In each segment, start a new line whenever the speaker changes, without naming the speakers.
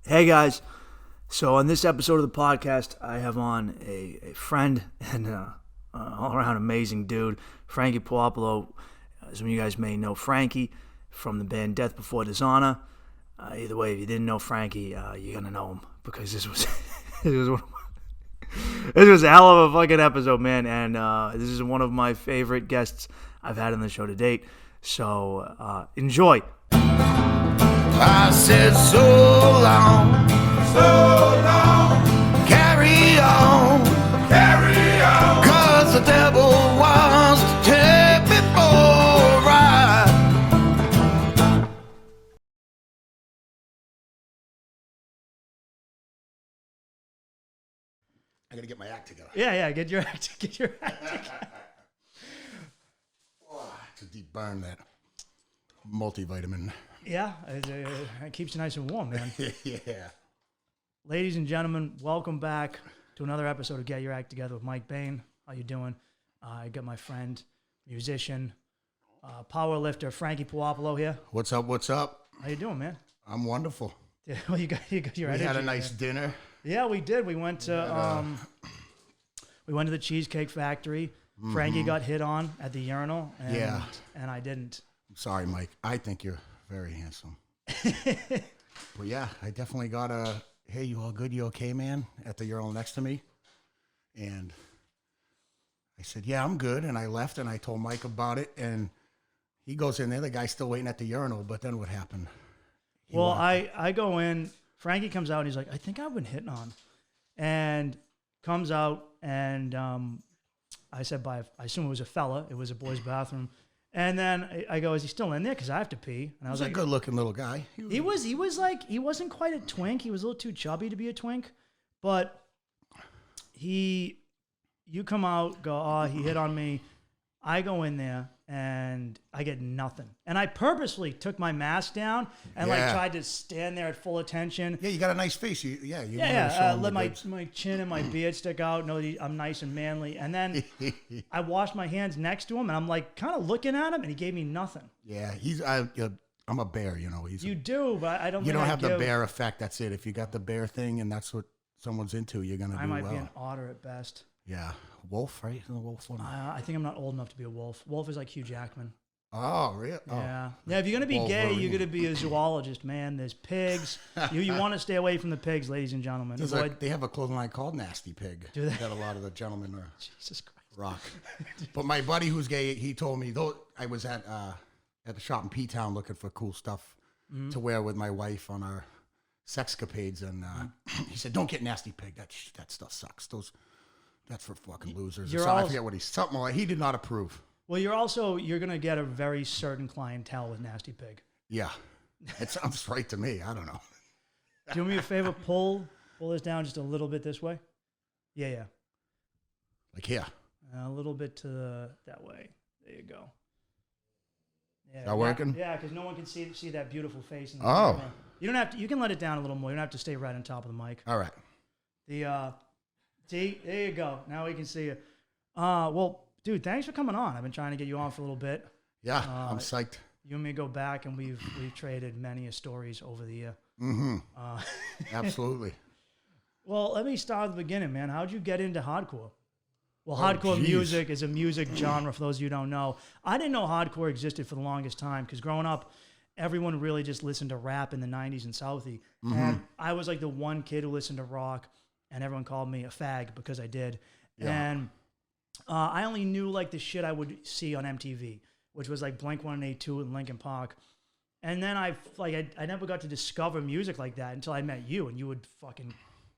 Hey guys, so on this episode of the podcast, I have on a friend and all-around amazing dude, Frankie Puopolo. Some of you guys may know Frankie from the band Before Dishonor. Either way, if you didn't know Frankie, you're gonna know him because this was this was a hell of a fucking episode, man. And this is one of my favorite guests I've had on the show to date. So enjoy.
I said so long, carry on, 'cause the devil wants to take me for a ride. I gotta get my act together.
Yeah, get your act together.
Oh, it's a deep burn, that multivitamin.
Yeah, it keeps you nice and warm, man.
Yeah.
Ladies and gentlemen, welcome back to another episode of Get Your Act Together with Mike Bain. How you doing? I got my friend, musician, power lifter Frankie Puopolo here.
What's up?
How you doing, man?
I'm wonderful.
Yeah, well, you got your
We
energy.
had a nice
man.
dinner.
Yeah, we did. We went to the Cheesecake Factory. Frankie got hit on at the urinal, and I didn't.
I'm sorry, Mike. I think you're very handsome. But yeah, I definitely got a, hey, you all good? You okay, man? At the urinal next to me. And I said, yeah, I'm good. And I left and I told Mike about it. And he goes in there. The guy's still waiting at the urinal. But then what happened?
Well, I go in. Frankie comes out and he's like, I think I've been hitting on. And comes out and I said, I assume it was a fella. It was a boy's bathroom. And then I go, is he still in there? Because I have to pee. And I was
He's
like,
a good-looking little guy.
he was like, he wasn't quite a twink. He was a little too chubby to be a twink. But you come out, go, oh, he hit on me. I go in there and I get nothing. And I purposely took my mask down and like tried to stand there at full attention.
Yeah, you got a nice face. You wanted to show him
Let
the goods.
my chin and my beard stick out. Know that I'm nice and manly. And then I washed my hands next to him, and I'm like kind of looking at him, and he gave me nothing.
Yeah, I'm a bear, you know.
You do, but I don't.
You
think
don't
I
have the
give.
bear effect. That's it. If you got the bear thing and that's what someone's into, you're gonna do
I might
well.
be an otter at best.
Yeah, wolf, right? Isn't the wolf one?
I think I'm not old enough to be a wolf. Wolf is like Hugh Jackman.
Oh, really?
Yeah. Yeah, if you're going to be gay,
Wolverine.
you're going to be a zoologist, man. There's pigs. You want to stay away from the pigs, ladies and gentlemen.
They have a clothing line called Nasty Pig.
Do they?
That a lot of the gentlemen are
Jesus Christ.
rock. But my buddy who's gay, he told me, though I was at the shop in P-Town looking for cool stuff to wear with my wife on our sexcapades, and he said, don't get Nasty Pig. That stuff sucks. That's for fucking losers. I forget what something like he did not approve.
Well, you're going to get a very certain clientele with Nasty Pig.
Yeah. It sounds right to me. I don't know.
Do me a favor, pull this down just a little bit this way. Yeah.
Like here.
A little bit to that way. There you go. Yeah,
That working?
Yeah, because no one can see that beautiful face. In the
Oh.
camera. You don't have to. You can let it down a little more. You don't have to stay right on top of the mic.
All right.
See, there you go. Now we can see you. Well, dude, thanks for coming on. I've been trying to get you on for a little bit.
Yeah, I'm psyched.
You and me go back, and we've traded many stories over the year.
Mm-hmm. Absolutely.
Well, let me start at the beginning, man. How'd you get into hardcore? Well, hardcore music is a music genre, for those of you who don't know. I didn't know hardcore existed for the longest time, because growing up, everyone really just listened to rap in the 90s in Southie.
Mm-hmm.
And I was like the one kid who listened to rock, and everyone called me a fag because I did.
Yeah.
And I only knew like the shit I would see on MTV, which was like Blink-182 and Linkin Park. And then I never got to discover music like that until I met you, and you would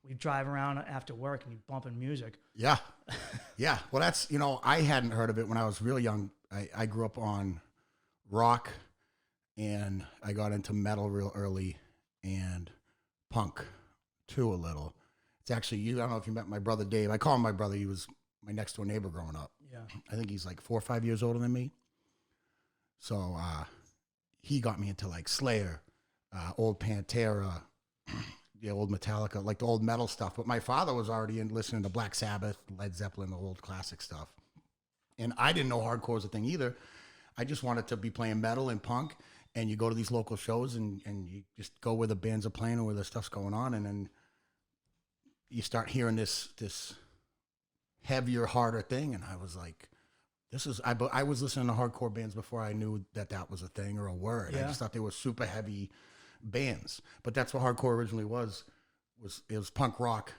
we'd drive around after work and you'd bumping music.
Yeah. Yeah. Well, that's, I hadn't heard of it when I was real young. I grew up on rock, and I got into metal real early, and punk too a little. It's actually, I don't know if you met my brother Dave. I call him my brother. He was my next door neighbor growing up.
Yeah.
I think he's like 4 or 5 years older than me. So he got me into like Slayer, old Pantera, the old Metallica, like the old metal stuff. But my father was already listening to Black Sabbath, Led Zeppelin, the old classic stuff. And I didn't know hardcore was a thing either. I just wanted to be playing metal and punk. and you go to these local shows and you just go where the bands are playing or where the stuff's going on, and then you start hearing this heavier, harder thing, and I was like, I was listening to hardcore bands before I knew that was a thing or a word.
Yeah.
I just thought they were super heavy bands, but that's what hardcore originally was. It was punk rock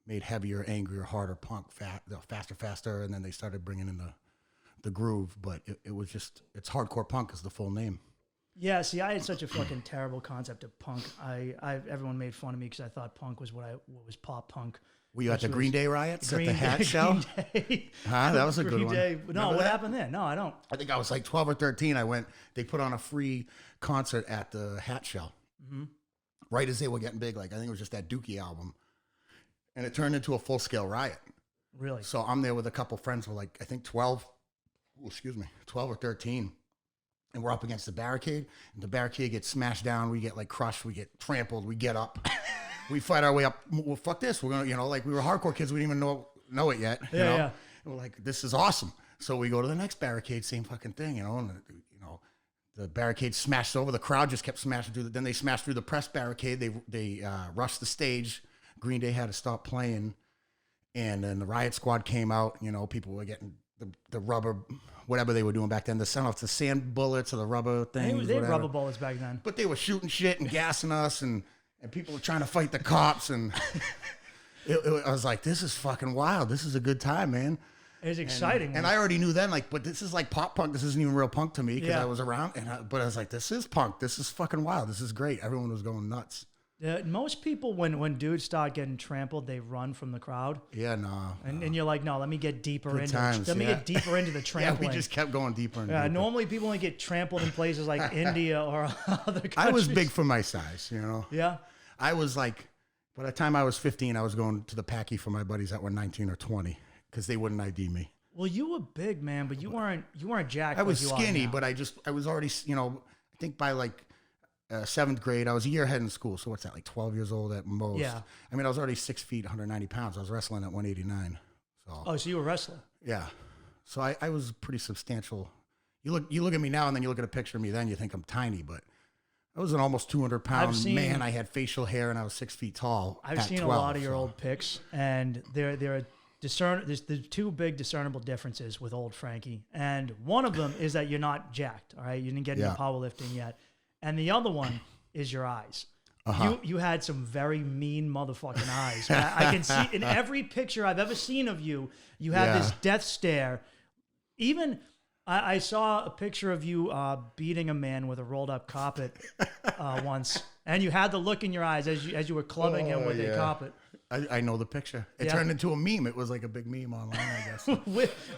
made heavier, angrier, harder punk, faster, and then they started bringing in the groove. But it was just, it's hardcore punk is the full name.
Yeah, see, I had such a fucking terrible concept of punk. Everyone made fun of me because I thought punk was what was pop punk.
Were you at the Green Day riots at the Hat Show? Huh? That was a good one.
Day. No,
Remember
what
that?
happened then? No, I don't.
I think I was like 12 or 13. They put on a free concert at the Hat Show. Mm-hmm. Right as they were getting big. Like, I think it was just that Dookie album. And it turned into a full-scale riot.
Really?
So I'm there with a couple friends who were like, I think 12 or 13. And we're up against the barricade. And the barricade gets smashed down. We get like crushed. We get trampled. We get up. We fight our way up. Well, fuck this. We're going to, like we were hardcore kids. We didn't even know it yet. You know?
Yeah.
And we're like, this is awesome. So we go to the next barricade, same fucking thing, and the barricade smashed over. The crowd just kept smashing through. Then they smashed through the press barricade. They rushed the stage. Green Day had to stop playing. And then the riot squad came out. People were getting the rubber, whatever they were doing back then. The sand bullets or the rubber things.
They had rubber bullets back then.
But they were shooting shit and gassing us, and people were trying to fight the cops. And I was like, this is fucking wild. This is a good time, man.
It was exciting.
And I already knew then, like, but this is like pop punk. This isn't even real punk to me because
Yeah.
I was around. But I was like, this is punk. This is fucking wild. This is great. Everyone was going nuts.
Most people, when dudes start getting trampled, they run from the crowd.
Yeah, no.
And you're like, no, let me get deeper
Good
into
times,
Let me
yeah.
get deeper into the trampling.
Yeah, we just kept going deeper and
Yeah,
deeper.
normally people only get trampled in places like India or other countries.
I was big for my size,
Yeah.
I was like, by the time I was 15, I was going to the packy for my buddies that were 19 or 20 because they wouldn't ID me.
Well, you were big, man, but you weren't jacked.
I was
like you are
skinny,
now.
but I was already, I think by like 7th grade, I was a year ahead in school. So what's that, like 12 years old at most?
Yeah.
I mean, I was already 6 feet, 190 pounds. I was wrestling at 189.
So you were a wrestler.
Yeah. So I was pretty substantial. You look at me now, and then you look at a picture of me then, you think I'm tiny, but I was an almost 200-pound man. I had facial hair, and I was 6 feet tall.
I've seen
12,
a lot of your old pics, and there's two big discernible differences with old Frankie, and one of them is that you're not jacked. All right, you didn't get into powerlifting yet, and the other one is your eyes. Uh-huh. You had some very mean motherfucking eyes. I can see in every picture I've ever seen of you, you have this death stare. Even I saw a picture of you beating a man with a rolled up carpet once, and you had the look in your eyes as you were clubbing him with a carpet.
I know the picture. It turned into a meme. It was like a big meme online, I guess.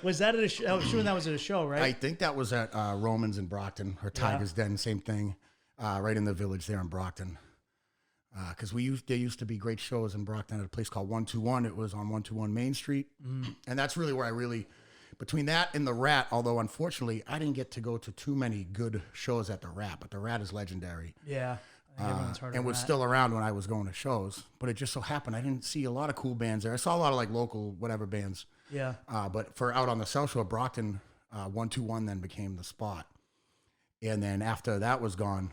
Was that at a show? I was sure that was at a show, right?
I think that was at Romans in Brockton, or Tiger's Den, same thing, right in the village there in Brockton. Because there used to be great shows in Brockton at a place called 121. It was on 121 Main Street. And that's really where between that and the Rat, although unfortunately I didn't get to go to too many good shows at the Rat, but the Rat is legendary.
Yeah. Everyone's heard of
and was
that.
still around when I was going to shows. But it just so happened I didn't see a lot of cool bands there. I saw a lot of like local whatever bands.
Yeah.
But for out on the South Shore, Brockton, 121 then became the spot. And then after that was gone,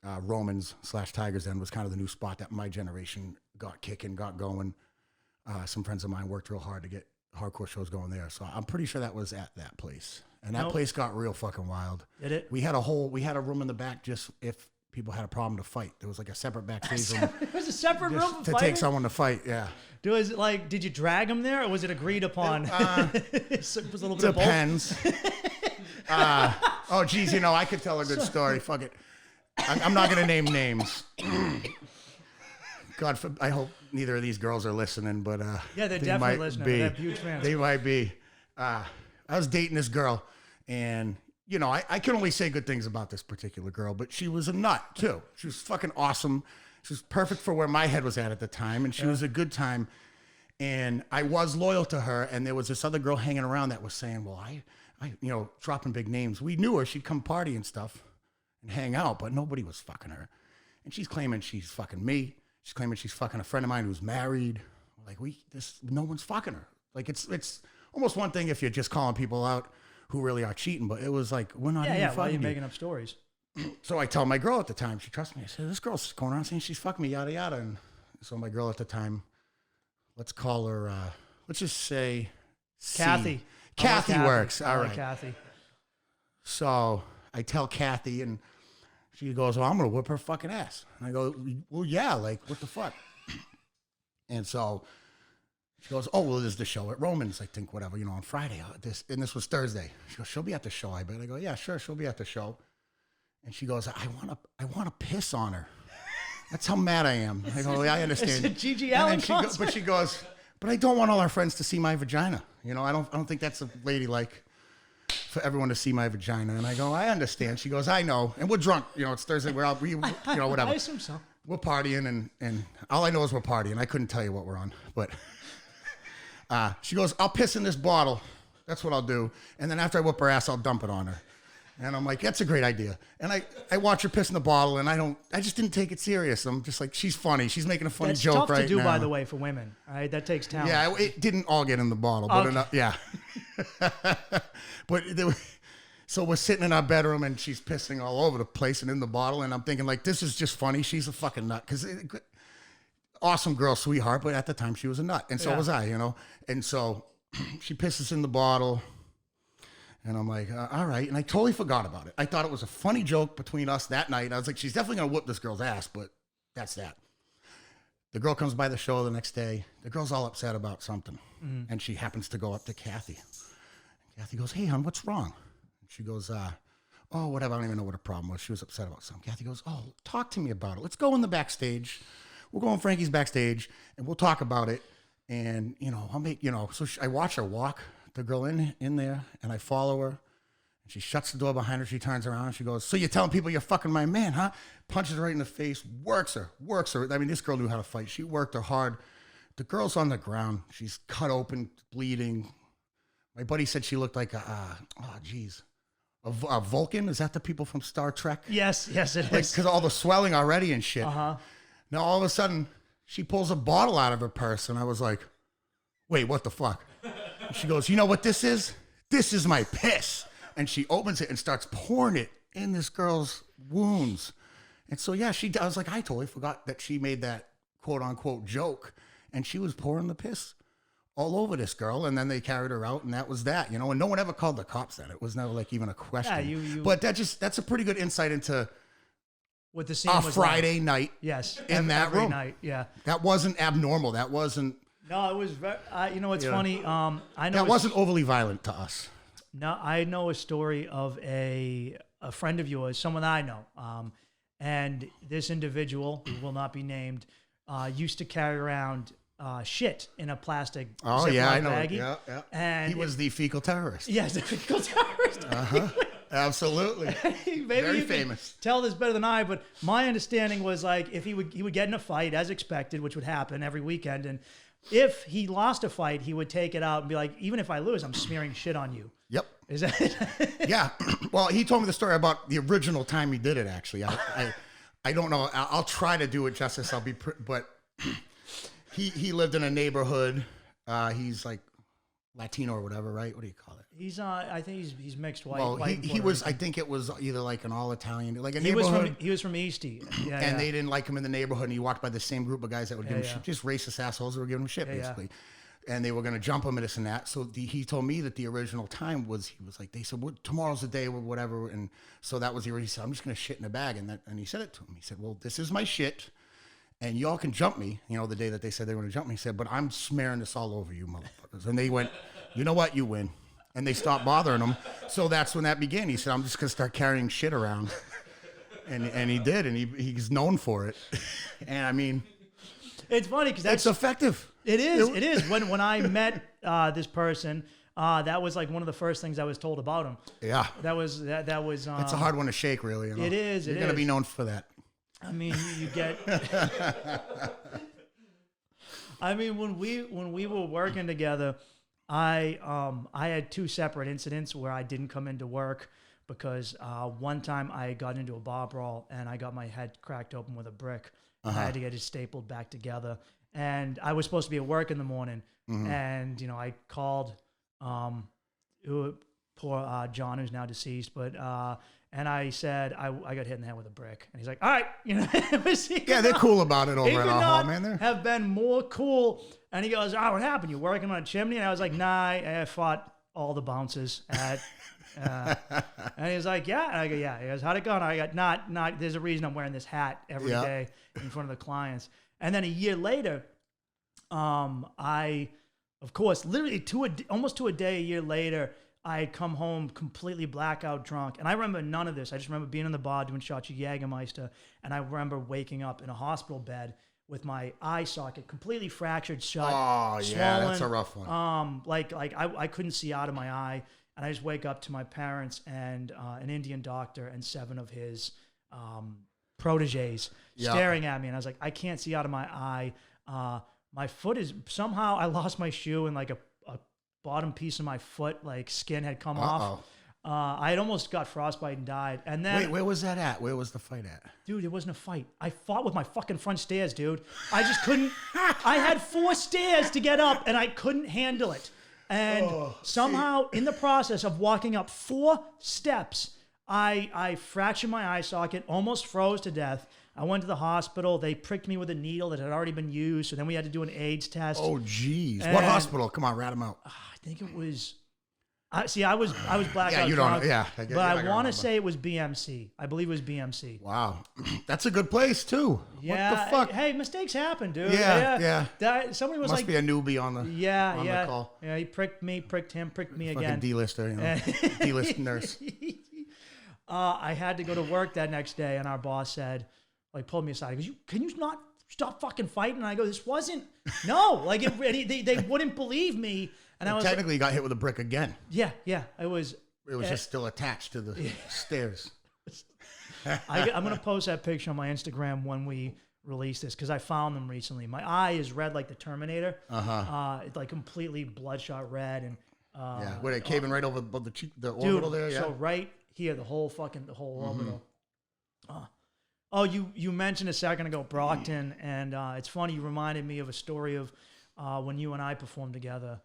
Romans/Tigers Den was kind of the new spot that my generation got kicking, got going. Some friends of mine worked real hard to get hardcore shows going there. So I'm pretty sure that was at that place. And that place got real fucking wild.
Did it?
We had a room in the back just if people had a problem to fight. There was like a separate backstage room.
It was a separate room for
to
fighting?
take someone to fight, yeah.
Did you drag him there, or was it agreed upon? It was a little bit
Depends. Oh, geez, I could tell a good story. Fuck it. I'm not going to name names. God, I hope neither of these girls are listening, but
yeah, they're definitely listening. They're huge fans.
They might be. I was dating this girl, and I can only say good things about this particular girl, but she was a nut too. She was fucking awesome. She was perfect for where my head was at the time, and she was a good time. And I was loyal to her. And there was this other girl hanging around that was saying, "Well, I dropping big names. We knew her. She'd come party and stuff and hang out, but nobody was fucking her. And she's claiming she's fucking me. She's claiming she's fucking a friend of mine who's married. Like no one's fucking her. Like it's almost one thing if you're just calling people out who really are cheating, but it was like, we're not even
why are
fucking
you
you.
making up stories?
so I tell my girl at the time, she trusts me. I said, this girl's going around saying she's fucking me, yada, yada. And so my girl at the time, let's call her, let's just say
Kathy.
Kathy works. All right.
Kathy.
So I tell Kathy, and she goes, well, I'm going to whip her fucking ass. And I go, well, yeah, like, what the fuck? And so she goes, oh, well, there's the show at Romans, I think, whatever, on Friday. This was Thursday. She goes, she'll be at the show, I bet. I go, yeah, sure, she'll be at the show. And she goes, I want to piss on her. That's how mad I am. I go, yeah, I understand.
It's a Gigi Allen concert.
But she goes, but I don't want all our friends to see my vagina. I don't think that's a ladylike for everyone to see my vagina. And I go, I understand. She goes, I know. And we're drunk. It's Thursday. Whatever.
I assume so.
We're partying, and all I know is we're partying. I couldn't tell you what we're on. But she goes, I'll piss in this bottle. That's what I'll do. And then after I whip her ass, I'll dump it on her. And I'm like, that's a great idea. And I watch her piss in the bottle, and I just didn't take it serious. I'm just like, she's funny. She's making a funny joke right now.
That's tough to do, by the way, for women. All right, that takes talent.
Yeah, it didn't all get in the bottle, but enough, yeah. But so we're sitting in our bedroom, and she's pissing all over the place and in the bottle, and I'm thinking, like, this is just funny. She's a fucking nut. Because awesome girl, sweetheart, but at the time she was a nut, and so was I, And so she pisses in the bottle. And I'm like, all right. And I totally forgot about it. I thought it was a funny joke between us that night. I was like, she's definitely going to whoop this girl's ass, but that's that. The girl comes by the show the next day. The girl's all upset about something. Mm-hmm. And she happens to go up to Kathy. And Kathy goes, hey, hon, what's wrong? And she goes, oh, whatever. I don't even know what her problem was. She was upset about something. Kathy goes, oh, talk to me about it. Let's go in the backstage. We'll go in Frankie's backstage, and we'll talk about it. And, I'll make, so I watch her walk the girl in there, and I follow her, and she shuts the door behind her. She turns around, and she goes, so you're telling people you're fucking my man, huh? Punches her right in the face, works her. I mean, this girl knew how to fight. She worked her hard. The girl's on the ground. She's cut open, bleeding. My buddy said she looked like a Vulcan. Is that the people from Star Trek?
Yes, it is.
Because all the swelling already and shit.
Uh-huh.
Now, all of a sudden, she pulls a bottle out of her purse, and I was like, wait, what the fuck? She goes, you know what this is? This is my piss. And she opens it and starts pouring it in this girl's wounds. And so, yeah, I was like, I totally forgot that she made that quote unquote joke. And she was pouring the piss all over this girl. And then they carried her out, and that was that, and no one ever called the cops then. It was never like even a question.
Yeah,
but that's a pretty good insight into
what the scene was
Friday night.
Yes.
In that room.
Night, yeah.
That wasn't abnormal. That wasn't.
No, it was very, it's funny. I know
that wasn't overly violent to us.
No, I know a story of a friend of yours, someone I know. And this individual, who will not be named, used to carry around shit in a plastic Ziploc
I know.
baggie.
Yeah.
And
he was the fecal terrorist.
Yes, the fecal terrorist.
Uh-huh. Absolutely.
Maybe
very
you
famous.
Tell this better than I, but my understanding was like if he would get in a fight as expected, which would happen every weekend, and if he lost a fight, he would take it out and be like, even if I lose, I'm smearing shit on you.
Yep.
Is that it?
Yeah. Well, he told me the story about the original time he did it, actually. I don't know. I'll try to do it justice. But he lived in a neighborhood. He's like Latino or whatever, right? What do you call it?
He's I think he's mixed white.
Well,
white
he was. I think it was either like an all Italian, like a
he
neighborhood.
He was from Eastie,
and they didn't like him in the neighborhood. And he walked by the same group of guys that would give him shit, just racist assholes that were giving him shit, basically. And they were going to jump him and this and that. So he told me that the original time was he was like, they said, well, tomorrow's the day or whatever. And so that was the original. He said, I'm just going to shit in a bag. And he said it to him. He said, well, this is my shit. And y'all can jump me, the day that they said they were going to jump me. He said, but I'm smearing this all over you motherfuckers. And they went, you know what? You win. And they stopped bothering him. So that's when that began. He said, I'm just going to start carrying shit around. And he did. And he's known for it. And I mean,
it's funny because that's
effective.
It is. When I met this person, that was like one of the first things I was told about him.
Yeah.
That was.
It's a hard one to shake, really.
It is.
You're going to be known for that.
I mean, you get. I mean, when we were working together, I had two separate incidents where I didn't come into work because one time I got into a bar brawl and I got my head cracked open with a brick. I had to get it stapled back together. And I was supposed to be at work in the morning. Mm-hmm. And, I called poor John, who's now deceased. But and I said I got hit in the head with a brick, and he's like, all right,
They're cool about it over at our home, man. They're
have been more cool. And he goes, what happened? You working on a chimney? And I was like, nah, I fought all the bouncers at. And he was like, yeah. And I go, yeah. He goes, how'd it go? And I got, not. There's a reason I'm wearing this hat every day in front of the clients. And then a year later, I, of course, literally almost to a day, a year later, I had come home completely blackout drunk. And I remember none of this. I just remember being in the bar doing shots of Jägermeister. And I remember waking up in a hospital bed with my eye socket completely fractured shut.
Oh, yeah,
swollen,
that's a rough one.
I couldn't see out of my eye. And I just wake up to my parents and an Indian doctor and 7 of his proteges staring at me. And I was like, I can't see out of my eye. My foot is, somehow I lost my shoe and like a bottom piece of my foot, like skin had come off. I had almost got frostbite and died. And then,
wait, where was that at? Where was the fight at?
Dude, it wasn't a fight. I fought with my fucking front stairs, dude. I just couldn't. I had 4 stairs to get up, and I couldn't handle it. And somehow, in the process of walking up 4 steps, I fractured my eye socket, almost froze to death. I went to the hospital. They pricked me with a needle that had already been used. So then we had to do an AIDS test.
Oh, geez. What hospital? Come on, rat them out.
I think it was... I was blackout
you
drunk,
don't. Yeah,
but I want to say it was BMC. I believe it was BMC.
Wow, that's a good place too.
Yeah,
what the fuck?
Hey, mistakes happen, dude.
Yeah.
Somebody was
Must be a newbie on the the call.
Yeah, he pricked me, pricked him, pricked me
Fucking
again.
D-lister, D-list nurse.
I had to go to work that next day, and our boss said, pulled me aside. He goes, "Can you not stop fucking fighting?" And I go, "This wasn't they wouldn't believe me." And I was
technically got hit with a brick again.
Yeah. It was
just still attached to the stairs.
I'm going to post that picture on my Instagram when we release this because I found them recently. My eye is red like the Terminator. It's like completely bloodshot red. And
where they caving right over the cheek, the orbital there? Yeah.
So right here, the whole orbital. Oh, you mentioned a second ago Brockton, and it's funny. You reminded me of a story of when you and I performed together.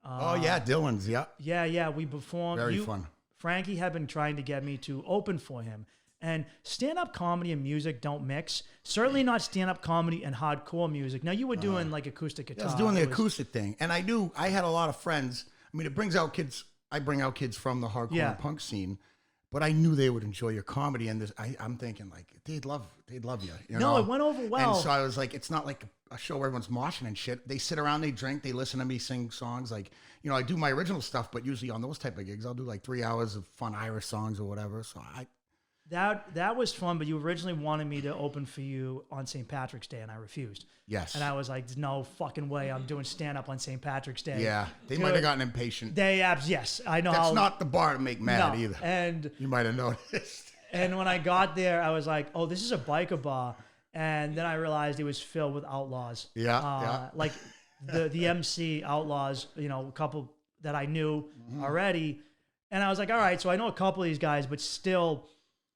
Dylan's,
Yeah, we performed.
Very fun.
Frankie had been trying to get me to open for him. And stand-up comedy and music don't mix. Certainly not stand-up comedy and hardcore music. Now, you were doing acoustic guitar.
I was doing the acoustic thing. And I had a lot of friends. I mean, it brings out kids. I bring out kids from the hardcore and punk scene. But I knew they would enjoy your comedy, and I'm thinking they'd love you.
No, it went over well.
And so I was like, it's not like a show where everyone's moshing and shit. They sit around, they drink, they listen to me sing songs. I do my original stuff, but usually on those type of gigs, I'll do 3 hours of fun Irish songs or whatever. So
that was fun, but you originally wanted me to open for you on St. Patrick's Day, and I refused.
Yes.
And I was like, no fucking way I'm doing stand-up on St. Patrick's Day.
Yeah, they might have gotten impatient.
Yes, I know.
That's not the bar to make mad either.
And
you might have noticed.
And when I got there, I was like, oh, this is a biker bar. And then I realized it was filled with outlaws. Like the MC outlaws, a couple that I knew already. And I was like, all right, so I know a couple of these guys, but still...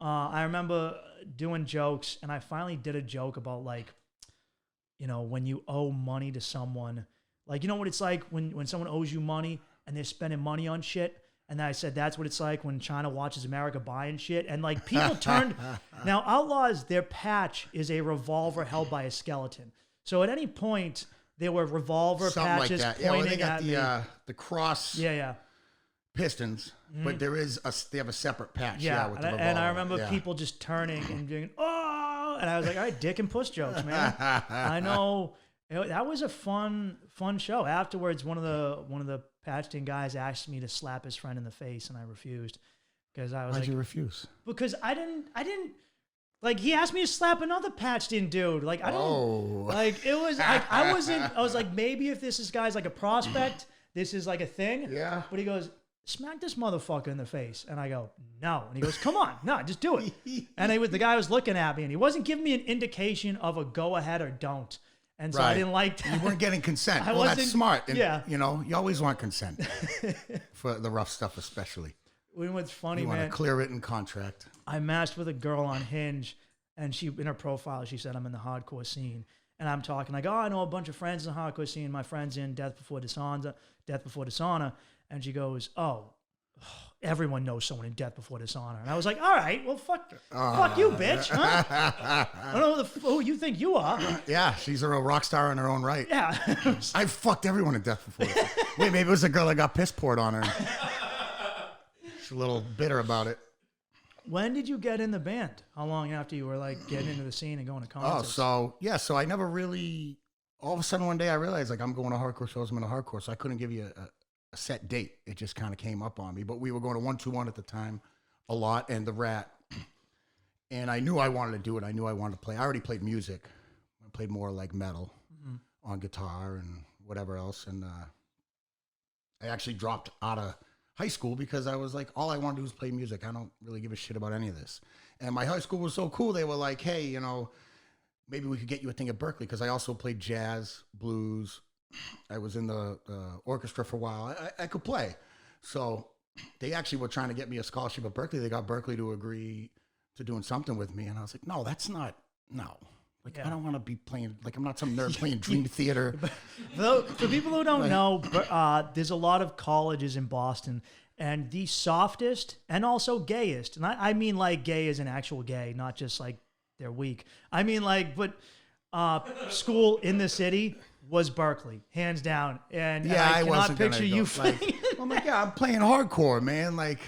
I remember doing jokes, and I finally did a joke about when you owe money to someone, what it's like when someone owes you money and they're spending money on shit. And then I said, that's what it's like when China watches America buying shit. And people turned, now outlaws, their patch is a revolver held by a skeleton. So at any point there were revolver patches
like
pointing
they got
at
the cross. Pistons, but they have a separate patch. With the revolver. And
I remember people just turning and doing, oh, and I was like, all right, dick and puss jokes, man. I know that was a fun show. Afterwards, one of the patched-in guys asked me to slap his friend in the face, and I refused because I was
Why'd you refuse?
Because I didn't. He asked me to slap another patched-in dude. I was like, maybe if this guy's like a prospect, this is like a thing.
Yeah.
But he goes, smack this motherfucker in the face. And I go, no. And he goes, come on, no, just do it. And the guy was looking at me, and he wasn't giving me an indication of a go ahead or don't. And so I didn't like that.
You weren't getting consent. Well, that's smart. And, you always want consent for the rough stuff, especially.
What's funny,
you
man.
Want a clear written contract.
I matched with a girl on Hinge, and in her profile, she said, I'm in the hardcore scene. And I'm talking like, oh, I know a bunch of friends in the hardcore scene. My friend's in Death Before Dishonor. And she goes, oh, everyone knows someone in Death Before Dishonor. And I was like, all right, well, fuck you, bitch. Huh? I don't know who you think you are.
Yeah, she's a real rock star in her own right.
Yeah.
I fucked everyone in Death Before Dishonor. Wait, maybe it was a girl that got piss poured on her. She's a little bitter about it.
When did you get in the band? How long after you were like getting into the scene and going to concerts?
So I never really, all of a sudden one day I realized like I'm going to hardcore shows, I'm in a hardcore, so I couldn't give you a set date. It just kind of came up on me, but we were going to 121 at the time a lot and the Rat. And I knew I wanted to do it. I knew I wanted to play. I already played music. I played more like metal on guitar and whatever else. And I actually dropped out of high school because I was like, all I want to do is play music. I don't really give a shit about any of this. And my high school was so cool. They were like, hey, you know, maybe we could get you a thing at Berkeley, because I also played jazz, blues. I was in the orchestra for a while. I could play. So they actually were trying to get me a scholarship at Berkeley. They got Berkeley to agree to doing something with me. And I was like, no, that's not, no. Like, I don't want to be playing, like, I'm not some nerd playing Dream Theater.
For people who don't know, there's a lot of colleges in Boston, and the softest and also gayest, and I mean like gay as an actual gay, not just like they're weak. I mean like, but school in the city was Berkeley, hands down. And I cannot picture you.
Like, oh my God, I'm playing hardcore, man. Like,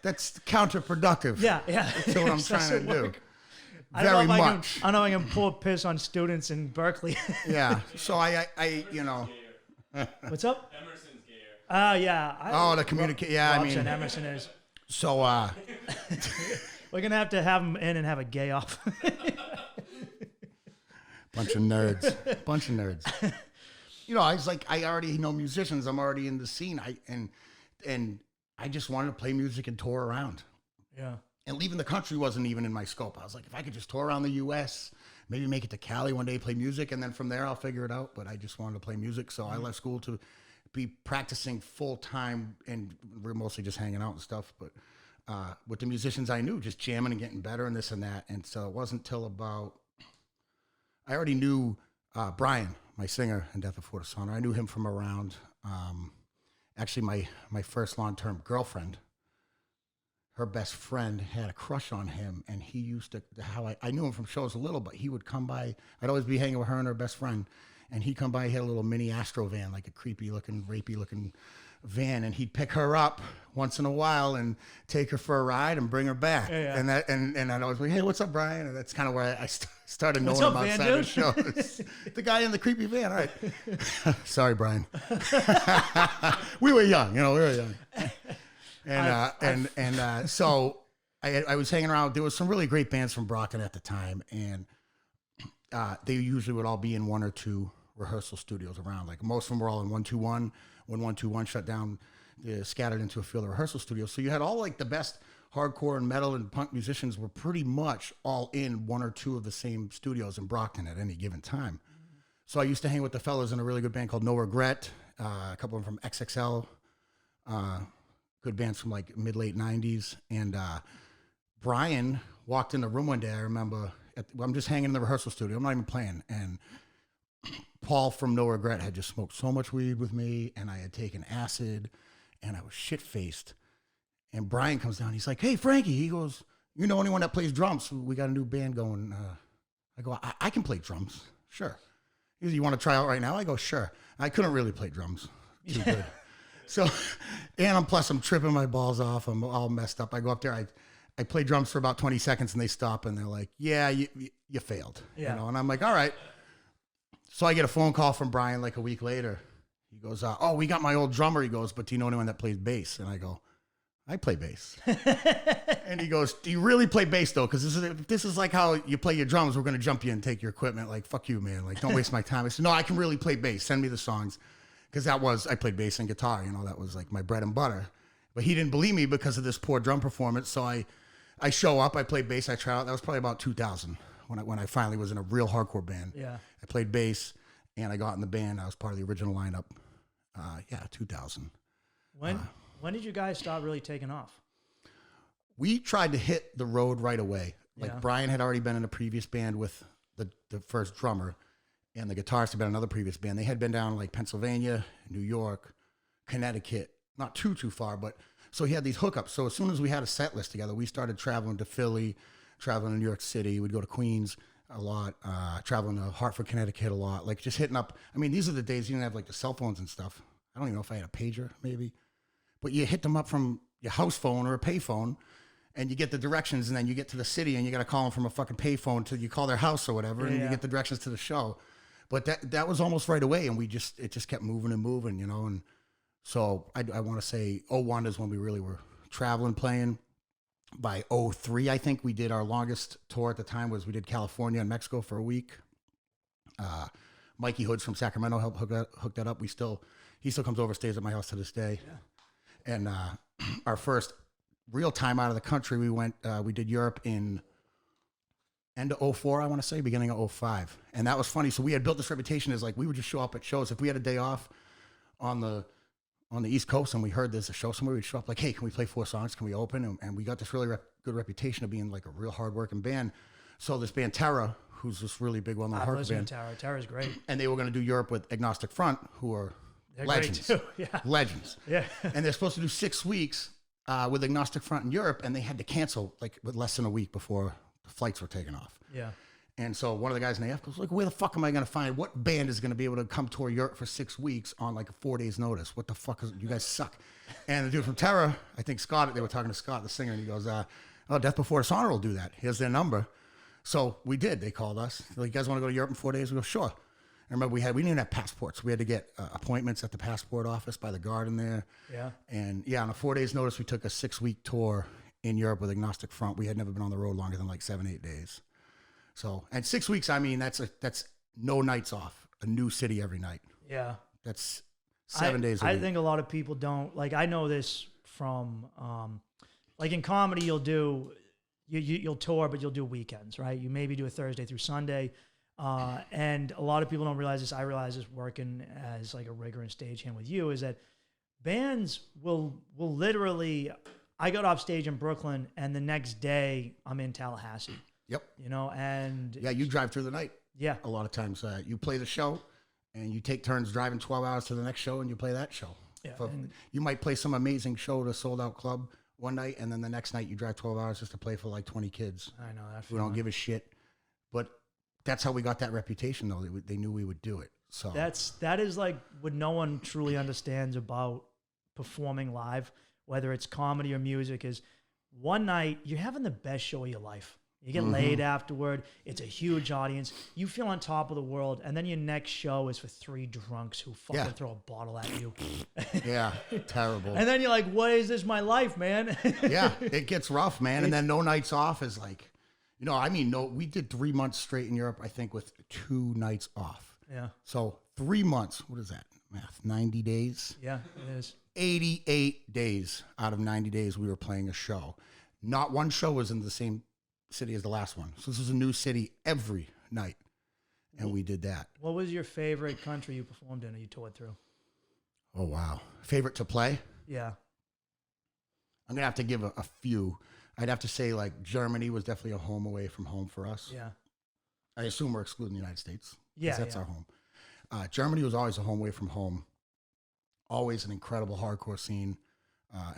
that's counterproductive.
Yeah.
That's what I'm trying to do.
I don't know if I can pour piss on students in Berkeley.
Yeah. So I you know.
What's up?
Emerson's gayer.
Yeah.
The communicate. Yeah, I mean.
Emerson is.
So
we're gonna have to have him in and have a gay off.
Bunch of nerds. You know, I was like, I already know musicians. I'm already in the scene. And I just wanted to play music and tour around.
Yeah.
And leaving the country wasn't even in my scope. I was like, if I could just tour around the U.S., maybe make it to Cali one day, play music, and then from there I'll figure it out. But I just wanted to play music, so I left school to be practicing full time, and we're mostly just hanging out and stuff. But with the musicians I knew, just jamming and getting better and this and that. And so it wasn't until about, I already knew Brian, my singer in Death Before Dishonor. I knew him from around. Actually, my first long-term girlfriend, her best friend had a crush on him, and he used to, I knew him from shows a little, but he would come by. I'd always be hanging with her and her best friend, and he'd come by. He had a little mini Astro van, like a creepy looking, rapey looking van, and he'd pick her up once in a while and take her for a ride and bring her back. Yeah. And I'd always be, hey, what's up, Brian? And that's kind of where I started knowing him outside the shows. The guy in the creepy van. All right. Sorry, Brian. We were young, we were young. And so I was hanging around. There was some really great bands from Brockton at the time, and they usually would all be in one or two rehearsal studios around. Like most of them were all in 121. When 121 shut down, they scattered into a field of rehearsal studios. So you had all like the best hardcore and metal and punk musicians were pretty much all in one or two of the same studios in Brockton at any given time. Mm-hmm. So I used to hang with the fellas in a really good band called No Regret, a couple of them from XXL, good bands from like mid-late 90s. And Brian walked in the room one day, I remember, I'm just hanging in the rehearsal studio. I'm not even playing. And Paul from No Regret had just smoked so much weed with me, and I had taken acid, and I was shit-faced. And Brian comes down. He's like, hey, Frankie. He goes, you know anyone that plays drums? We got a new band going. I go, I can play drums. Sure. He goes, you want to try out right now? I go, sure. I couldn't really play drums too good. So, and plus I'm tripping my balls off. I'm all messed up. I go up there. I play drums for about 20 seconds, and they stop, and they're like, yeah, you failed. Yeah. And I'm like, all right. So I get a phone call from Brian like a week later. He goes, oh, we got my old drummer. He goes, but do you know anyone that plays bass? And I go, I play bass. And he goes, do you really play bass though? Because this is like how you play your drums. We're going to jump you and take your equipment. Like, fuck you, man. Like, don't waste my time. I said, no, I can really play bass. Send me the songs. Because I played bass and guitar. That was like my bread and butter. But he didn't believe me because of this poor drum performance. So I show up. I play bass. I try out. That was probably about 2000 when I finally was in a real hardcore band.
Yeah.
I played bass, and I got in the band. I was part of the original lineup. 2000.
When did you guys start really taking off?
We tried to hit the road right away. Like Brian had already been in a previous band with the first drummer, and the guitarist had been in another previous band. They had been down like Pennsylvania, New York, Connecticut, not too far, but So he had these hookups. So as soon as we had a set list together, we started traveling to Philly, traveling to New York City. We'd go to Queens a lot, traveling to Hartford, Connecticut a lot. Like just hitting up. I mean, these are the days you didn't have like the cell phones and stuff. I don't even know if I had a pager maybe, but you hit them up from your house phone or a pay phone, and you get the directions, and then you get to the city and you got to call them from a fucking pay phone till you call their house or whatever, and you get the directions to the show. But that was almost right away, and it just kept moving and moving, you know. And so I want to say 01 is when we really were traveling, playing. By 03, I think we did our longest tour at the time was we did California and Mexico for a week. Mikey Hoods from Sacramento helped hook that up. He still comes over, stays at my house to this day. Yeah. And our first real time out of the country, we did Europe in end of 04, I want to say, beginning of 05. And that was funny. So we had built this reputation as like, we would just show up at shows. If we had a day off on the East Coast and we heard there's a show somewhere, we'd show up like, hey, can we play 4 songs? Can we open? And we got this really good reputation of being like a real hardworking band. So this band Terra, who's this really big well-known hardcore band.
Terra's great.
And they were going to do Europe with Agnostic Front, who are legends.
Yeah.
Legends.
Yeah.
And they're supposed to do 6 weeks with Agnostic Front in Europe, and they had to cancel like with less than a week before the flights were taken off.
Yeah.
And so one of the guys in AF goes like, where the fuck am I going to find, what band is going to be able to come tour Europe for 6 weeks on like a 4 days notice? What the fuck is, you guys suck. And the dude from Terra, I think Scott, they were talking to Scott, the singer, and he goes, oh, Death Before Dishonor will do that. Here's their number. So we did. They called us. Like, you guys want to go to Europe in 4 days? We go, sure. And remember, we didn't even have passports. We had to get appointments at the passport office by the garden there.
Yeah. And
yeah, on a 4 days notice, we took a 6-week tour in Europe with Agnostic Front. We had never been on the road longer than like 7-8 days. So, and 6 weeks, I mean, that's no nights off, a new city every night.
Yeah.
That's 7 days a week.
I think a lot of people don't, like, I know this from, like in comedy, you'll tour, but you'll do weekends, right? You maybe do a Thursday through Sunday. And a lot of people don't realize this. I realize this working as like a rigger and stagehand with you, is that bands will literally, I got off stage in Brooklyn and the next day I'm in Tallahassee.
Yep.
You know, and
yeah, you drive through the night.
Yeah.
A lot of times you play the show and you take turns driving 12 hours to the next show and you play that show.
Yeah.
You might play some amazing show at a sold out club one night, and then the next night you drive 12 hours just to play for like 20 kids.
I know that.
We don't give a shit. But that's how we got that reputation, though. They knew we would do it. So
that is like what no one truly understands about performing live, whether it's comedy or music, is one night you're having the best show of your life. You get laid afterward. It's a huge audience. You feel on top of the world. And then your next show is for 3 drunks who fucking throw a bottle at you.
Yeah, terrible.
And then you're like, what is this, my life, man?
Yeah, it gets rough, man. And then no nights off is like, you know, I mean, we did 3 months straight in Europe, I think, with 2 nights off.
Yeah.
So 3 months, what is that? Math, 90 days?
Yeah, it is.
88 days out of 90 days we were playing a show. Not one show was in the same city as the last one. So this was a new city every night. And we did that.
What was your favorite country you performed in or you toured through?
Oh, wow. Favorite to play?
Yeah.
I'm going to have to give a few. I'd have to say like Germany was definitely a home away from home for us.
Yeah.
I assume we're excluding the United States.
Yeah.
That's our home. Germany was always a home away from home. Always an incredible hardcore scene.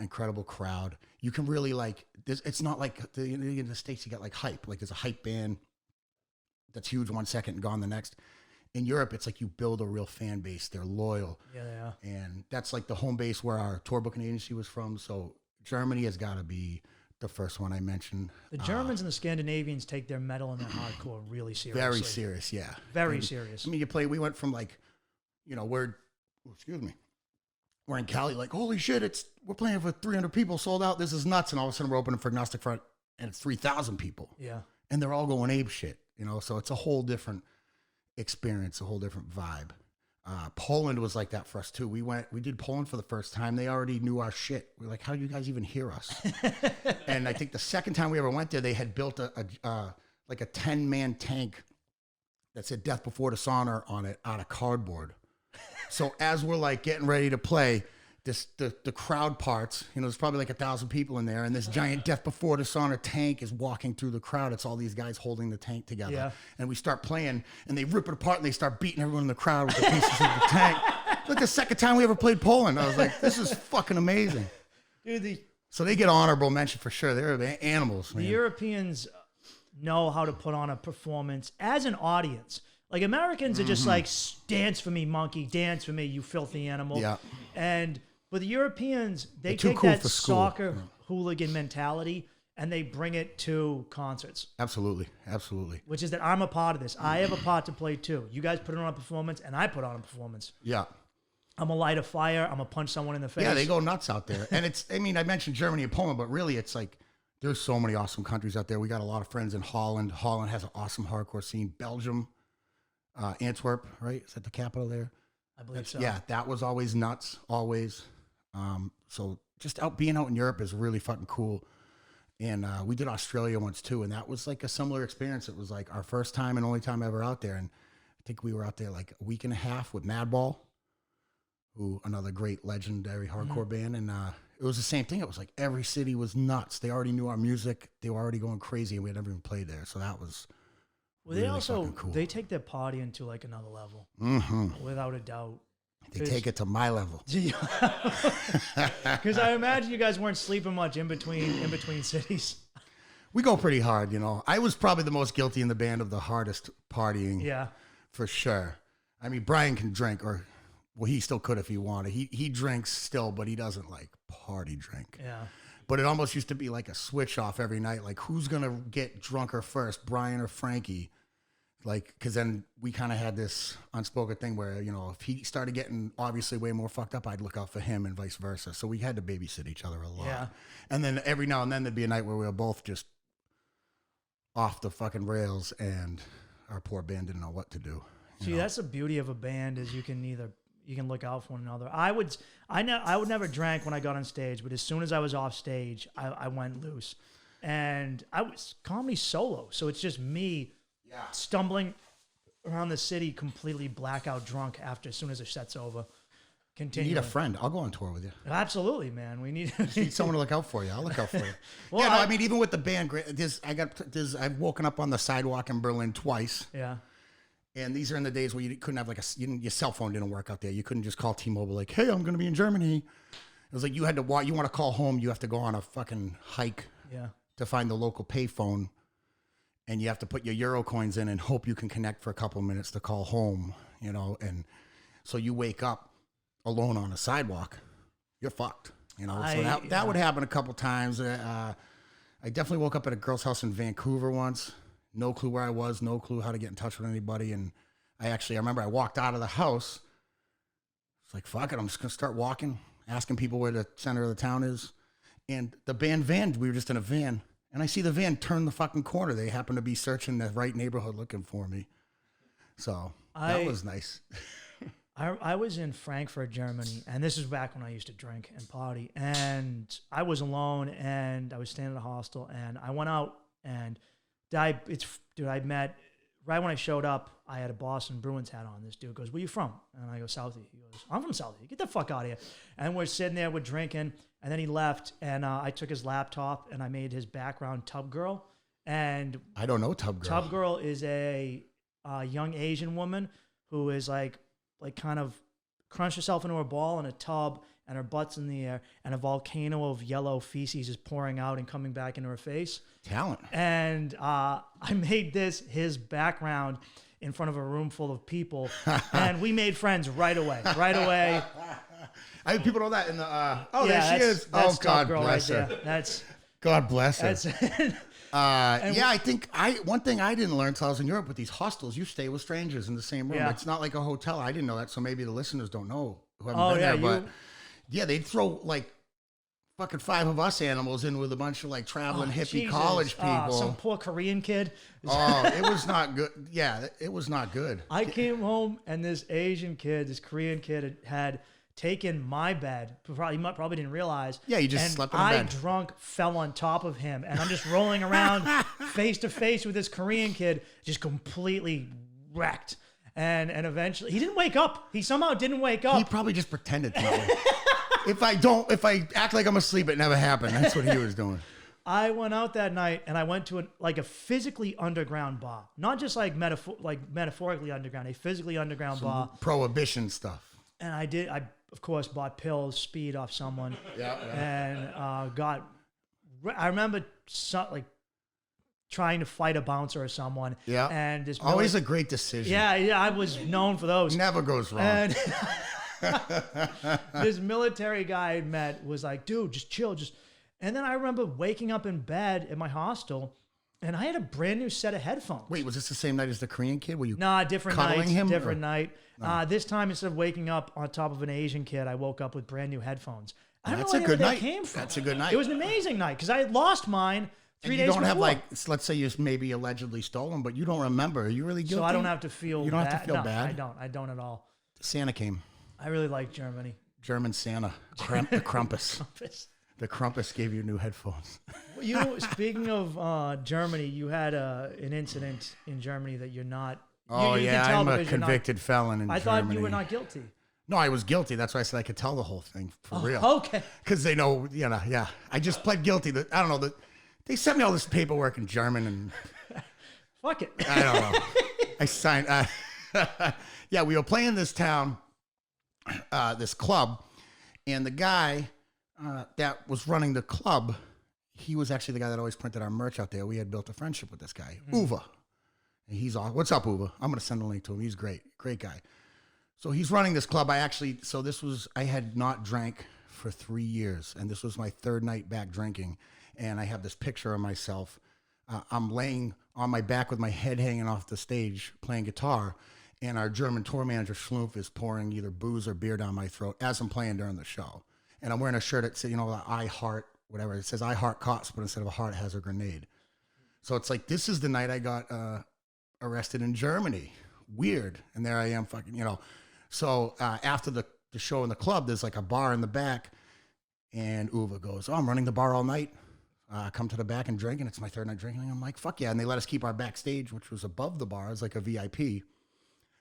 Incredible crowd. You can really like this. It's not like in the States you got like hype. Like there's a hype band that's huge 1 second and gone the next. In Europe, it's like you build a real fan base. They're loyal.
Yeah, they are.
And that's like the home base where our tour booking agency was from. So Germany has got to be the first one I mentioned.
The Germans and the Scandinavians take their metal and their hardcore really seriously.
Very serious, yeah.
Very serious.
I mean, we went from like, you know, we're in Cali, like, holy shit, we're playing for 300 people, sold out. This is nuts. And all of a sudden we're opening for Agnostic Front and it's 3,000 people.
Yeah.
And they're all going ape shit, you know? So it's a whole different experience, a whole different vibe. Poland was like that for us too. We did Poland for the first time. They already knew our shit. We're like, how do you guys even hear us? And I think the second time we ever went there, they had built a 10-man tank that said Death Before Dishonor on it out of cardboard. So as we're like getting ready to play, the crowd parts, you know, there's probably like 1,000 people in there, and this giant Death Before Dishonor tank is walking through the crowd. It's all these guys holding the tank together. Yeah. And we start playing, and they rip it apart, and they start beating everyone in the crowd with the pieces of the tank. Like the second time we ever played Poland, I was like, this is fucking amazing.
Dude,
so they get honorable mention for sure. They're animals, man.
the Europeans know how to put on a performance as an audience. Like Americans are just like, dance for me, monkey, dance for me, you filthy animal.
Yeah.
But the Europeans, they
They're too
take
cool
that
for school.
soccer hooligan mentality and they bring it to concerts.
Absolutely. Absolutely.
Which is that I'm a part of this. I have a part to play too. You guys put on a performance and I put on a performance.
Yeah.
I'm gonna light a fire. I'm gonna punch someone in the face.
Yeah, they go nuts out there. And I mentioned Germany and Poland, but really it's like there's so many awesome countries out there. We got a lot of friends in Holland. Holland has an awesome hardcore scene. Belgium, Antwerp, right? Is that the capital there?
I believe so.
Yeah, that was always nuts, always. So just being out in Europe is really fucking cool. And we did Australia once too, and that was like a similar experience. It was like our first time and only time ever out there. And I think we were out there like a week and a half with Madball, who another great legendary hardcore band. And it was the same thing. It was like every city was nuts. They already knew our music. They were already going crazy, and we had never even played there. So that was
Well,
really fucking cool.
they take their partying to like another level, without a doubt.
They take it to my level.
Because I imagine you guys weren't sleeping much in between cities.
We go pretty hard, you know. I was probably the most guilty in the band of the hardest partying.
Yeah.
For sure. I mean, Brian can drink, well, he still could if he wanted. He drinks still, but he doesn't like party drink.
Yeah.
But it almost used to be like a switch off every night. Like, who's going to get drunker first, Brian or Frankie? Like, because then we kind of had this unspoken thing where, you know, if he started getting obviously way more fucked up, I'd look out for him and vice versa. So we had to babysit each other a lot.
Yeah.
And then every now and then there'd be a night where we were both just off the fucking rails and our poor band didn't know what to do.
See, that's the beauty of a band is you can look out for one another. I would never drank when I got on stage, but as soon as I was off stage, I went loose. And I was comedy solo, so it's just me stumbling around the city completely blackout drunk as soon as the set's over.
You need a friend. I'll go on tour with you.
Absolutely, man. We need
someone to look out for you. I'll look out for you.
Well,
yeah, no, I mean, even with the band, I've woken up on the sidewalk in Berlin twice.
Yeah.
And these are in the days where you couldn't have your cell phone didn't work out there. You couldn't just call T-Mobile like, hey, I'm going to be in Germany. It was like you had to walk. You want to call home, you have to go on a fucking hike to find the local payphone. And you have to put your Euro coins in and hope you can connect for a couple of minutes to call home, you know. And so you wake up alone on a sidewalk, you're fucked, you know. So that would happen a couple times. I definitely woke up at a girl's house in Vancouver once. No clue where I was, no clue how to get in touch with anybody. And I remember I walked out of the house. It's like, fuck it, I'm just going to start walking, asking people where the center of the town is. And the band van, we were just in a van. And I see the van turn the fucking corner. They happen to be searching the right neighborhood looking for me. So that was nice.
I was in Frankfurt, Germany, and this is back when I used to drink and party. And I was alone, and I was staying at a hostel, and I went out, and I met, right when I showed up, I had a Boston Bruins hat on. This dude goes, where you from? And I go, Southie. He goes, I'm from Southie. Get the fuck out of here. And we're sitting there, we're drinking, and then he left, and I took his laptop, and I made his background Tub Girl. And
I don't know Tub Girl.
Tub Girl is a young Asian woman who is like kind of crunched herself into a ball in a tub, and her butt's in the air, and a volcano of yellow feces is pouring out and coming back into her face.
Talent.
And I made his background in front of a room full of people, and we made friends right away.
People know that in the. There she is.
That's
God
girl
bless
right
her.
there. That's
God bless her.
that's.
I think one thing I didn't learn until I was in Europe with these hostels, you stay with strangers in the same room.
Yeah.
It's not like a hotel. I didn't know that, so maybe the listeners don't know who haven't been there. But they'd throw like fucking 5 of us animals in with a bunch of like traveling hippie college people.
Some poor Korean kid.
It was not good. Yeah, it was not good.
I came home and this Asian kid, this Korean kid had taken my bed. Probably didn't realize.
Yeah, you just slept in the bed.
I drunk fell on top of him, and I'm just rolling around face to face with this Korean kid, just completely wrecked. And eventually, he didn't wake up. He somehow didn't wake up.
He probably just pretended to. If I act like I'm asleep, it never happened. That's what he was doing.
I went out that night and I went to a physically underground bar, not just like metaphorically underground, a physically underground bar.
Prohibition stuff.
And I of course, bought pills, speed off someone,
Yeah.
and I remember trying to fight a bouncer or someone.
Yeah.
And this
Always a great decision.
Yeah, I was known for those.
Never goes wrong.
And this military guy I met was like, dude, just chill. And then I remember waking up in bed at my hostel, and I had a brand new set of headphones.
Wait, was this the same night as the Korean kid? Were you
Different
cuddling
night.
him?
Different night. This time, instead of waking up on top of an Asian kid, I woke up with brand new headphones. I don't
That's
know
a
where
good
they
night.
came from.
That's a good night.
It was an amazing night because I had lost mine 3 days
You don't
before.
have let's say you maybe allegedly stolen, but you don't remember. Are you really guilty?
So I don't have to feel
You don't
bad.
have to feel
No,
bad.
I don't at all.
Santa came.
I really like Germany.
German Santa. The Krampus. The Krampus gave you new headphones.
Speaking of Germany, you had an incident in Germany that you're not.
Oh,
you
yeah,
can tell
I'm a
because you're not-
convicted felon in
I
Germany.
thought you were not guilty.
No, I was guilty. That's why I said I could tell the whole thing for real.
Okay.
Because they know, yeah. I just pled guilty. I don't know. They sent me all this paperwork in German, and
Fuck it.
I don't know. I signed. Yeah, we were playing this town, this club, and the guy that was running the club, he was actually the guy that always printed our merch out there. We had built a friendship with this guy, Uwe. And he's awesome. What's up, Uwe? I'm going to send a link to him. He's great guy. So he's running this club. I had not drank for 3 years, and this was my third night back drinking. And I have this picture of myself. I'm laying on my back with my head hanging off the stage playing guitar, and our German tour manager, Schlumpf, is pouring either booze or beer down my throat as I'm playing during the show. And I'm wearing a shirt that says, I heart, whatever. It says, I heart cops, but instead of a heart, it has a grenade. So it's like, this is the night I got arrested in Germany. Weird. And there I am fucking, So after the show in the club, there's like a bar in the back, and Uwe goes, I'm running the bar all night. Come to the back and drink, and it's my third night drinking. I'm like, fuck yeah. And they let us keep our backstage, which was above the bar. It was like a VIP.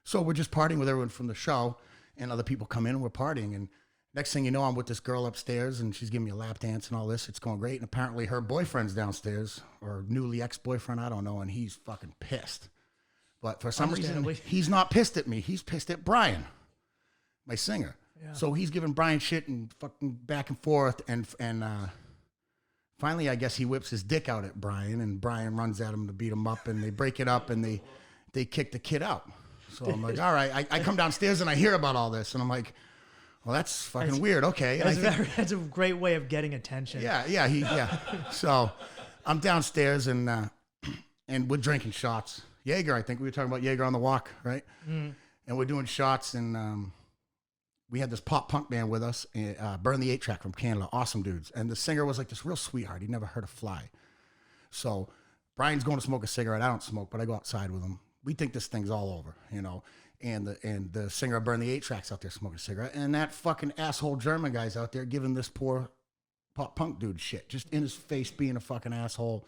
So we're just partying with everyone from the show, and other people come in and we're partying. And next thing you know, I'm with this girl upstairs, and she's giving me a lap dance and all this. It's going great. And apparently her boyfriend's downstairs, or newly ex-boyfriend, I don't know, and he's fucking pissed. But for some reason, he's not pissed at me. He's pissed at Brian, my singer. Yeah. So he's giving Brian shit and fucking back and forth. And finally, I guess he whips his dick out at Brian, and Brian runs at him to beat him up, and they break it up, and they kick the kid out. So I'm like, all right. I come downstairs, and I hear about all this, and I'm like, well, that's fucking weird. Okay.
That's a great way of getting attention.
Yeah. So I'm downstairs, and we're drinking shots. Jaeger, I think we were talking about Jaeger on the walk, right? Mm. And we're doing shots, and we had this pop punk band with us, Burn the 8-Track from Canada, awesome dudes. And the singer was like this real sweetheart. He'd never heard a fly. So Brian's going to smoke a cigarette. I don't smoke, but I go outside with him. We think this thing's all over, And the singer of Burn the 8-Track's out there smoking a cigarette, and that fucking asshole German guy's out there giving this poor pop punk dude shit, just in his face, being a fucking asshole.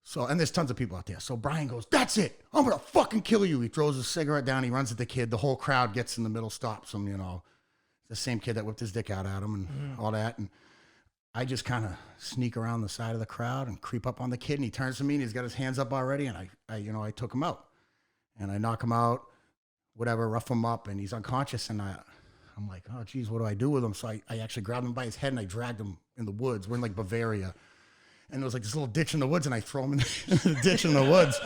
So, and there's tons of people out there. So Brian goes, that's it. I'm going to fucking kill you. He throws his cigarette down. He runs at the kid. The whole crowd gets in the middle, stops him, The same kid that whipped his dick out at him and all that. And I just kind of sneak around the side of the crowd and creep up on the kid. And he turns to me and he's got his hands up already. And I took him out. And I knock him out, whatever, rough him up. And he's unconscious. And I'm like, oh, geez, what do I do with him? So I actually grabbed him by his head and I dragged him in the woods. We're in like Bavaria. And there was like this little ditch in the woods, and I throw him in the ditch in the woods.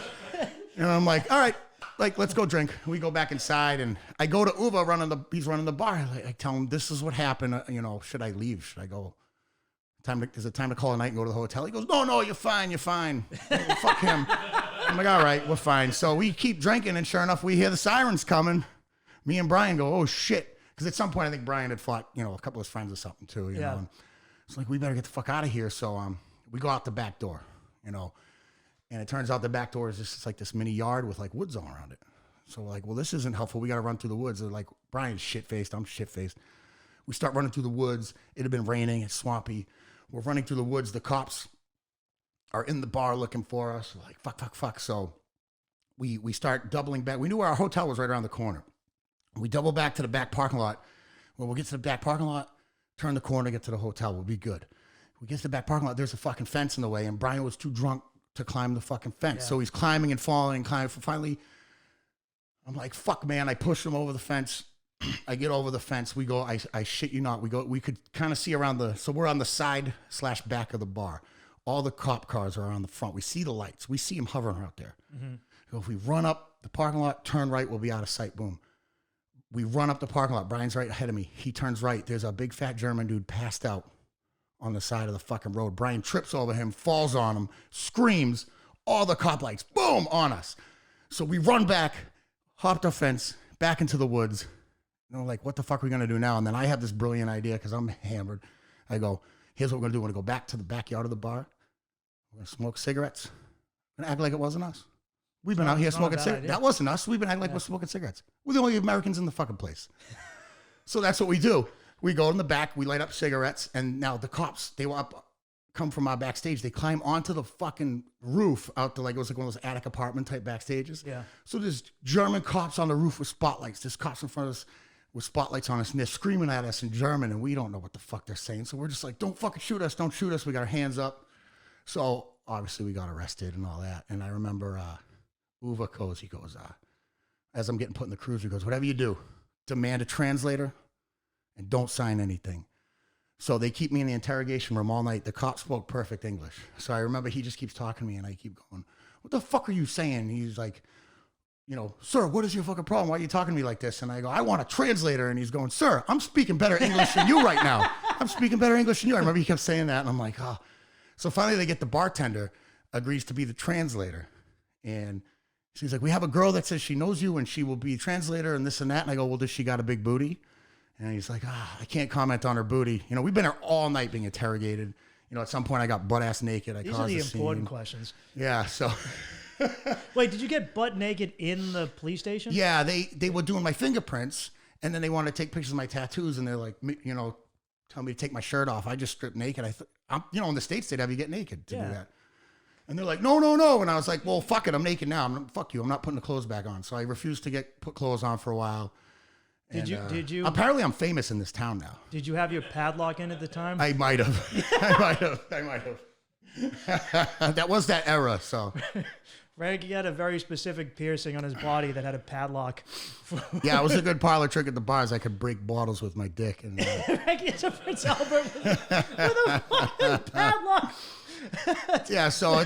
And I'm like, all right, let's go drink. We go back inside, and I go to Uwe he's running the bar. I tell him, this is what happened. Should I leave? Should I go? Is it time to call a night and go to the hotel? He goes, no, you're fine. Well, fuck him. I'm like, all right, we're fine. So we keep drinking, and sure enough, we hear the sirens coming. Me and Brian go, oh shit. Because at some point, I think Brian had fought, a couple of his friends or something too, you know. And it's like, we better get the fuck out of here. So, we go out the back door, and it turns out the back door is just like this mini yard with like woods all around it. So we're like, well, this isn't helpful. We got to run through the woods. They're like, Brian's shit-faced. I'm shit-faced. We start running through the woods. It had been raining. It's swampy. We're running through the woods. The cops are in the bar looking for us. We're like, fuck. So we start doubling back. We knew our hotel was right around the corner. We double back to the back parking lot. When we get to the back parking lot, turn the corner, get to the hotel. We'll be good. We get to the back parking lot, there's a fucking fence in the way, and Brian was too drunk to climb the fucking fence. Yeah. So he's climbing and falling and climbing. Finally, I'm like, fuck, man. I push him over the fence, I get over the fence. We go, I shit you not. We could kind of see around so we're on the side / back of the bar. All the cop cars are on the front. We see the lights. We see them hovering out there. So if we run up the parking lot, turn right, we'll be out of sight. Boom. We run up the parking lot. Brian's right ahead of me. He turns right. There's a big fat German dude passed out on the side of the fucking road. Brian trips over him, falls on him, screams. All the cop lights, boom, on us. So we run back, hopped a fence, back into the woods. Like, what the fuck are we going to do now? And then I have this brilliant idea because I'm hammered. I go, here's what we're going to do. We're going to go back to the backyard of the bar. We're going to smoke cigarettes and act like it wasn't us. We've been out here smoking cigarettes. That wasn't us. We've been acting like we're smoking cigarettes. We're the only Americans in the fucking place. So that's what we do. We go in the back, we light up cigarettes, and now the cops, they were come from our backstage. They climb onto the fucking roof out to, like, it was like one of those attic apartment type backstages. Yeah. So there's German cops on the roof with spotlights. There's cops in front of us with spotlights on us, and they're screaming at us in German, and we don't know what the fuck they're saying. So we're just like, don't fucking shoot us. Don't shoot us. We got our hands up. So obviously we got arrested and all that. And I remember Uwe goes, as I'm getting put in the cruiser, he goes, whatever you do, demand a translator and don't sign anything. So they keep me in the interrogation room all night. The cop spoke perfect English. So I remember he just keeps talking to me, and I keep going, what the fuck are you saying? He's like, sir, what is your fucking problem? Why are you talking to me like this? And I go, I want a translator. And he's going, sir, I'm speaking better English than you right now. I'm speaking better English than you. I remember he kept saying that, and I'm like, oh. So finally they get the bartender, agrees to be the translator. And she's like, we have a girl that says she knows you and she will be translator and this and that. And I go, well, does she got a big booty? And he's like, I can't comment on her booty. We've been here all night being interrogated. At some point I got butt ass naked.
These are the important questions.
Yeah, so.
Wait, did you get butt naked in the police station?
Yeah, they were doing my fingerprints, and then they wanted to take pictures of my tattoos, and they're like, tell me to take my shirt off. I just stripped naked. I'm in the States, they'd have you get naked to do that. And they're like, no. And I was like, well, fuck it. I'm naked now. Fuck you. I'm not putting the clothes back on. So I refused to put clothes on for a while. Did you? Apparently I'm famous in this town now.
Did you have your padlock in at the time?
I might have. I might have. That was that era, so.
Frankie had a very specific piercing on his body that had a padlock.
Yeah, it was a good parlor trick at the bars. I could break bottles with my dick. And
Frankie is a Prince Albert with a fucking padlock.
Yeah, so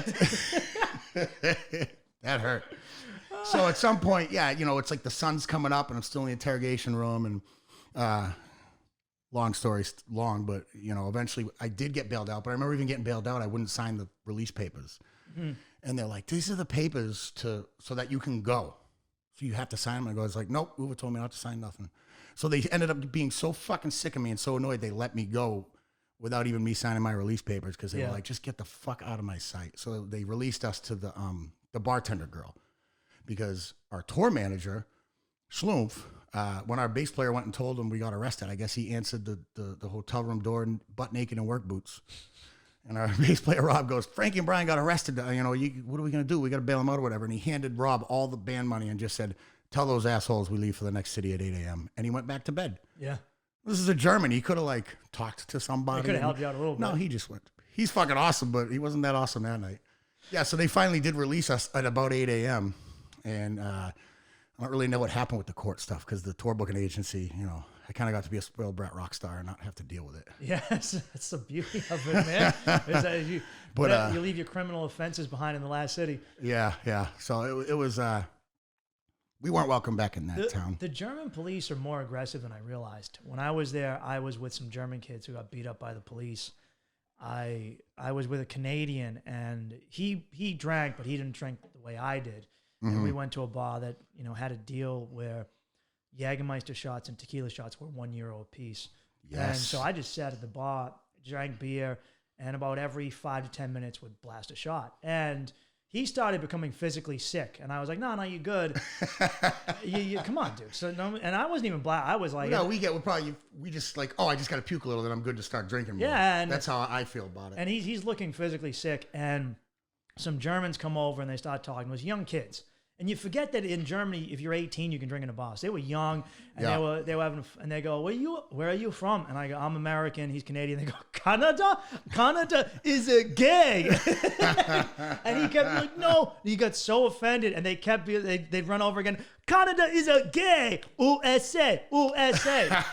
that hurt. So at some point, it's like the sun's coming up and I'm still in the interrogation room, and long story long, but eventually I did get bailed out. But I remember even getting bailed out, I wouldn't sign the release papers. Mm-hmm. And they're like, these are the papers so that you can go. So you have to sign them. And I was like, nope, Uwe told me not to sign nothing. So they ended up being so fucking sick of me and so annoyed they let me go without even me signing my release papers, because they were like, just get the fuck out of my sight. So they released us to the bartender girl, because our tour manager, Schlumpf, when our bass player went and told him we got arrested, I guess he answered the hotel room door butt naked in work boots. And our bass player, Rob, goes, Frankie and Brian got arrested. What are we going to do? We got to bail them out or whatever. And he handed Rob all the band money and just said, tell those assholes we leave for the next city at 8 a.m. And he went back to bed. Yeah. This is a German. He could have talked to somebody.
He could have helped you out a little bit.
No, he just went. He's fucking awesome, but he wasn't that awesome that night. Yeah, so they finally did release us at about 8 a.m. And I don't really know what happened with the court stuff, because the tour booking agency, I kind of got to be a spoiled brat rock star and not have to deal with it.
Yes, that's the beauty of it, man. Is that you leave your criminal offenses behind in the last city.
Yeah. So it was, we weren't welcome back in that town.
The German police are more aggressive than I realized. When I was there, I was with some German kids who got beat up by the police. I was with a Canadian, and he drank, but he didn't drink the way I did. Mm-hmm. And we went to a bar that, had a deal where Jägermeister shots and tequila shots were €1 a piece. Yes. And so I just sat at the bar, drank beer, and about every 5 to 10 minutes would blast a shot. And he started becoming physically sick. And I was like, no, you good. you come on, dude. So no, and I wasn't even black. I was like,
no, we just like, I just got to puke a little, then I'm good to start drinking more.
Yeah. And
that's how I feel about it.
And he's looking physically sick. And some Germans come over and they start talking. It was young kids. And you forget that in Germany, if you're 18, you can drink in a bus. They were young, and they were having, and they go, where are you from? And I go, I'm American. He's Canadian. They go, Canada? Canada is a gay. And he kept like, no. He got so offended, and they'd run over again. Canada is a gay. USA, USA.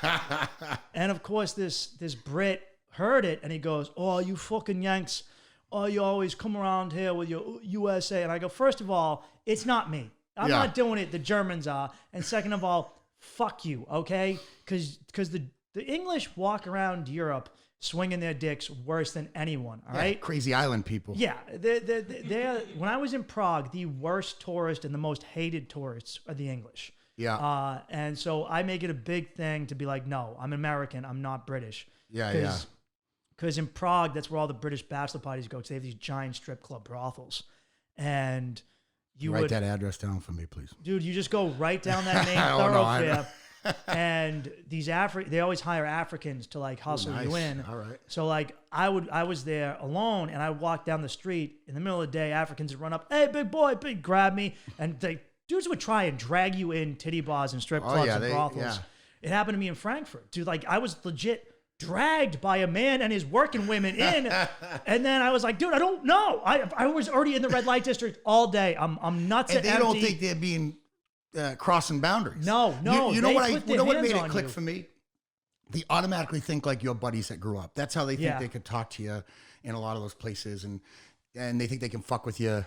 And of course, this Brit heard it, and he goes, oh, you fucking Yanks. Oh, you always come around here with your USA. And I go, first of all, it's not me. I'm not doing it. The Germans are. And second of all, fuck you, okay? Because the English walk around Europe swinging their dicks worse than anyone, all right?
Crazy island people.
Yeah. They're, when I was in Prague, the worst tourist and the most hated tourists are the English.
Yeah.
And so I make it a big thing to be like, no, I'm American. I'm not British.
Yeah.
Because in Prague, that's where all the British bachelor parties go. Because they have these giant strip club brothels, and you
write that address down for me, please,
dude. You just go right down that main thoroughfare, and they always hire Africans to like hustle you in.
All right.
So like I was there alone, and I walked down the street in the middle of the day. Africans would run up, hey, big boy, grab me, and dudes would try and drag you in titty bars and strip clubs and brothels. Yeah. It happened to me in Frankfurt, dude. Like I was legit dragged by a man and his working women in, and then I was like, dude, I don't know. I was already in the red light district all day. I'm nuts.
And they don't think they're being crossing boundaries.
No.
You know what made it click for me? They automatically think like your buddies that grew up. That's how they think they could talk to you in a lot of those places, and they think they can fuck with you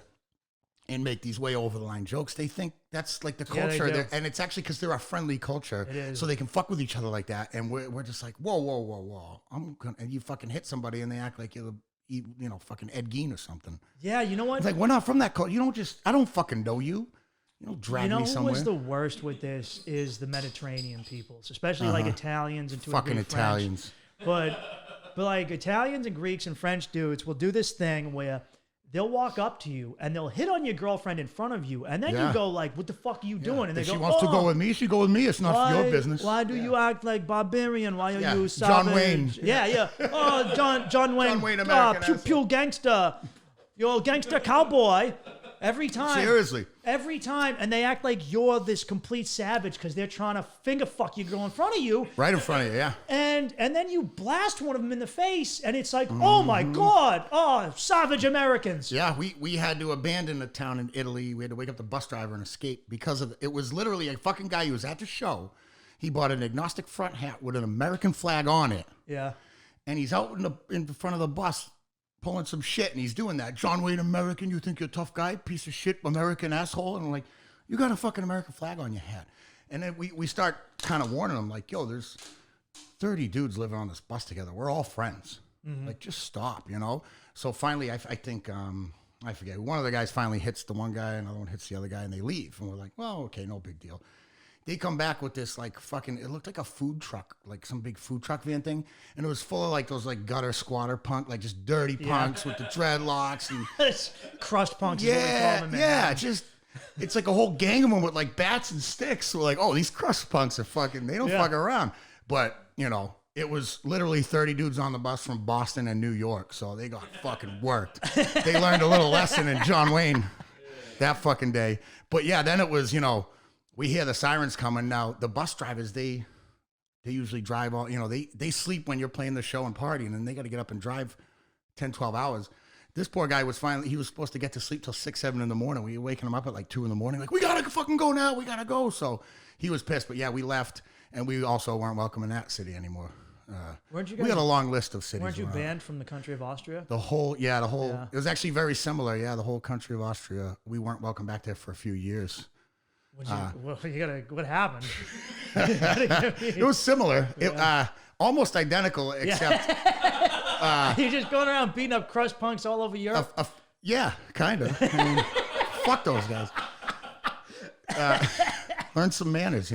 and make these way over the line jokes. They think that's like the culture, and it's actually because they're a friendly culture, so they can fuck with each other like that. And we're just like, whoa, and you fucking hit somebody, and they act like you're fucking Ed Gein or something.
Yeah, you know what?
It's like, we're not from that culture. You don't I don't fucking know you. You don't drag me somewhere.
Who was the worst with this is the Mediterranean peoples, especially like Italians and to
fucking Italians.
But like Italians and Greeks and French dudes will do this thing where they'll walk up to you and they'll hit on your girlfriend in front of you, and then you go like, "What the fuck are you doing?" And they
if
go,
"She wants to go with me. She go with me. It's not your business."
Why do you act like barbarian? Why are you savage?
John Wayne?
Yeah. Oh, John Wayne.
John Wayne, American
pew gangster. You're a gangster cowboy. Every time.
Seriously.
Every time. And they act like you're this complete savage because they're trying to finger fuck your girl in front of you.
Right in front of you, yeah.
And then you blast one of them in the face, and it's like, oh my God, savage Americans.
Yeah, we had to abandon a town in Italy. We had to wake up the bus driver and escape because of it was literally a fucking guy who was at the show. He bought an agnostic front hat with an American flag on it.
Yeah.
And he's out in front of the bus pulling some shit, and he's doing that. John Wayne, American, you think you're a tough guy? Piece of shit, American asshole. And I'm like, you got a fucking American flag on your hat. And then we start kind of warning him, like, yo, there's 30 dudes living on this bus together. We're all friends. Like, just stop, So finally, I think, I forget, one of the guys finally hits the one guy, another one hits the other guy, and they leave. And we're like, well, okay, no big deal. They come back with this, like, fucking, it looked like a food truck, like some big food truck van thing. And it was full of, like, those, like, gutter squatter punk, like, just dirty punks with the dreadlocks. And
crust punks.
Yeah, just, it's like a whole gang of them with, like, bats and sticks. We're like, oh, these crust punks are fucking, they don't fuck around. But, it was literally 30 dudes on the bus from Boston and New York. So they got fucking worked. They learned a little lesson in John Wayne that fucking day. But, yeah, then it was, we hear the sirens coming. Now, the bus drivers, they usually drive all, they sleep when you're playing the show and partying, and they got to get up and drive 10, 12 hours. This poor guy was he was supposed to get to sleep till 6, 7 in the morning. We were waking him up at like 2 in the morning. Like, we got to fucking go now. We got to go. So he was pissed. But yeah, we left, and we also weren't welcome in that city anymore.
Weren't you guys,
we got a long list of cities.
Weren't you banned from the country of Austria?
The whole, it was actually very similar. Yeah, the whole country of Austria. We weren't welcome back there for a few years.
What happened?
It was similar. Almost identical, except
you're just going around beating up crust punks all over Europe.
Yeah, kind of. I mean, fuck those guys. Learn some manners,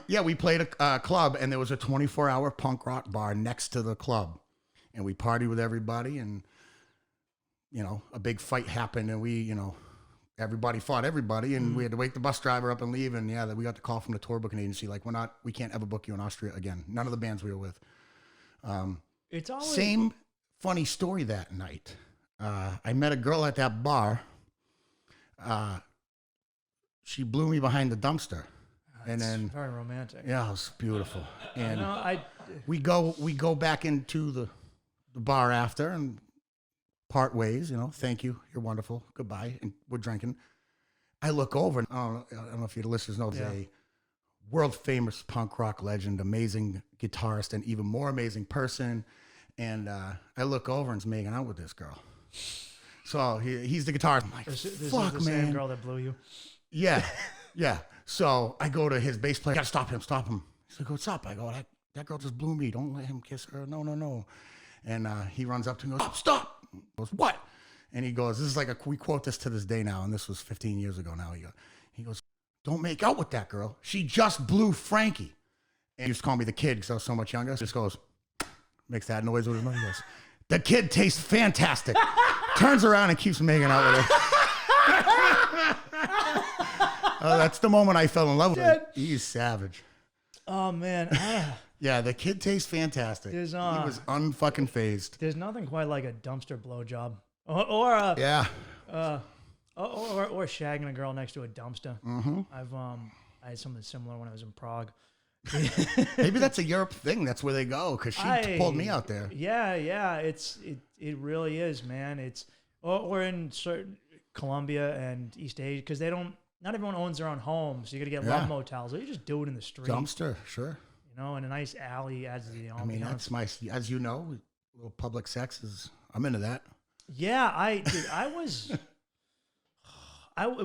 Yeah, we played a club, and there was a 24-hour punk rock bar next to the club, and we partied with everybody, and a big fight happened, and we, everybody fought everybody, and we had to wake the bus driver up and leave. And yeah, we got the call from the tour booking agency, like, we can't ever book you in Austria again. None of the bands we were with.
It's always
same funny story that night. I met a girl at that bar. she blew me behind the dumpster. And then
very romantic.
yeah, it was beautiful. And
I
we go back into the bar after and part ways, thank you, you're wonderful, goodbye, and we're drinking. I look over, and I don't know if your listeners know, there's a world famous punk rock legend, amazing guitarist, and even more amazing person. And I look over and he's making out with this girl. So he's the guitarist. I'm like,
this
fuck,
is the
man.
same girl that blew you.
Yeah, yeah. So I go to his bass player. Gotta stop him. He's like, what's up? I go, that girl just blew me. Don't let him kiss her. No. And he runs up to me and goes, stop. He goes, what? And he goes, this is like we quote this to this day now, and this was 15 years ago now. He goes, don't make out with that girl. She just blew Frankie. And he used to call me the kid because I was so much younger. Just goes, makes that noise with his mouth. He goes, the kid tastes fantastic. Turns around and keeps making out with her. That's the moment I fell in love with him. He's savage.
Oh, man.
Yeah, the kid tastes fantastic. He was unfucking phased.
There's nothing quite like a dumpster blowjob. Or shagging a girl next to a dumpster.
Mm-hmm.
I had something similar when I was in Prague.
Maybe that's a Europe thing. That's where they go because she pulled me out there.
Yeah. It really is, man. It's or in certain Colombia and East Asia because not everyone owns their own home, so you got to get love motels. Or you just do it in the street.
Dumpster, sure.
In a nice alley adds to the ambiance.
I mean, that's as you know, a little public sex I'm into that.
Yeah, it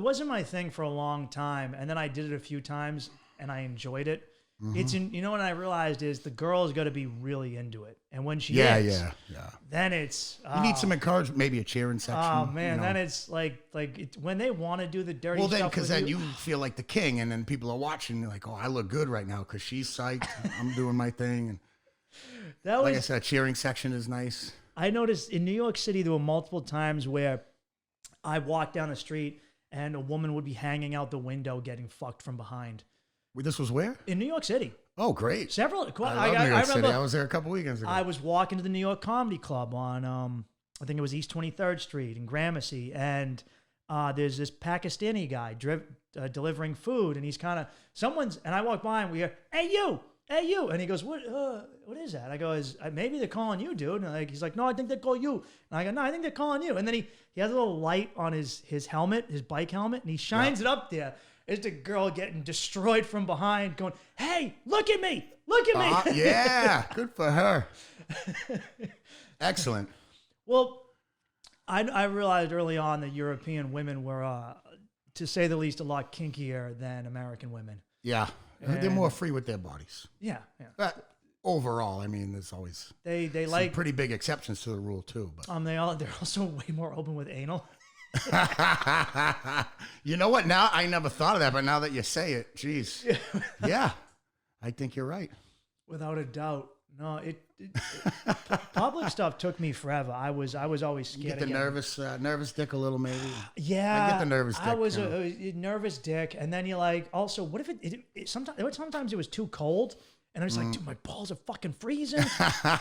wasn't my thing for a long time, and then I did it a few times, and I enjoyed it. Mm-hmm. What I realized is the girl's got to be really into it, and when she is, then it's
you need some encouragement, maybe a cheering section.
Oh man, then it's like when they want to do the dirty stuff. Well, then
because then you feel like the king, and then people are watching. You're like, oh, I look good right now because she's psyched. I'm doing my thing, and like I said, a cheering section is nice.
I noticed in New York City there were multiple times where I walked down the street and a woman would be hanging out the window getting fucked from behind.
This was where?
In New York City.
Oh, great.
Several.
I love New York City. I was there a couple weekends ago.
I was walking to the New York Comedy Club on, I think it was East 23rd Street in Gramercy, and there's this Pakistani guy delivering food, and he's kind of, and I walk by and we hear, hey, you, and he goes, what is that? I go, maybe they're calling you, dude. And he's like, no, I think they call you. And I go, no, I think they're calling you. And then he has a little light on his helmet, his bike helmet, and he shines it up there. It's the girl getting destroyed from behind going, hey, look at me.
Yeah, good for her. Excellent.
Well, I realized early on that European women were, to say the least, a lot kinkier than American women.
Yeah. They're more free with their bodies.
Yeah.
But overall, I mean, there's always
they
some
like
pretty big exceptions to the rule too. But
they're also way more open with anal.
You know what? Now I never thought of that, but now that you say it, geez, yeah, I think you're right.
Without a doubt. No, public stuff took me forever. I was always scared.
You get the nervous dick a little maybe.
Yeah,
I get the nervous dick.
I was a nervous dick, and then you're like, also, what if it sometimes it was too cold, and I was like, dude, my balls are fucking freezing,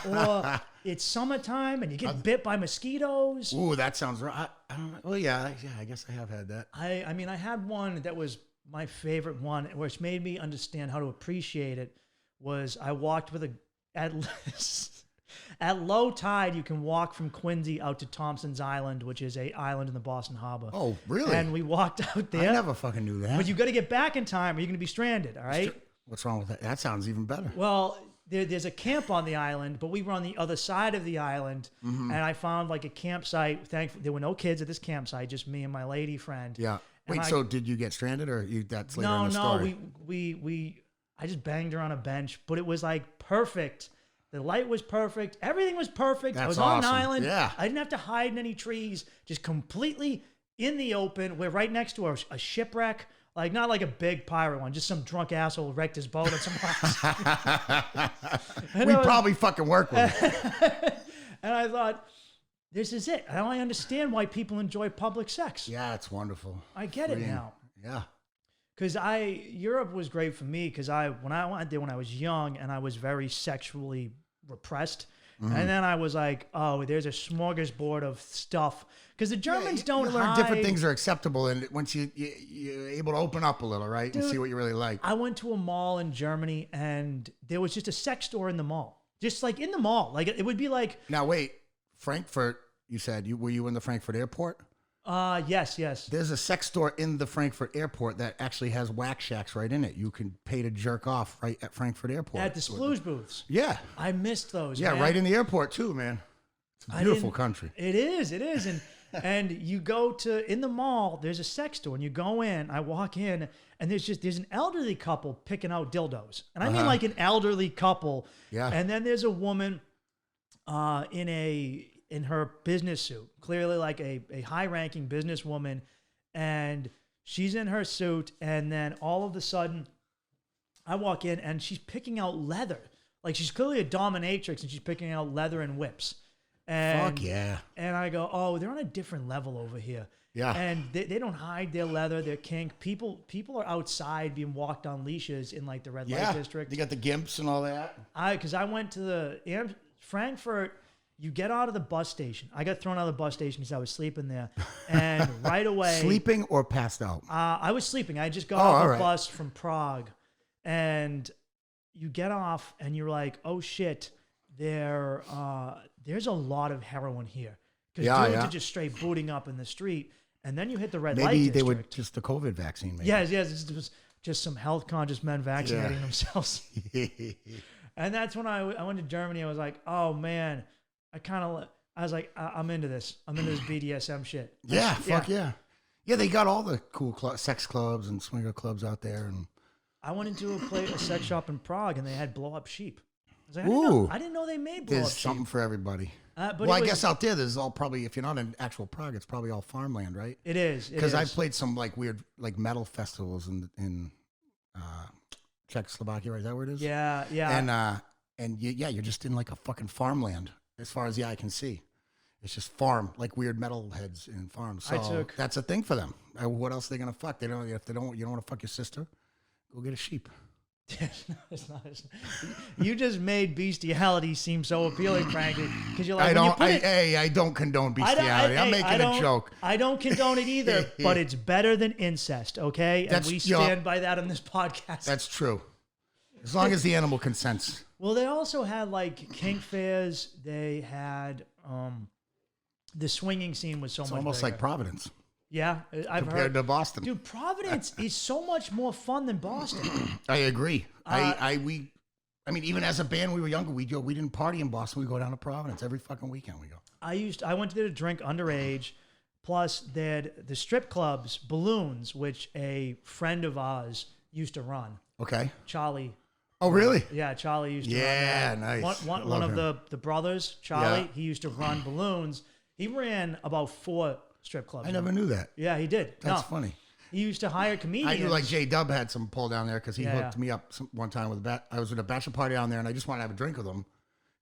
or it's summertime and you get bit by mosquitoes.
Ooh, that sounds right. I don't know. Well, yeah, I guess I have had that.
I mean, I had one that was my favorite one, which made me understand how to appreciate it. Was I walked with at low tide, you can walk from Quincy out to Thompson's Island, which is an island in the Boston Harbor.
Oh, really?
And we walked out there.
I never fucking knew that.
But you got to get back in time or you're going to be stranded, all right?
What's wrong with that? That sounds even better.
Well, there's a camp on the island, but we were on the other side of the island, and I found like a campsite. Thankfully, there were no kids at this campsite, just me and my lady friend.
Yeah. Wait, so did you get stranded or that's later in the story?
No, I just banged her on a bench, but it was like perfect. The light was perfect. Everything was perfect. I was on an island.
Yeah.
I didn't have to hide in any trees. Just completely in the open. We're right next to a shipwreck. Like, not like a big pirate one. Just some drunk asshole wrecked his boat on some rocks.
We probably fucking work with it.
And I thought, this is it. Now I understand why people enjoy public sex.
Yeah, it's wonderful.
I get it now.
Yeah.
Because Europe was great for me because when I went there when I was young and I was very sexually repressed, And then I was like, oh, there's a smorgasbord of stuff. Because the Germans don't
you learn
hide.
different things are acceptable, and once you're able to open up a little, right, and see what you really like.
I went to a mall in Germany, and there was just a sex store in the mall. Just like in the mall. Like it would be like...
Now, wait. Frankfurt, you said, were you in the Frankfurt airport?
Yes.
There's a sex store in the Frankfurt airport that actually has wax shacks right in it. You can pay to jerk off right at Frankfurt airport.
At the Spluge booths.
Yeah.
I missed those,
Yeah,
man.
right in the airport too, man. It's a beautiful country.
It is. And you go to, in the mall, there's a sex store, and you go in, I walk in, and there's an elderly couple picking out dildos. And I mean like an elderly couple.
Yeah.
And then there's a woman in her business suit, clearly like a high-ranking businesswoman, and she's in her suit, and then all of a sudden, I walk in, and she's picking out leather. Like, she's clearly a dominatrix, and she's picking out leather and whips. And,
Fuck yeah.
And I go, oh, they're on a different level over here.
Yeah.
And they don't hide their leather, their kink. People are outside being walked on leashes in, like, the red light district.
They got the gimps and all that.
Because I went to Frankfurt. You get out of the bus station. I got thrown out of the bus station because I was sleeping there. And right away...
Sleeping or passed out?
I was sleeping. I just got off a
right.
bus from Prague. And you get off and you're like, oh, shit, there's a lot of heroin here. Because dudes are just straight booting up in the street. And then you hit the red light district.
Maybe they were just the COVID vaccine. Maybe.
Yes. It was just some health-conscious men vaccinating themselves. And that's when I went to Germany. I was like, oh, man... I was like, I'm into this. I'm into this BDSM shit.
Yeah, fuck yeah. Yeah, they got all the cool sex clubs and swinger clubs out there. And
I went into a sex shop in Prague, and they had blow-up sheep. I was like, I didn't know they made blow-up sheep.
There's something for everybody.
But
I guess out there, there's all probably, if you're not in actual Prague, it's probably all farmland, right?
It is.
Because I've played some like weird like metal festivals in Czechoslovakia, right? Is that where it is?
Yeah.
And you're just in like a fucking farmland. As far as the eye can see, it's just farm, like weird metal heads in farms. So that's a thing for them. What else are they gonna fuck? You don't want to fuck your sister, go get a sheep.
It's not. You just made bestiality seem so appealing, Frankie. Because you're like,
I don't condone bestiality. I'm making a joke.
I don't condone it either, but it's better than incest, okay? And we stand by that on this podcast.
That's true. As long as the animal consents.
Well, they also had like kink fairs. They had the swinging scene was so much
almost
bigger.
like Providence.
Yeah, I've
compared to Boston.
Dude, Providence is so much more fun than Boston.
I agree. I mean, even as a band, we were younger. We didn't party in Boston. We go down to Providence every fucking weekend. We go.
I went there to drink underage. Plus, they had the strip clubs, Balloons, which a friend of ours used to run.
Okay.
Charlie.
Oh, really?
Yeah, Charlie used to run.
Yeah, nice.
One of the brothers, Charlie, he used to run Balloons. He ran about 4 strip clubs.
I never knew that.
Yeah, he did.
That's funny.
He used to hire comedians.
I knew like J-Dub had some pull down there because he hooked me up one time with I was at a bachelor party down there and I just wanted to have a drink with him.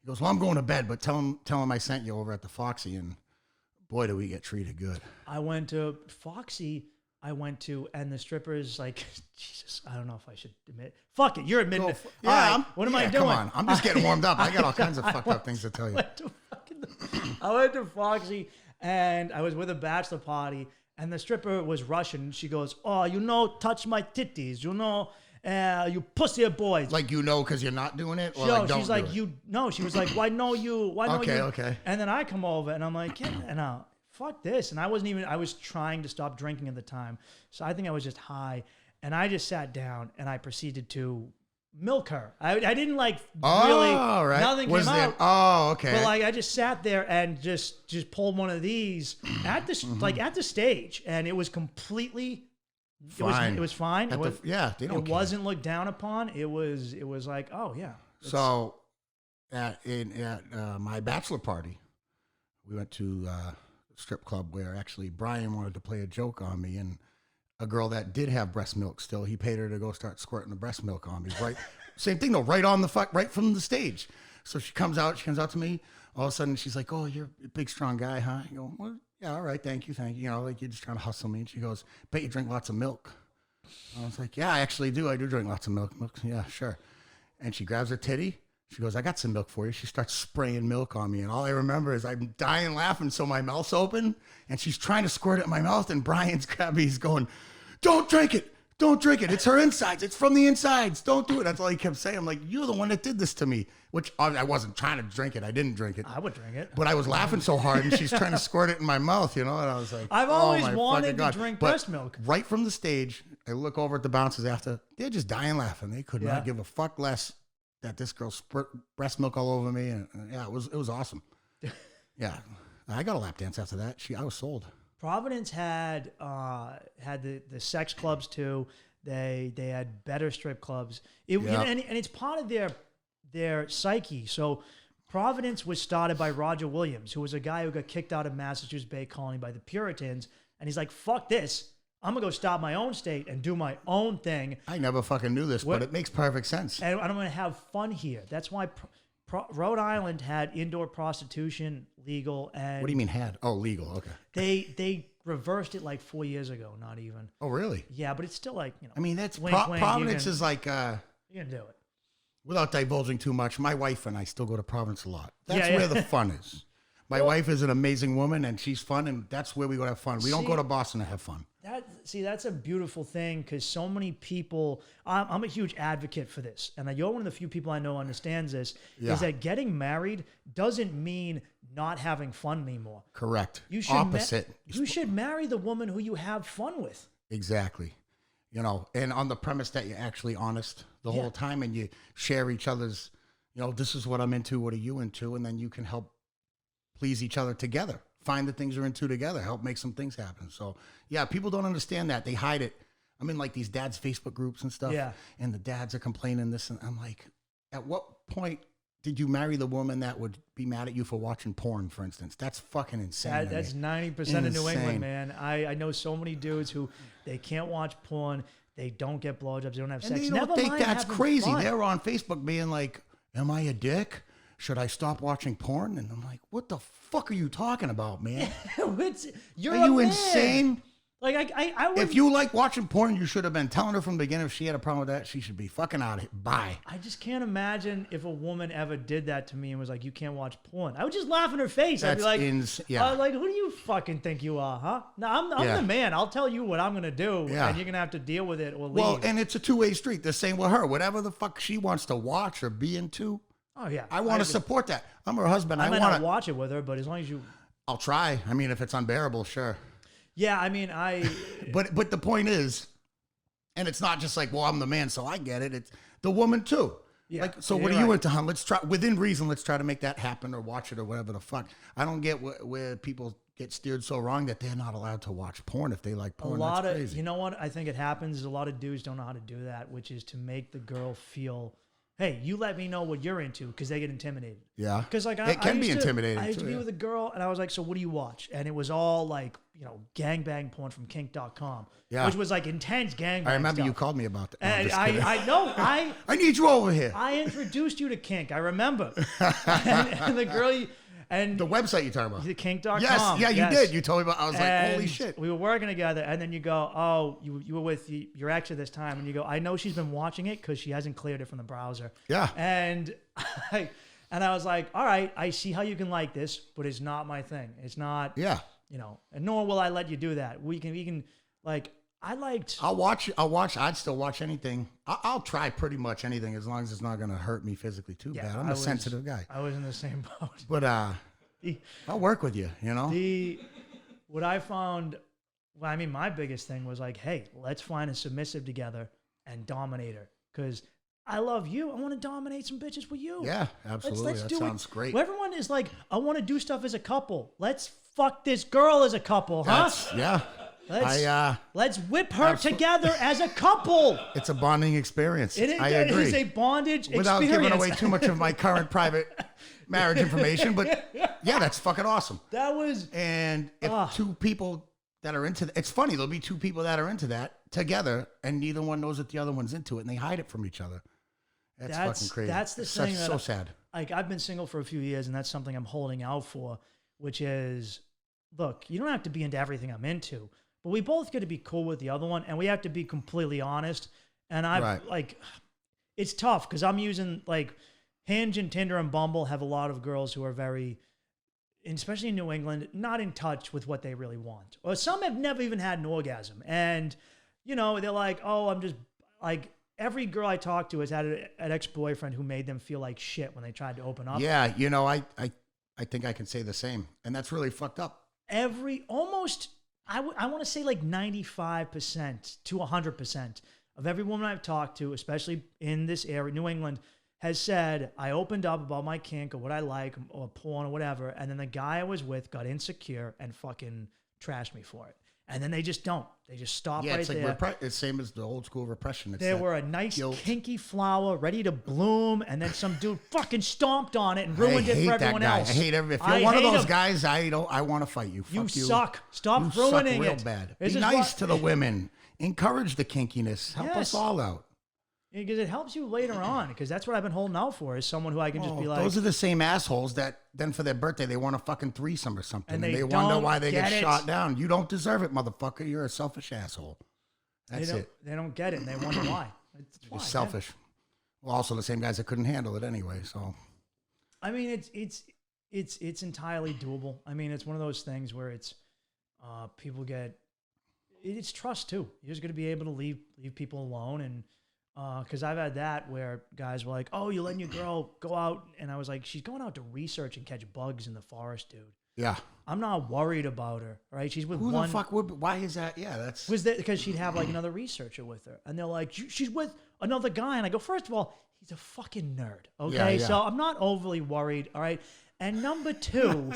He goes, well, I'm going to bed, but tell him I sent you over at the Foxy, and boy, do we get treated good.
I went to Foxy. And the strippers, like, Jesus, I don't know if I should admit. Fuck it, you're admitting it.
Yeah,
right, what am I doing?
Come on, I'm just getting warmed up. I got all kinds of fucked up things to tell you.
I went to Foxy, and I was with a bachelor party, and the stripper was Russian. She goes, oh, touch my titties, you pussy boys.
Like, because you're not doing it? Or like,
she's like, she was like, why no you?
Okay.
And then I come over, and I'm like, fuck this. And I was trying to stop drinking at the time. So I think I was just high. And I just sat down and I proceeded to milk her. I didn't like really,
right.
Nothing came out.
Oh, okay.
But like I just sat there and just pulled one of these at the at the stage. And it was completely
fine.
It was fine.
They don't care.
Wasn't looked down upon. It was like, oh yeah.
So at my bachelor party, we went to strip club where actually Brian wanted to play a joke on me, and a girl that did have breast milk still, he paid her to go start squirting the breast milk on me. Right, same thing though. Right from the stage. So she comes out to me. All of a sudden she's like, "Oh, you're a big strong guy, huh?" I go, "Well, yeah, all right, thank you. Like you're just trying to hustle me." And she goes, "Bet you drink lots of milk." I was like, "Yeah, I actually do. I do drink lots of milk. Yeah, sure." And she grabs her titty. She goes, I got some milk for you. She starts spraying milk on me. And all I remember is I'm dying laughing. So my mouth's open and she's trying to squirt it in my mouth. And Brian's grabbing me. He's going, don't drink it. Don't drink it. It's her insides. It's from the insides. Don't do it. That's all he kept saying. I'm like, you're the one that did this to me, which I wasn't trying to drink it. I didn't drink it.
I would drink it.
But I was laughing so hard and she's trying to squirt it in my mouth, you know? And I was like,
I've
oh
always
my
wanted
fucking
to
God.
drink
But
breast milk.
right from the stage, I look over at the bouncers after. They're just dying laughing. They could
Yeah.
not give a fuck less that this girl spurt breast milk all over me. And yeah, it was awesome. Yeah. I got a lap dance after that. I was sold.
Providence had the sex clubs too. They had better strip clubs. And it's part of their psyche. So Providence was started by Roger Williams, who was a guy who got kicked out of Massachusetts Bay Colony by the Puritans. And he's like, fuck this. I'm going to go start my own state and do my own thing.
I never fucking knew this, but it makes perfect sense.
And I'm going to have fun here. That's why Rhode Island had indoor prostitution legal. And
What do you mean had? Oh, legal. Okay.
They reversed it like 4 years ago, not even.
Oh, really?
Yeah, but it's still like, you know.
I mean, that's
wink, wink,
Providence is like,
you can do it.
without divulging too much, my wife and I still go to Providence a lot. That's
Yeah.
where the fun is. My wife is an amazing woman and she's fun, and that's where we go to have fun. We don't go to Boston to have fun.
That's a beautiful thing, because so many people, I'm a huge advocate for this. And you're one of the few people I know understands this,
Yeah.
is that getting married doesn't mean not having fun anymore.
Correct.
You should
Opposite.
You should marry the woman who you have fun with.
Exactly. You know, and on the premise that you're actually honest the whole time and you share each other's, you know, this is what I'm into, what are you into? And then you can help please each other together. Find the things you're into together, help make some things happen. So, yeah, people don't understand that. They hide it. I'm in like these dads' Facebook groups and stuff.
Yeah.
And the dads are complaining this. And I'm like, at what point did you marry the woman that would be mad at you for watching porn, for instance? That's fucking insane.
That's 90% of New
Insane.
England, man. I know so many dudes who they can't watch porn. They don't get blowjobs. They don't have
And
sex.
they don't
Never
think
mind
that's
having
crazy.
fun.
They're on Facebook being like, am I a dick? Should I stop watching porn? And I'm like, what the fuck are you talking about, man?
You're
Are
a
you
man.
insane?
Like I would.
If you like watching porn, you should have been telling her from the beginning. If she had a problem with that, she should be fucking out of here. Bye.
I just can't imagine if a woman ever did that to me and was like, "You can't watch porn." I would just laugh in her face. I'd be like, like, who do you fucking think you are, huh? No, I'm the man. I'll tell you what I'm gonna do, and you're gonna have to deal with it or leave.
Well, and it's a two-way street. The same with her. Whatever the fuck she wants to watch or be into,
oh yeah,
I want to support that. I'm her husband.
I might
want
not
to
watch it with her, but as long as you,
I'll try. I mean, if it's unbearable, sure.
yeah. I mean,
But the point is, and it's not just like, well, I'm the man, so I get it. It's the woman too.
Yeah,
like, so
you're
what are you
right.
into, hon? Let's try within reason. Let's try to make that happen or watch it or whatever the fuck. I don't get where people get steered so wrong that they're not allowed to watch porn if they like porn.
a lot
That's
of,
crazy.
you know what I think it happens is a lot of dudes don't know how to do that, which is to make the girl feel, hey, you let me know what you're into, because they get intimidated.
Yeah.
Because like
it can be intimidating.
I used to
too,
be
yeah.
with a girl, and I was like, "So what do you watch?" And it was all like, you know, gangbang porn from kink.com,
Yeah.
which was like intense gangbang.
I remember
stuff.
you called me about that. No, I'm
And
just kidding.
I know
I need you over here.
I introduced you to kink. I remember, and the girl and
The website you're talking about.
the kink.com.
Yes, yeah, you did. You told me about. I was like, holy
And
shit.
we were working together, and then you go, "Oh, you were with your ex at this time," and you go, "I know she's been watching it because she hasn't cleared it from the browser."
Yeah.
And I was like, "All right, I see how you can like this, but it's not my thing. It's not,
Yeah.
you know, and nor will I let you do that. We can like, I liked.
I'll watch. I'd still watch anything. I'll try pretty much anything as long as it's not going to hurt me physically too bad. I'm a sensitive guy.
I was in the same boat.
But I'll work with you, you know?
What I found, well, I mean, my biggest thing was like, hey, let's find a submissive together and dominate her. Because I love you. I want to dominate some bitches with you.
Yeah, absolutely.
Let's
that
do
sounds
it.
great.
Well, everyone is like, I want to do stuff as a couple. Let's fuck this girl as a couple, huh?
Yeah.
Let's whip her together as a couple.
It's a bonding experience. I
It
agree.
is a bondage
Without
experience.
giving away too much of my current private marriage information, but yeah, that's fucking awesome.
That was...
And if two people that are into it's funny, there'll be two people that are into that together, and neither one knows that the other one's into it, and they hide it from each other. That's fucking crazy.
That's the thing.
So sad.
Like, I've been single for a few years, and that's something I'm holding out for, which is, look, you don't have to be into everything I'm into, but we both get to be cool with the other one, and we have to be completely honest. And I've like, it's tough because I'm using like Hinge and Tinder and Bumble have a lot of girls who are very, especially in New England, not in touch with what they really want. Or some have never even had an orgasm. And, you know, they're like, oh, I'm just like, every girl I talk to has had an ex-boyfriend who made them feel like shit when they tried to open up.
Yeah, you know, I think I can say the same. And that's really fucked up.
I want to say like 95% to 100% of every woman I've talked to, especially in this area, New England, has said, I opened up about my kink or what I like or porn or whatever, and then the guy I was with got insecure and fucking trashed me for it. And then they just don't. They just stop right there.
It's like it's same as the old school repression.
They were a nice kinky flower ready to bloom, and then some dude fucking stomped on it and ruined it for everyone else.
I hate every. If you're one of those guys, I want to fight you. Fuck
you.
You
suck. Stop ruining
real
it.
Bad. Be nice to the women. Encourage the kinkiness. Help us all out.
Because it helps you later on. Because that's what I've been holding out for, is someone who I can just be like.
Those are the same assholes that then for their birthday they want a fucking threesome or something, and they wonder why they get shot down. You don't deserve it, motherfucker. You're a selfish asshole. That's it.
They don't get it, and they wonder why.
You're selfish. Man. Well, also the same guys that couldn't handle it anyway. So,
I mean, it's entirely doable. I mean, it's one of those things where it's people get. It's trust too. You're just going to be able to leave people alone, and because I've had that where guys were like, "Oh, you're letting your girl go out," and I was like, "She's going out to research and catch bugs in the forest, dude."
Yeah,
I'm not worried about her. Right? She's with
who the fuck would? Why is that? Yeah, that's
was that because she'd have like another researcher with her, and they're like, "She's with another guy," and I go, first of all, he's a fucking nerd. Okay, so I'm not overly worried. All right, and number two.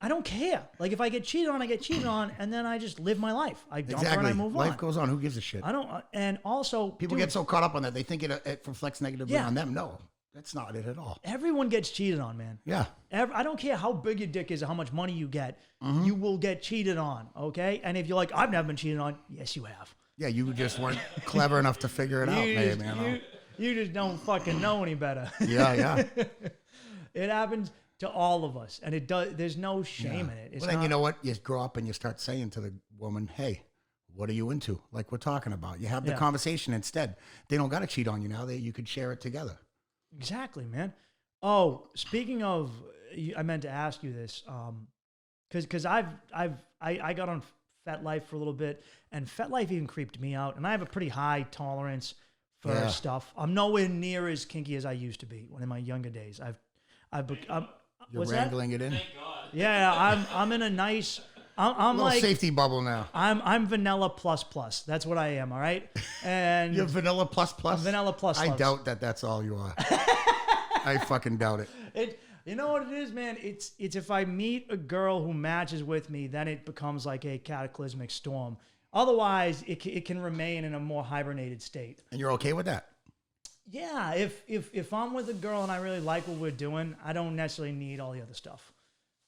I don't care. Like, if I get cheated on, I get cheated on, and then I just live my life. I dump her and I move on.
Life goes on. Who gives a shit?
I don't. And also,
people get so caught up on that they think it reflects negatively on them. No, that's not it at all.
Everyone gets cheated on, man.
Yeah.
I don't care how big your dick is or how much money you get. You will get cheated on. Okay. And if you're like, I've never been cheated on, yes, you have.
Yeah, you just weren't clever enough to figure it out, maybe.
You just don't fucking know any better.
Yeah.
It happens to all of us, and it does. There's no shame in it.
Well, then you know what? You grow up and you start saying to the woman, "Hey, what are you into?" Like we're talking about. You have the conversation instead. They don't got to cheat on you now. You could share it together.
Exactly, man. Oh, speaking of, I meant to ask you this, because I got on FetLife for a little bit, and FetLife even creeped me out, and I have a pretty high tolerance for stuff. I'm nowhere near as kinky as I used to be when in my younger days.
You're wrangling it in.
Thank God.
Yeah, I'm in a nice. I'm
like
safety
bubble now.
I'm vanilla plus. That's what I am. All right. And
you're vanilla plus.
Vanilla plus.
I doubt that that's all you are. I fucking doubt it.
You know what it is, man? It's if I meet a girl who matches with me, then it becomes like a cataclysmic storm. Otherwise, it can remain in a more hibernated state.
And you're okay with that?
Yeah, if I'm with a girl and I really like what we're doing, I don't necessarily need all the other stuff.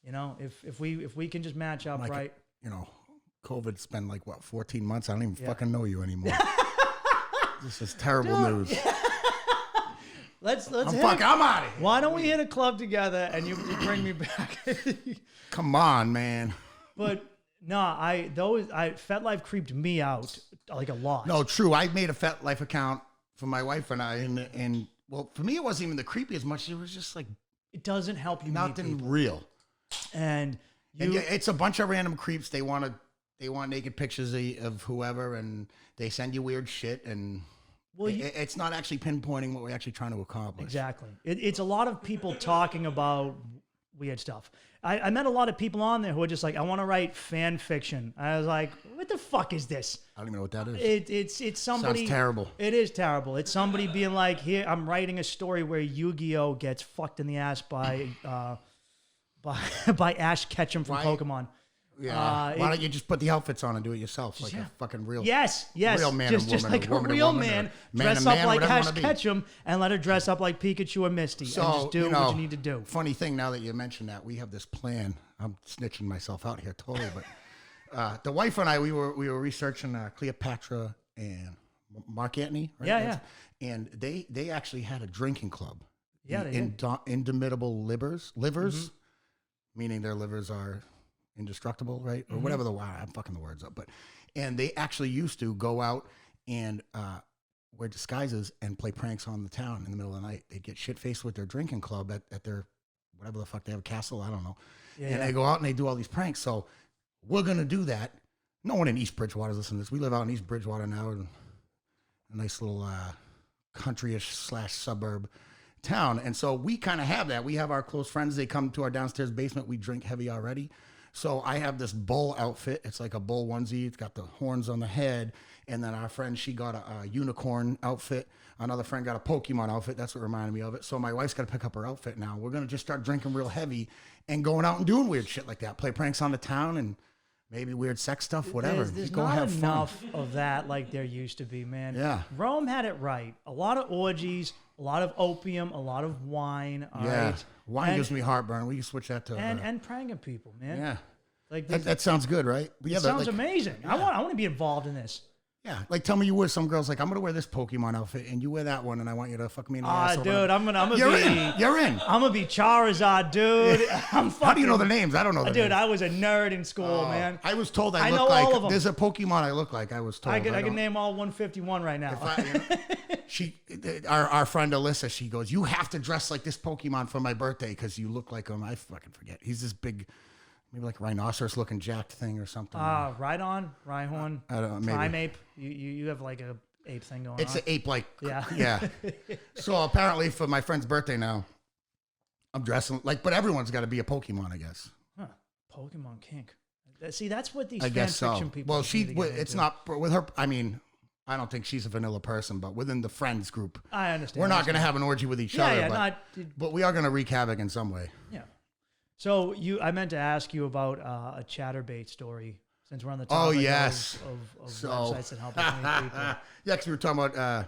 You know, if we can just match up, right?
You know, COVID's been like 14 months. I don't even fucking know you anymore. This is terrible news.
Let's
I'm out of here.
Why don't we hit a club together and you bring me back?
Come on, man.
But no, FetLife creeped me out like a lot.
No, true. I made a FetLife account for my wife and I, and well, for me, it wasn't even the creepy as much. It was just like
it doesn't help you.
Nothing real.
And
it's a bunch of random creeps. They want naked pictures of whoever, and they send you weird shit. And it's not actually pinpointing what we're actually trying to accomplish.
Exactly. It's a lot of people talking about weird stuff. I met a lot of people on there who are just like, I want to write fan fiction. I was like, what the fuck is this?
I don't even know what that is.
It's somebody.
Sounds terrible.
It is terrible. It's somebody being like, here, I'm writing a story where Yu-Gi-Oh gets fucked in the ass by Ash Ketchum from Pokemon.
Yeah. Why don't you just put the outfits on and do it yourself, like a fucking real?
Yes.
Real man and woman,
just like a real man, dress up like Ash Ketchum and let her dress up like Pikachu or Misty, and just do what you need to do.
Funny thing, now that you mentioned that, we have this plan. I'm snitching myself out here totally, but the wife and I, we were researching Cleopatra and Mark Antony, right?
Yeah.
And they actually had a drinking club.
Yeah, they did.
Indomitable livers, meaning their livers are indestructible, right? Or whatever I'm fucking the words up. And they actually used to go out and wear disguises and play pranks on the town in the middle of the night. They'd get shit-faced with their drinking club at their, whatever the fuck they have, a castle, I don't know.
Yeah,
and they go out and they do all these pranks. So we're going to do that. No one in East Bridgewater is listening to this. We live out in East Bridgewater now, in a nice little countryish / suburb town. And so we kind of have that. We have our close friends. They come to our downstairs basement. We drink heavy already. So I have this bull outfit. It's like a bull onesie. It's got the horns on the head. And then our friend, she got a unicorn outfit. Another friend got a Pokemon outfit. That's what reminded me of it. So my wife's got to pick up her outfit now. We're going to just start drinking real heavy and going out and doing weird shit like that. Play pranks on the town and maybe weird sex stuff, whatever.
There's
go
not
have
enough
fun.
of that like there used to be, man.
Yeah.
Rome had it right. A lot of orgies, a lot of opium, a lot of wine. All right.
Wine gives me heartburn. We can switch that to...
And pranking people, man.
Yeah.
Like
that sounds good, right? But yeah,
it sounds
like,
amazing.
Yeah.
I want to be involved in this.
Yeah, like tell me you wear some girls like I'm gonna wear this Pokemon outfit and you wear that one and I want you to fuck me in the ass.
Dude, I'm gonna
You're
be
in. You're in.
I'm gonna be Charizard, dude. I'm fucking,
How do you know the names? I don't know the names.
Dude, I was a nerd in school, man.
I was told I
know
look like
all of them.
there's a Pokemon I look like. I was told.
I can name all 151 right now.
Our friend Alyssa, she goes, you have to dress like this Pokemon for my birthday because you look like him. I fucking forget. He's this big, maybe like rhinoceros looking jacked thing or something.
Rhydon, Rhyhorn,
I don't know, maybe.
Primeape. You have like a ape thing going
It's
on.
an ape like.
Yeah.
Yeah. So apparently for my friend's birthday now, I'm dressing like, but everyone's got to be a Pokemon, I guess.
Huh. Pokemon kink. See, that's what these
I
fan
guess
fiction
so.
people.
Well,
need to get
it's
into.
not with her. I mean, I don't think she's a vanilla person, but within the friends group,
I understand.
we're not going to have an orgy with each
Yeah,
other.
yeah,
but we are going to wreak havoc in some way.
Yeah. So I meant to ask you about a ChatterBait story since we're on the topic of websites that help us meet people.
Yeah, because we were talking about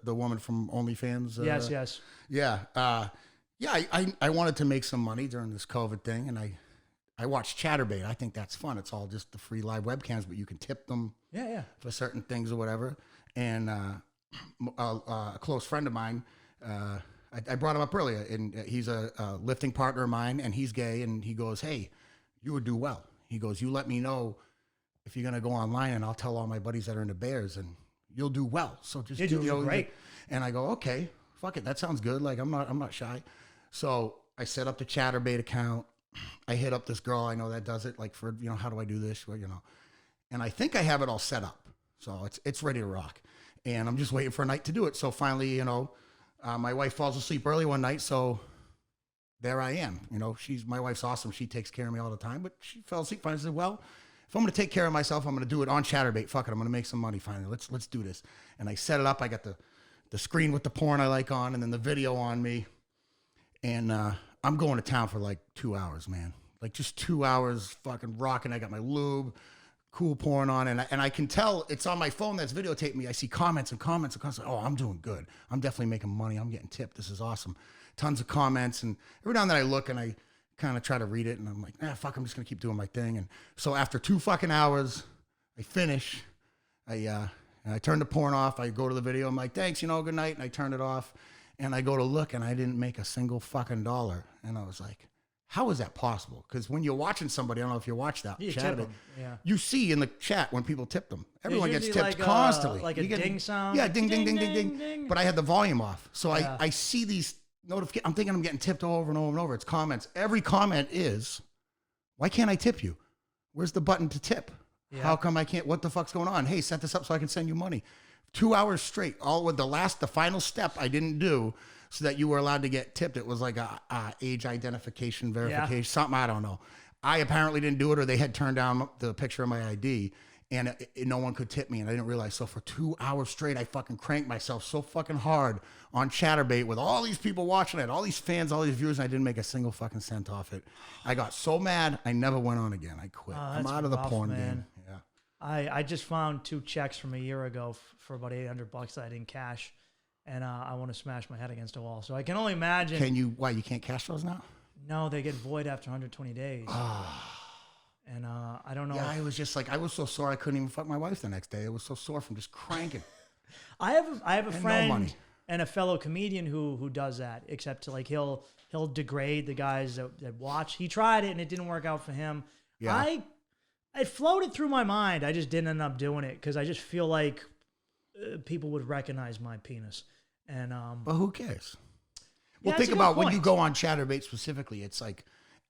the woman from OnlyFans.
Yes.
Yeah. I wanted to make some money during this COVID thing, and I watched ChatterBait. I think that's fun. It's all just the free live webcams, but you can tip them for certain things or whatever. And a close friend of mine, I brought him up earlier, and he's a lifting partner of mine, and he's gay, and he goes, hey, you would do well. He goes, you let me know if you're going to go online, and I'll tell all my buddies that are into bears, and you'll do well. So just do
great.
And I go, okay, fuck it. That sounds good. Like, I'm not shy. So I set up the ChatterBait account. I hit up this girl I know that does it, like for, how do I do this? Well, and I think I have it all set up. So it's ready to rock. And I'm just waiting for a night to do it. So finally, my wife falls asleep early one night. So there I am. My wife's awesome. She takes care of me all the time, but she fell asleep. Finally said, well, if I'm going to take care of myself, I'm going to do it on ChatterBait. Fuck it. I'm going to make some money finally. Let's do this. And I set it up. I got the screen with the porn I like on, and then the video on me. And, I'm going to town for like 2 hours, man. Like just 2 hours fucking rocking. I got my lube, cool porn on, and I can tell it's on my phone that's videotaping me. I see comments and comments. Oh, I'm doing good. I'm definitely making money. I'm getting tipped. This is awesome. Tons of comments. And every now and then I look and I kind of try to read it, and I'm like, fuck, I'm just going to keep doing my thing. And so after 2 fucking hours, I finish. I turn the porn off. I go to the video. I'm like, thanks, good night. And I turn it off. And I go to look, and I didn't make a single fucking dollar. And I was like, how is that possible? Because when you're watching somebody, I don't know if you watch that chat, you see in the chat when people tip them. Everyone gets tipped constantly.
Like a ding sound?
Yeah, ding, ding, ding, ding, ding, ding. But I had the volume off. So I see these notifications. I'm thinking I'm getting tipped over and over and over. It's comments. Every comment is, why can't I tip you? Where's the button to tip? Yeah. How come I can't? What the fuck's going on? Hey, set this up so I can send you money. 2 hours straight, all with the final step I didn't do so that you were allowed to get tipped. It was like a age identification verification, something, I don't know. I apparently didn't do it, or they had turned down the picture of my ID, and no one could tip me, and I didn't realize. So for 2 hours straight, I fucking cranked myself so fucking hard on ChatterBait with all these people watching it, all these fans, all these viewers, and I didn't make a single fucking cent off it. I got so mad, I never went on again. I quit. I'm out of the porn game. Yeah.
I just found 2 checks from a year ago for about $800 that I didn't cash, and I want to smash my head against a wall. So I can only imagine.
Can you? Why you can't cash those now?
No, they get void after 120 days. And I don't know.
Yeah, I was just like, I was so sore I couldn't even fuck my wife the next day. I was so sore from just cranking.
I have a friend and a fellow comedian who does that, except to like he'll degrade the guys that watch. He tried it and it didn't work out for him. Yeah. It floated through my mind. I just didn't end up doing it because I just feel like people would recognize my penis. And
But who cares? Well,
yeah,
think
that's a good
about when you
point.
go on ChatterBait specifically, it's like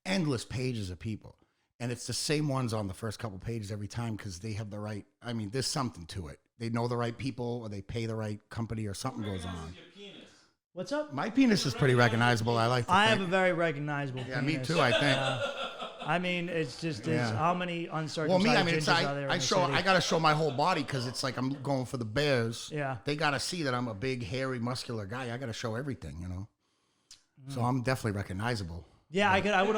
endless pages of people. And it's the same ones on the first couple pages every time because they have the right, I mean, there's something to it. They know the right people or they pay the right company or something goes on.
What's up?
My penis is pretty recognizable. I like to
I
think.
have a very recognizable
Yeah,
penis.
me too, I think.
I mean, it's just
Yeah.
how many uncircumcised
Well, me, I mean, it's,
gingers are there in
I
the
show,
city?
I got to show my whole body because it's like I'm going for the bears.
Yeah.
They got to see that I'm a big, hairy, muscular guy. I got to show everything, you know? So I'm definitely recognizable.
Yeah, I would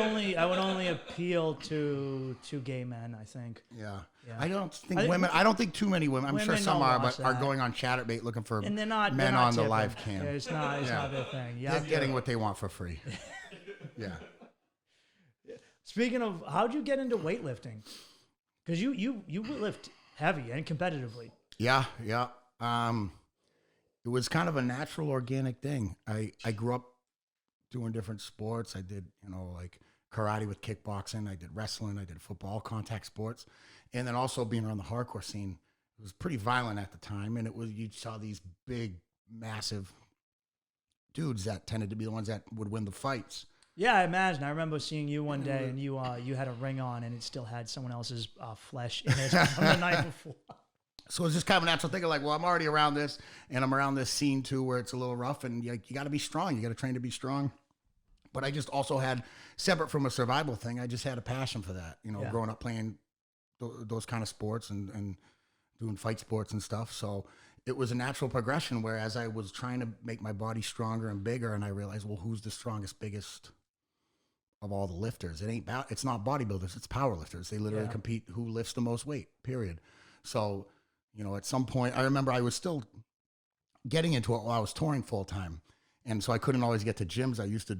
only appeal to gay men, I think.
Yeah.
Yeah.
I don't think
I think
women, I don't think too many women, I'm sure
women
some
don't
are,
watch
but are
that.
going on ChatterBait looking for
And they're
men
not
on the
tipping.
live cam.
Yeah, it's not their thing. Yeah,
They're getting what they want for free. Yeah.
Speaking of, how'd you get into weightlifting? Because you lift heavy and competitively.
Yeah, yeah. It was kind of a natural, organic thing. I grew up doing different sports. I did, like karate with kickboxing. I did wrestling. I did football, contact sports. And then also being around the hardcore scene, it was pretty violent at the time. And you saw these big, massive dudes that tended to be the ones that would win the fights.
Yeah, I imagine. I remember seeing you one day, and you had a ring on, and it still had someone else's flesh in it from the night before.
So it's just kind of a natural thing of like, well, I'm already around this, and I'm around this scene too, where it's a little rough, and you got to be strong. You got to train to be strong. But I just also had, separate from a survival thing, I just had a passion for that.
Yeah.
Growing up playing those kind of sports and doing fight sports and stuff. So it was a natural progression. Where as I was trying to make my body stronger and bigger, and I realized, well, who's the strongest, biggest of all the lifters? It's not bodybuilders, it's power lifters. They literally compete who lifts the most weight, period. So, at some point, I remember I was still getting into it while I was touring full time. And so I couldn't always get to gyms. I used to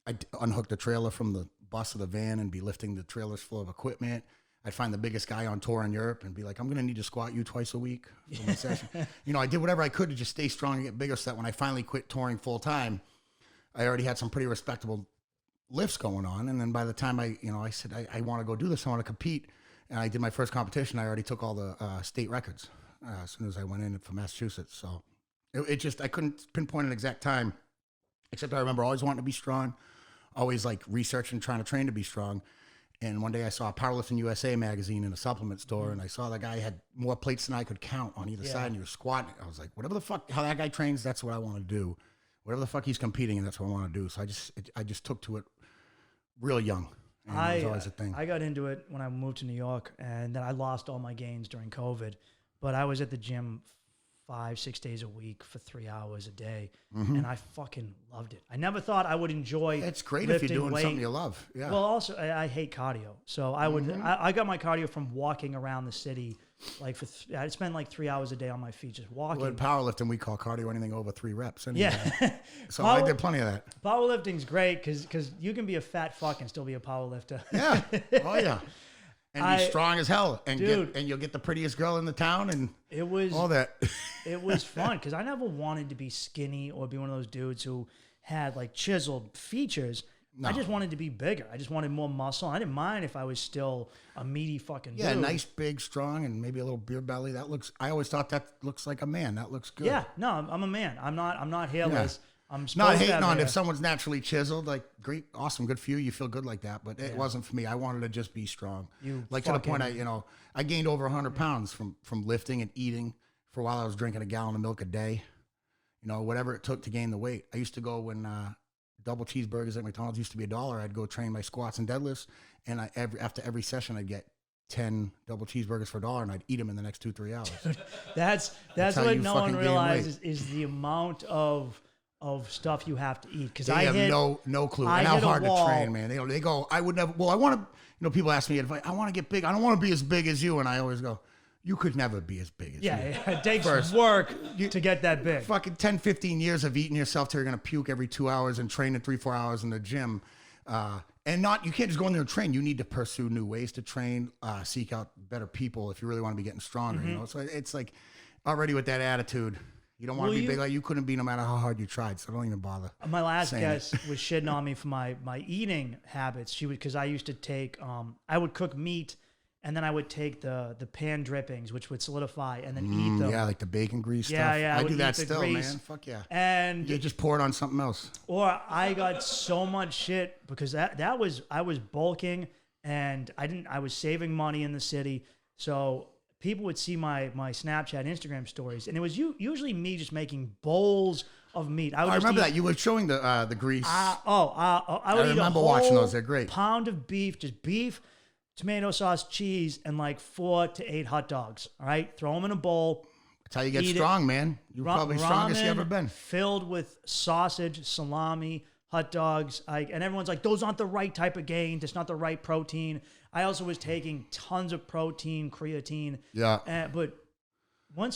I'd unhook the trailer from the bus of the van and be lifting the trailers full of equipment. I'd find the biggest guy on tour in Europe and be like, I'm going to need to squat you twice a week for my session. I did whatever I could to just stay strong and get bigger, so that when I finally quit touring full time, I already had some pretty respectable lifts going on. And then by the time I said, I want to go do this, I want to compete. And I did my first competition. I already took all the state records as soon as I went in for Massachusetts. So I couldn't pinpoint an exact time, except I remember always wanting to be strong, always like researching, trying to train to be strong. And one day I saw a Powerlifting USA magazine in a supplement store, and I saw the guy had more plates than I could count on either side, and he was squatting. I was like, whatever the fuck, how that guy trains, that's what I want to do. Whatever the fuck he's competing in, that's what I want to do. So I just took to it real young. And it was always a thing.
I got into it when I moved to New York, and then I lost all my gains during COVID. But I was at the gym 5-6 days a week for 3 hours a day, and I fucking loved it. I never thought I would enjoy.
It's great if you're
lifting
doing
weight.
something you love. Yeah.
Well, also I hate cardio, so I got my cardio from walking around the city. Like I'd spend like 3 hours a day on my feet just walking.
Well, in powerlifting, we call cardio anything over 3 reps. Anyway.
Yeah.
So I did plenty of that.
Powerlifting's great because you can be a fat fuck and still be a powerlifter.
Yeah. Oh yeah. And be strong as hell, and
Dude.
you'll get the prettiest girl in the town, and
It was
all that.
It was fun because I never wanted to be skinny or be one of those dudes who had like chiseled features.
No.
I just wanted to be bigger. I just wanted more muscle. I didn't mind if I was still a meaty fucking
Yeah,
dude.
nice, big, strong, and maybe a little beer belly. I always thought that looks like a man. That looks good.
Yeah, no, I'm a man. I'm not hairless. I'm supposed
Not
to
hating
have
on
hair.
if someone's naturally chiseled, like great, awesome, good for you. You feel good like that, but it wasn't for me. I wanted to just be strong.
You
like to the point
fucking-
I gained over 100 pounds from lifting and eating. For a while, I was drinking a gallon of milk a day. Whatever it took to gain the weight. I used to go when double cheeseburgers at McDonald's used to be $1. I'd go train my squats and deadlifts, and after every session, I'd get 10 double cheeseburgers for $1, and I'd eat them in the next 2-3 hours.
That's
how
what
you
no one
fucking gain
realizes is the amount of stuff you have to eat. Because
They have no clue.
I
And how
hit a
hard to
wall.
train, man. They go, I would never. Well, I want to. People ask me if I want to get big. I don't want to be as big as you, and I always go, you could never be as big as
Yeah,
me.
it takes work to get that big.
Fucking 10, 15 years of eating yourself till you're gonna puke every 2 hours and training 3-4 hours in the gym. And you can't just go in there and train. You need to pursue new ways to train, seek out better people if you really want to be getting stronger. So it's like already with that attitude, you don't want to be big like you couldn't be no matter how hard you tried. So don't even bother.
My last
saying
guest was shitting on me for my eating habits. Because I used to take, I would cook meat and then I would take the pan drippings, which would solidify, and then eat them.
Yeah, like the bacon grease
Yeah,
stuff.
yeah, I
I
would
do that
eat the
still,
grease.
man. Fuck yeah.
And
You just pour it on something else.
or I got so much shit because I was bulking, and I was saving money in the city, so people would see my Snapchat, Instagram stories, and it was usually me just making bowls of meat.
I remember that you were showing the grease.
I would eat
remember
a
watching
whole
those. They're great.
pound of beef, just beef, tomato sauce, cheese, and like 4 to 8 hot dogs. All right, throw them in a bowl.
That's how you get
eat it.
strong, man. You're probably strongest you ever
Ramen
been.
Filled with sausage, salami, hot dogs. And everyone's like, those aren't the right type of gain. That's not the right protein. I also was taking tons of protein, creatine.
Yeah.
But what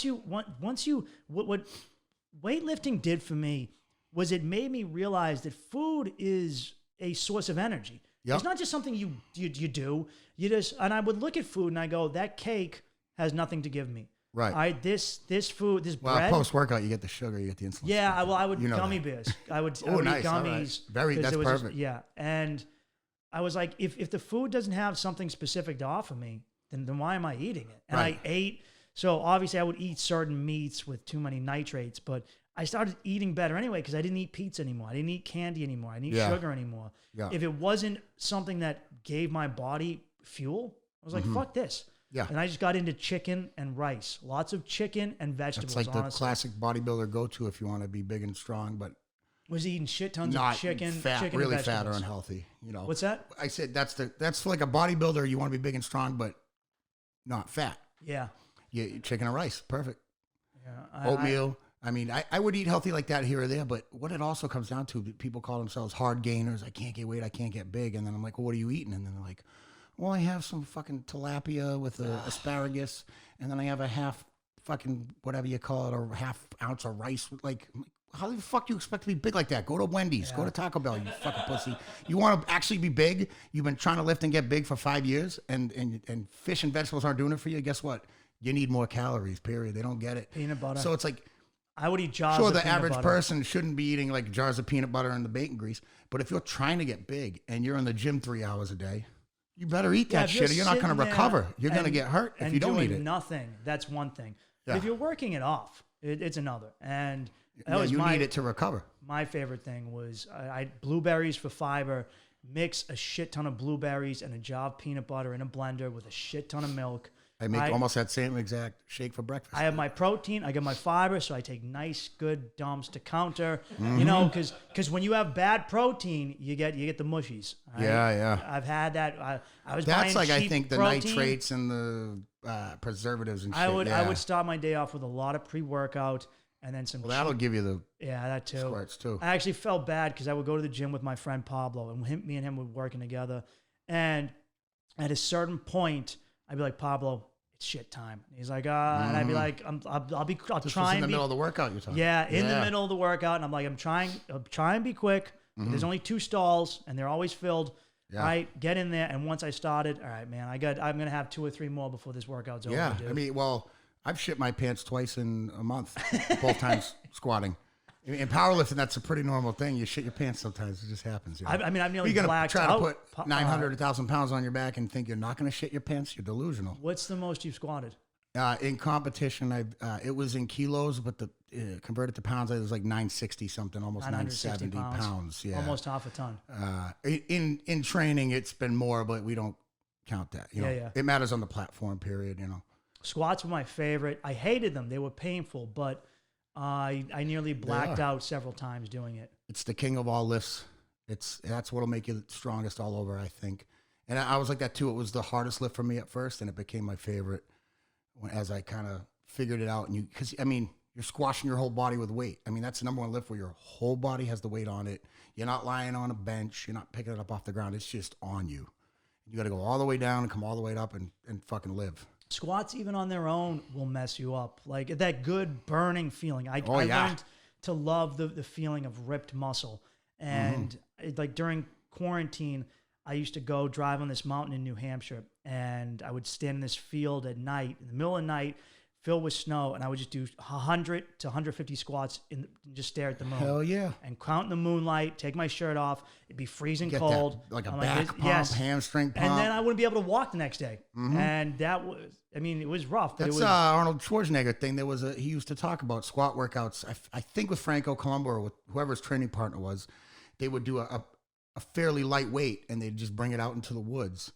weightlifting did for me was it made me realize that food is a source of energy.
Yep.
It's not just something you do. And I would look at food and I go, that cake has nothing to give me.
Right.
This food, this
Well,
bread.
post workout, you get the sugar, you get the insulin.
Yeah,
spike.
I would
that.
bears. I would
Nice,
eat
all
gummies.
right.
'cause
That's
it was
perfect.
yeah, and I was like, if the food doesn't have something specific to offer me, then why am I eating it? And
Right.
I ate. So obviously, I would eat certain meats with too many nitrates, but I started eating better anyway because I didn't eat pizza anymore. I didn't eat candy anymore. I didn't eat
Yeah.
sugar anymore.
Yeah.
If it wasn't something that gave my body fuel, I was like, fuck this.
Yeah.
And I just got into chicken and rice. Lots of chicken and vegetables.
It's like the
honestly.
classic bodybuilder go-to if you want to be big and strong, but
Was eating shit tons
not
of chicken,
fat,
chicken
really
and
fat or
vegetables.
unhealthy. You know.
What's that?
I said that's like a bodybuilder. You want to be big and strong, but not fat.
Yeah.
Yeah, chicken and rice, perfect.
Yeah.
Oatmeal. I mean, I would eat healthy like that here or there, but what it also comes down to, people call themselves hard gainers. I can't get weight, I can't get big. And then I'm like, well, what are you eating? And then they're like, well, I have some fucking tilapia with asparagus, and then I have a half fucking whatever you call it, or half ounce of rice. Like, how the fuck do you expect to be big like that? Go to Wendy's, go to Taco Bell, you fucking pussy. You want to actually be big? You've been trying to lift and get big for 5 years, and fish and vegetables aren't doing it for you. Guess what? You need more calories, period. They don't get it.
Peanut butter.
So it's like,
I would eat jars
sure,
of
the
peanut
average
butter.
person shouldn't be eating like jars of peanut butter and the bacon grease. But if you're trying to get big and you're in the gym 3 hours a day, you better eat that
if
shit or you're not going to
sitting there
recover. You're going to
and-
get hurt if
and
you don't
doing
eat it.
nothing, that's one thing. But
Yeah.
if you're working it off, it's another. And that
Yeah,
was
you
my
need it to recover.
my favorite thing was I blueberries for fiber. Mix a shit ton of blueberries and a jar of peanut butter in a blender with a shit ton of milk.
I make almost that same exact shake for breakfast.
I have my protein, I get my fiber, so I take nice, good dumps to counter.
Mm-hmm.
You know, because when you have bad protein, you get the mushies. Right?
Yeah.
I've had that. I was
That's
buying
like, I
cheap
think, the
protein.
nitrates and the preservatives and shit.
I would
yeah.
start my day off with a lot of pre-workout and then some.
Well, that'll give you the
that too.
squirts too.
I actually felt bad because I would go to the gym with my friend Pablo, and me and him were working together. And at a certain point, I'd be like, Pablo, it's shit time. And he's like, and I'd be like, I'll
This
try
was in
and
the
be,
middle of the workout you're talking.
yeah, in the middle of the workout, and I'm like, I'm trying and be quick. But there's only 2 stalls, and they're always filled.
Yeah.
Right, get in there, and once I started, all right, man, I'm gonna have 2 or 3 more before this workout's over.
Yeah,
Dude.
I mean, well, I've shit my pants twice in a month, both times squatting. In powerlifting, that's a pretty normal thing. You shit your pants sometimes. It just happens. You know?
I mean, I've nearly
You're going to
blacked
try to
out.
put 900, 1,000 pounds on your back and think you're not going to shit your pants? You're delusional.
What's the most you've squatted?
In competition, it was in kilos, but the converted to pounds, it was like 960 something, almost
960
970 pounds. Yeah,
Almost half a ton.
In training, it's been more, but we don't count that. You know?
Yeah.
It matters on the platform. Period. You know.
Squats were my favorite. I hated them. They were painful, but I nearly blacked out several times doing it.
It's the king of all lifts. That's what'll make you the strongest all over, I think. And I was like that too. It was the hardest lift for me at first, and it became my favorite as I kind of figured it out. And because I mean, you're squashing your whole body with weight. I mean, that's the number one lift where your whole body has the weight on it. You're not lying on a bench. You're not picking it up off the ground. It's just on you. You got to go all the way down and come all the way up and fucking live.
Squats, even on their own, will mess you up. Like that good burning feeling. I learned to love the feeling of ripped muscle. And like during quarantine, I used to go drive on this mountain in New Hampshire, and I would stand in this field at night, in the middle of the night, filled with snow, and I would just do 100 to 150 squats and just stare at the moon.
Hell yeah.
And count the moonlight, take my shirt off. It'd be freezing
Get
cold.
that, like a
I'm
back pump, hamstring pump.
And then I wouldn't be able to walk the next day. And that was, I mean, it was rough. But
That's
it was,
Arnold Schwarzenegger thing. He used to talk about squat workouts. I think with Franco Colombo or with whoever his training partner was, they would do a fairly light weight and they'd just bring it out into the woods.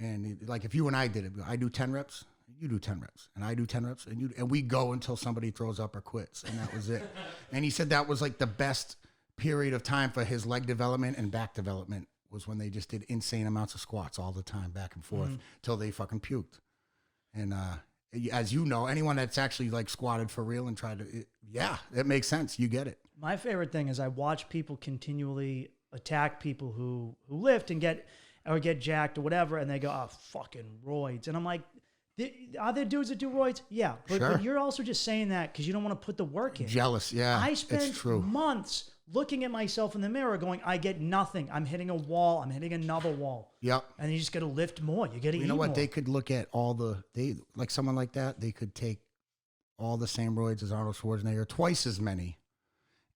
And like if you and I did it, I do 10 reps. You do 10 reps, and I do 10 reps, and we go until somebody throws up or quits, and that was it. And he said that was like the best period of time for his leg development and back development was when they just did insane amounts of squats all the time, back and forth, till they fucking puked. And as you know, anyone that's actually like squatted for real and tried to, it makes sense. You get it.
My favorite thing is I watch people continually attack people who lift and get jacked or whatever, and they go, oh, fucking roids. And I'm like, are there dudes that do roids? Yeah. But you're also just saying that because you don't want to put the work in.
Jealous, yeah.
I spent months looking at myself in the mirror going, I get nothing. I'm hitting a wall. I'm hitting another wall.
Yep.
And you just got to lift more. You got to eat more.
You know what? They could look at like someone like that, they could take all the same roids as Arnold Schwarzenegger, twice as many.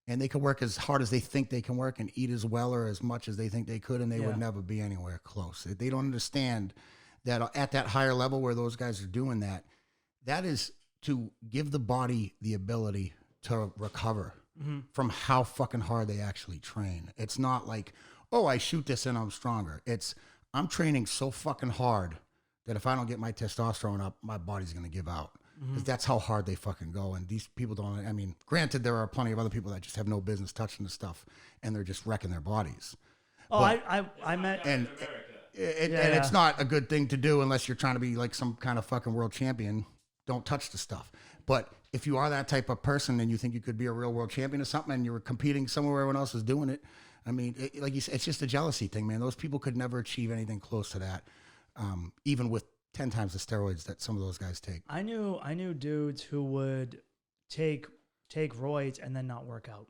And they could work as hard as they think they can work and eat as well or as much as they think they could, and they would never be anywhere close. They don't understand that at that higher level where those guys are doing that is to give the body the ability to recover from how fucking hard they actually train. It's not like, oh, I shoot this and I'm stronger. It's, I'm training so fucking hard that if I don't get my testosterone up, my body's going to give out. Because that's how hard they fucking go. And these people don't, I mean, granted, there are plenty of other people that just have no business touching the stuff and they're just wrecking their bodies.
Oh, but, I met...
And it's not a good thing to do unless you're trying to be like some kind of fucking world champion. Don't touch the stuff. But if you are that type of person and you think you could be a real world champion or something and you're competing somewhere where everyone else is doing it, I mean, like you said, it's just a jealousy thing, man. Those people could never achieve anything close to that, even with 10 times the steroids that some of those guys take.
I knew dudes who would take roids and then not work out.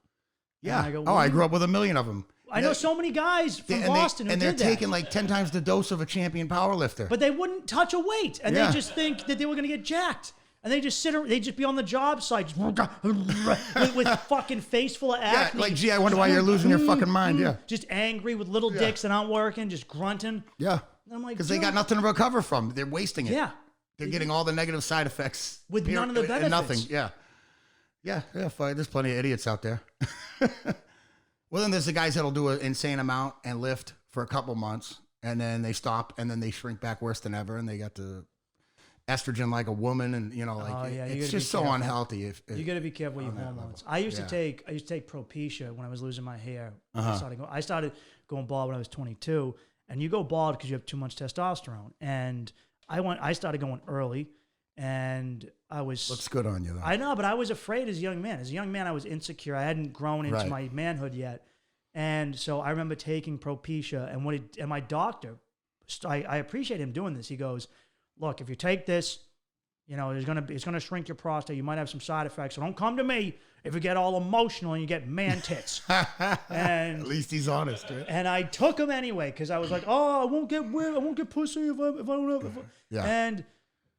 Yeah. I grew up with a million of them.
I know so many guys from Boston who did that.
And they're taking like 10 times the dose of a champion powerlifter.
But they wouldn't touch a weight. And they just think that they were going to get jacked. And they just they'd just be on the job site with fucking face full of acne.
Yeah, like, gee, I wonder why you're losing your fucking mind. Yeah.
Just angry with little dicks that aren't working, just grunting.
Yeah.
And I'm like,
because they got nothing to recover from. They're wasting it.
Yeah.
They're getting all the negative side effects.
With none of the benefits.
Nothing. Yeah. Yeah. Fine. There's plenty of idiots out there. Well, then there's the guys that'll do an insane amount and lift for a couple months, and then they stop, and then they shrink back worse than ever, and they got the estrogen like a woman, and it's just so unhealthy.
You got to be careful with your hormones. I used to take Propecia when I was losing my hair. I started going bald when I was 22, and you go bald because you have too much testosterone. And I started going early, and I was
looks good on you though.
I know, but I was afraid as a young man. As a young man, I was insecure. I hadn't grown into my manhood yet, and so I remember taking Propecia. And my doctor, I appreciate him doing this. He goes, "Look, if you take this, it's gonna shrink your prostate. You might have some side effects. So don't come to me if you get all emotional and you get man tits." And
at least he's honest, right?
And I took him anyway because I was like, "Oh, I won't get weird. I won't get pussy if I don't have."
Yeah.
And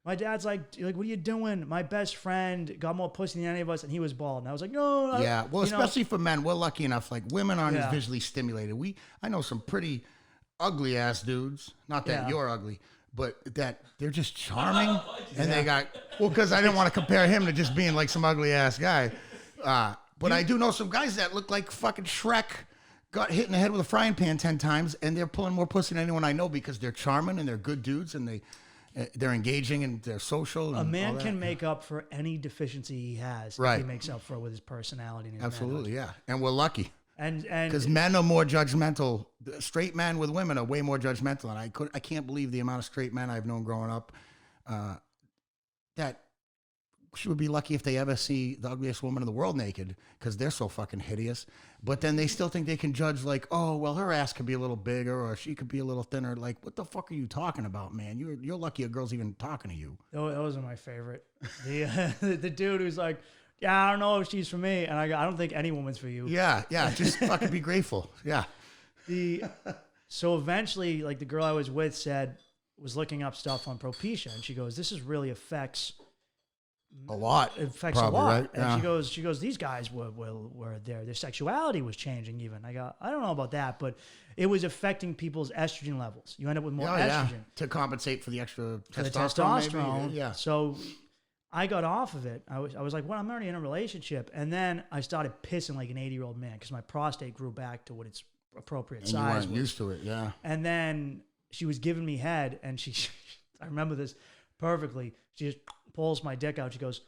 my dad's like, what are you doing? My best friend got more pussy than any of us, and he was bald. And I was like, no.
Yeah, well, especially for men, we're lucky enough. Like, women aren't as visually stimulated. I know some pretty ugly ass dudes. Not that you're ugly, but that they're just charming. And they got, because I didn't want to compare him to just being like some ugly ass guy. But I do know some guys that look like fucking Shrek. Got hit in the head with a frying pan 10 times, and they're pulling more pussy than anyone I know because they're charming and they're good dudes and they're engaging and they're social. And
a man can make up for any deficiency he has.
Right.
If he makes up for it with his personality. And his
absolutely,
manhood.
yeah. And we're lucky.
And
because men are more judgmental. Straight men with women are way more judgmental. And I can't believe the amount of straight men I've known growing up that would be lucky if they ever see the ugliest woman in the world naked because they're so fucking hideous. But then they still think they can judge like, oh, well, her ass could be a little bigger or she could be a little thinner. Like, what the fuck are you talking about, man? You're lucky a girl's even talking to you.
Those are my favorite. The dude who's like, yeah, I don't know if she's for me. And I don't think any woman's for you.
Yeah. Just fucking be grateful. Yeah.
So eventually, like the girl I was with was looking up stuff on Propecia. And she goes, this really affects
A lot.
It affects
probably,
a lot.
Right?
And she goes, these guys were their sexuality was changing even. I go, I don't know about that, but it was affecting people's estrogen levels. You end up with more estrogen.
To compensate for the extra
For the
testosterone.
testosterone.
Maybe? Yeah.
So I got off of it. I was like, well, I'm already in a relationship. And then I started pissing like an 80-year-old man because my prostate grew back to what its appropriate
And
size
you weren't
was.
used to it, yeah.
And then she was giving me head, and I remember this perfectly. She just pulls my dick out. She goes,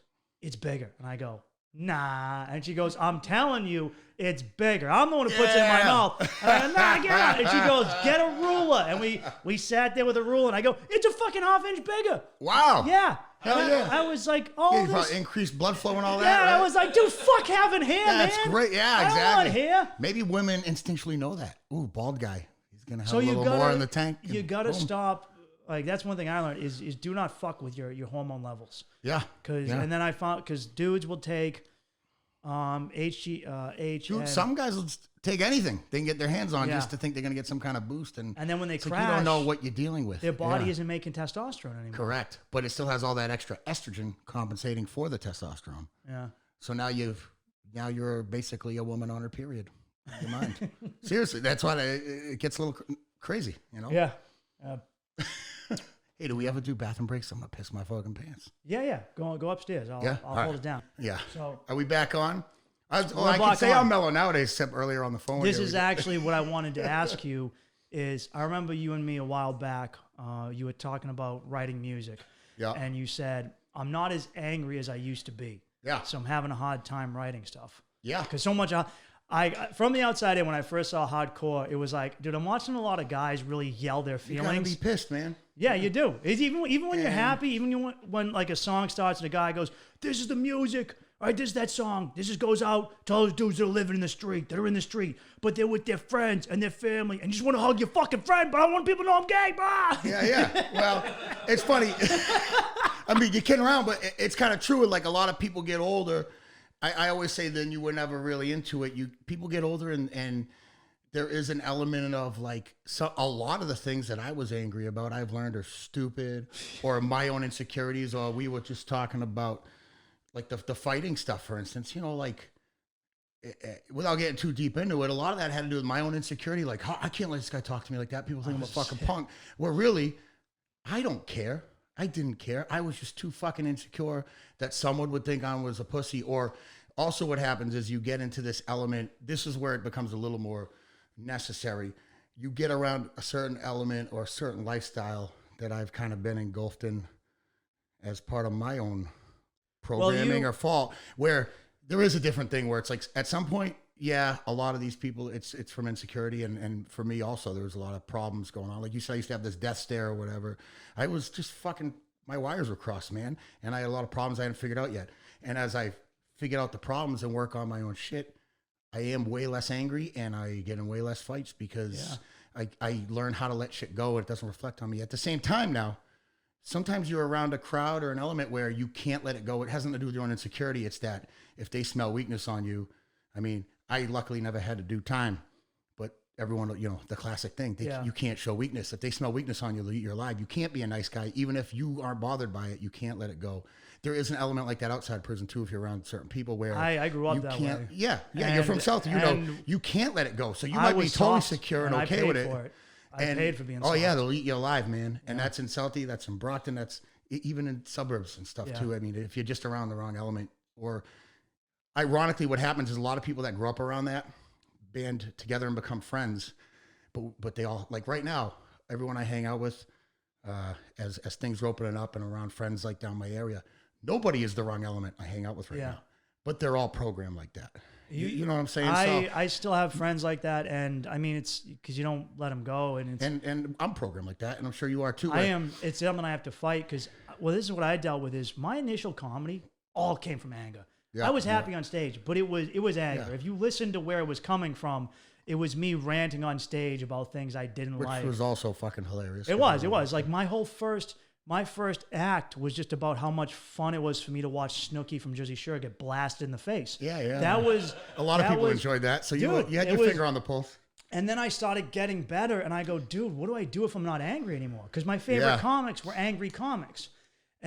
it's bigger. And I go, nah. And she goes, I'm telling you, it's bigger. I'm the one who puts it in my mouth. And I go, nah, get out. And she goes, get a ruler. And we sat there with a ruler, and I go, it's a fucking half-inch bigger.
Wow.
Yeah.
Hell yeah.
I was like, oh, this.
Increased blood flow and all that.
Yeah,
right?
I was like, dude, fuck having hair, man.
That's great. Yeah,
I don't
exactly.
want hair.
Maybe women instinctually know that. Ooh, bald guy. He's going to have
So
a little more in the tank.
You
and
got to
boom.
stop. Like, that's one thing I learned is do not fuck with your hormone levels.
Yeah.
And then I found, because dudes will take HG,
Dude, some guys will take anything they can get their hands on just to think they're going to get some kind of boost. And
then when they
it's
crash,
like you don't know what you're dealing with.
their body
Yeah.
isn't making testosterone anymore.
Correct. But it still has all that extra estrogen compensating for the testosterone.
Yeah.
So now you're basically a woman on her period. In your mind. Seriously, that's why it gets a little crazy, you know?
Yeah.
Hey, do we ever do bathroom breaks? I'm going to piss my fucking pants.
Yeah. Go upstairs. I'll
All
hold
right.
it down.
Yeah.
So
Are we back on? I
back
can say
on.
I'm mellow nowadays, except earlier on the phone.
this
here
is
we go.
actually what I wanted to ask you is I remember you and me a while back, you were talking about writing music.
Yeah.
And you said, I'm not as angry as I used to be.
Yeah.
So I'm having a hard time writing stuff.
Yeah.
Because so much, I from the outside in, when I first saw hardcore, it was like, dude, I'm watching a lot of guys really yell their
You gotta
feelings.
be pissed, man.
Yeah, you do. It's even when you're happy, even when like a song starts and a guy goes, this is the music. All right, this is that song. This just goes out to all those dudes that are living in the street, that are in the street, but they're with their friends and their family, and you just want to hug your fucking friend, but I don't want people to know I'm gay. Bah!
Yeah. Well, it's funny. I mean, you're kidding around, but it's kind of true. Like a lot of people get older. I always say then you were never really into it. People get older and there is an element of like a lot of the things that I was angry about I've learned are stupid or my own insecurities, or we were just talking about like the fighting stuff, for instance, you know, like without getting too deep into it, a lot of that had to do with my own insecurity. Like, I can't let this guy talk to me like that. People think I'm a fucking punk. Where really, I don't care. I didn't care. I was just too fucking insecure that someone would think I was a pussy. Or also what happens is you get into this element. This is where it becomes a little more necessary. You get around a certain element or a certain lifestyle that I've kind of been engulfed in as part of my own programming or fault, where there is a different thing where it's like at some point, yeah, a lot of these people, it's from insecurity. And for me also, there was a lot of problems going on. Like you said, I used to have this death stare or whatever. I was just fucking, my wires were crossed, man. And I had a lot of problems I hadn't figured out yet. And as I figured out the problems and work on my own shit, I am way less angry and I get in way less fights because I learn how to let shit go and it doesn't reflect on me. At the same time now, sometimes you're around a crowd or an element where you can't let it go. It has nothing to do with your own insecurity. It's that if they smell weakness on you, I mean, I luckily never had to do time, but everyone, you know, the classic thing, you can't show weakness. If they smell weakness on you, you're alive. You can't be a nice guy. Even if you aren't bothered by it, you can't let it go. There is an element like that outside prison too, if you're around certain people where
I grew up that way.
Yeah, you're from South, you know, you can't let it go. So you might be totally secure and okay with it.
I paid for being soft.
Oh yeah, they'll eat you alive, man. And that's in Southie, that's in Brockton, that's even in suburbs and stuff too. I mean, if you're just around the wrong element, or ironically, what happens is a lot of people that grow up around that band together and become friends, but they all, like right now, everyone I hang out with, as things are opening up and around friends like down my area, nobody is the wrong element I hang out with right now, but they're all programmed like that. You know what I'm saying?
I still have friends like that, and I mean, it's because you don't let them go, and
I'm programmed like that, and I'm sure you are too.
I am. It's something I have to fight because, well, this is what I dealt with. Is my initial comedy all came from anger. I was happy on stage, but it was anger. If you listen to where it was coming from, it was me ranting on stage about things I didn't like.
Which was also fucking hilarious.
It was like my first act was just about how much fun it was for me to watch Snooki from Jersey Shore get blasted in the face.
Yeah.
That was
a lot of people enjoyed that. So you had your finger on the pulse.
And then I started getting better, and I go, dude, what do I do if I'm not angry anymore? Because my favorite comics were angry comics.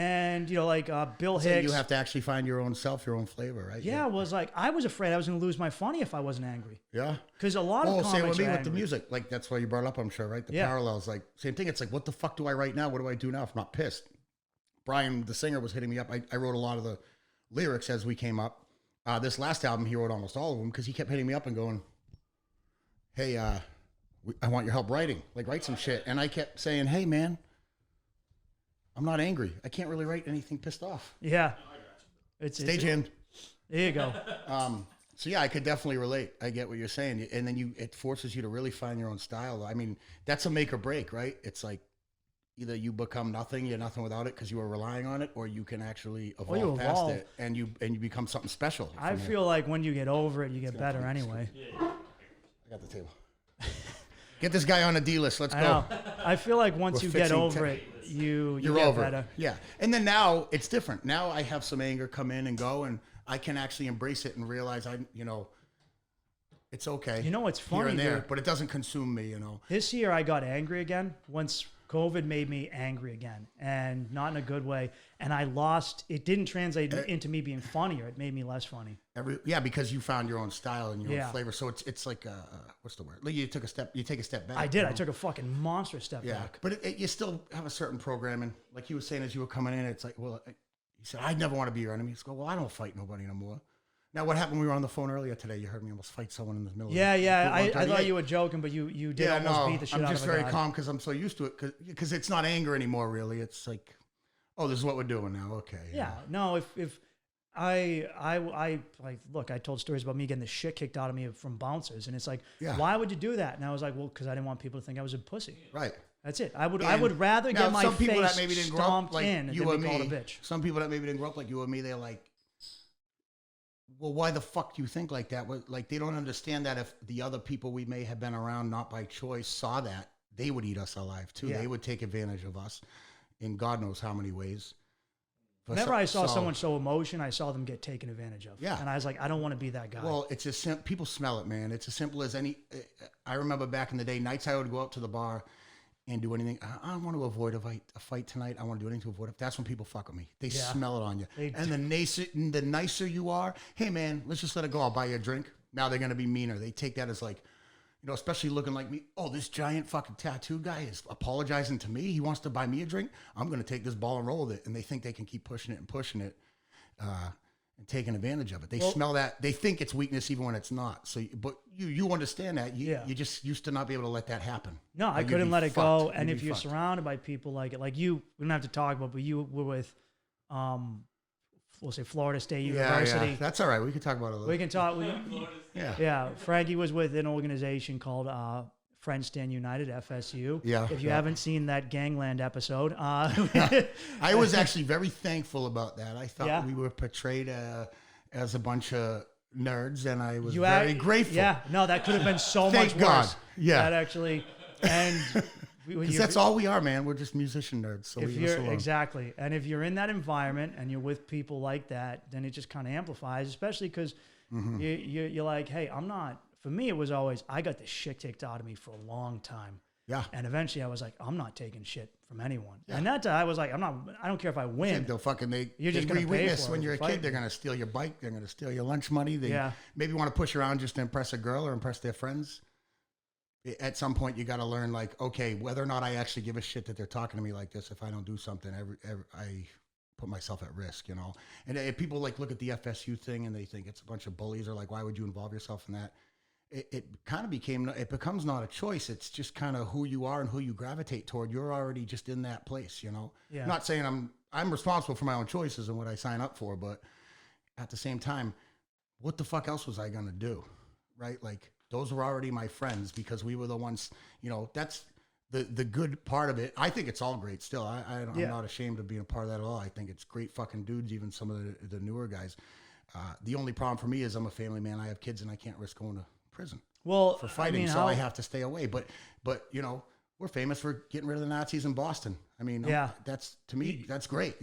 And, like Bill
So
Hicks.
you have to actually find your own self, your own flavor, right?
Yeah, was like, I was afraid I was going to lose my funny if I wasn't angry.
Yeah.
Because a lot of comics
same with me
are
with the
angry.
music. Like, that's why you brought it up, I'm sure, right? The
Yeah.
parallels, like, same thing. It's like, what the fuck do I write now? What do I do now if I'm not pissed? Brian, the singer, was hitting me up. I wrote a lot of the lyrics as we came up. This last album, he wrote almost all of them because he kept hitting me up and going, hey, I want your help writing. Like, write some shit. And I kept saying, hey, man, I'm not angry. I can't really write anything pissed off.
Yeah.
Stay jammed.
There you go.
So yeah, I could definitely relate. I get what you're saying. And then it forces you to really find your own style. I mean, that's a make or break, right? It's like either you become nothing, you're nothing without it because you were relying on it, or you can actually evolve past it and you become something special.
I feel like when you get over it, you get better anyway.
I got the table. Get this guy on a D list. Let's go.
know. I feel like once
We're
you get
fixing
over it, you
You're
get
over
better.
it. Yeah. And then now it's different. Now I have some anger come in and go, and I can actually embrace it and realize it's okay.
You know what's funny,
here and there,
dude?
but it doesn't consume me,
This year I got angry again once COVID made me angry again, and not in a good way. And I lost. It didn't translate into me being funnier. It made me less funny.
Because you found your own style and your own flavor. So it's like what's the word? Like you take a step back.
I did. I took a fucking monster step back.
But you still have a certain programming. Like you were saying as you were coming in, it's like, well, you said, I never want to be your enemy. It's go, well, I don't fight nobody no more. Now, what happened? We were on the phone earlier today. You heard me almost fight someone in the middle.
Yeah. I thought you were joking, but you did almost beat the shit out of a guy.
I'm just very calm because I'm so used to it. Because it's not anger anymore, really. It's like, oh, this is what we're doing now. Okay.
Yeah. No, if I like, look, I told stories about me getting the shit kicked out of me from bouncers, and it's like, why would you do that? And I was like, well, because I didn't want people to think I was a pussy.
Right.
That's it. I would rather get my face
maybe didn't
stomped
grow up like
in
you
than
or
be
me.
called a bitch.
Some people that maybe didn't grow up like you or me, they're like, well, why the fuck do you think like that? Like, they don't understand that if the other people we may have been around, not by choice, saw that, they would eat us alive too. Yeah. They would take advantage of us in God knows how many ways.
Whenever I saw someone show emotion, I saw them get taken advantage of.
Yeah.
And I was like, I don't want to be that guy.
Well, it's as simple. People smell it, man. It's as simple as any. I remember back in the day, nights I would go out to the bar and do anything. I want to avoid a fight tonight. I want to do anything to avoid it. That's when people fuck with me. They smell it on you. And the nicer you are, hey, man, let's just let it go. I'll buy you a drink. Now they're going to be meaner. They take that as like, especially looking like me. Oh, this giant fucking tattoo guy is apologizing to me. He wants to buy me a drink. I'm going to take this ball and roll with it. And they think they can keep pushing it and taking advantage of it. They smell that. They think it's weakness even when it's not. So, but you understand that. You just used to not be able to let that happen.
No, I couldn't let it go. And if you're surrounded by people like it, like you, we don't have to talk about, but you were with, we'll say Florida State University.
Yeah. That's all right. We can talk about it a little.
We can talk.
Yeah.
Frankie was with an organization called Friendstan United, FSU.
Yeah.
If you haven't seen that Gangland episode.
I was actually very thankful about that. I thought we were portrayed as a bunch of nerds, and I was very grateful.
Yeah. No, that could have been so much worse.
God. Yeah.
That actually, and...
Because that's all we are, man. We're just musician nerds. So
exactly. And if you're in that environment and you're with people like that, then it just kind of amplifies, especially because you're like, hey, I'm not, for me, it was always, I got the shit kicked out of me for a long time.
Yeah.
And eventually I was like, I'm not taking shit from anyone. Yeah. And that time I was like, I don't care if I win.
They'll fucking,
you're just going to pay for
when you're a kid, they're going to steal your bike. They're going to steal your lunch money. They maybe want to push around just to impress a girl or impress their friends. At some point, you got to learn, like, okay, whether or not I actually give a shit that they're talking to me like this, if I don't do something, I put myself at risk, And if people like look at the FSU thing and they think it's a bunch of bullies, or like, why would you involve yourself in that? It kind of becomes not a choice. It's just kind of who you are and who you gravitate toward. You're already just in that place,
Yeah.
Not saying I'm responsible for my own choices and what I sign up for, but at the same time, what the fuck else was I gonna do, right? Like, those were already my friends because we were the ones, that's the good part of it. I think it's all great still. I'm not ashamed of being a part of that at all. I think it's great fucking dudes, even some of the newer guys. The only problem for me is I'm a family man. I have kids and I can't risk going to prison for fighting. I have to stay away. But we're famous for getting rid of the Nazis in Boston. I mean, that's, to me, that's great,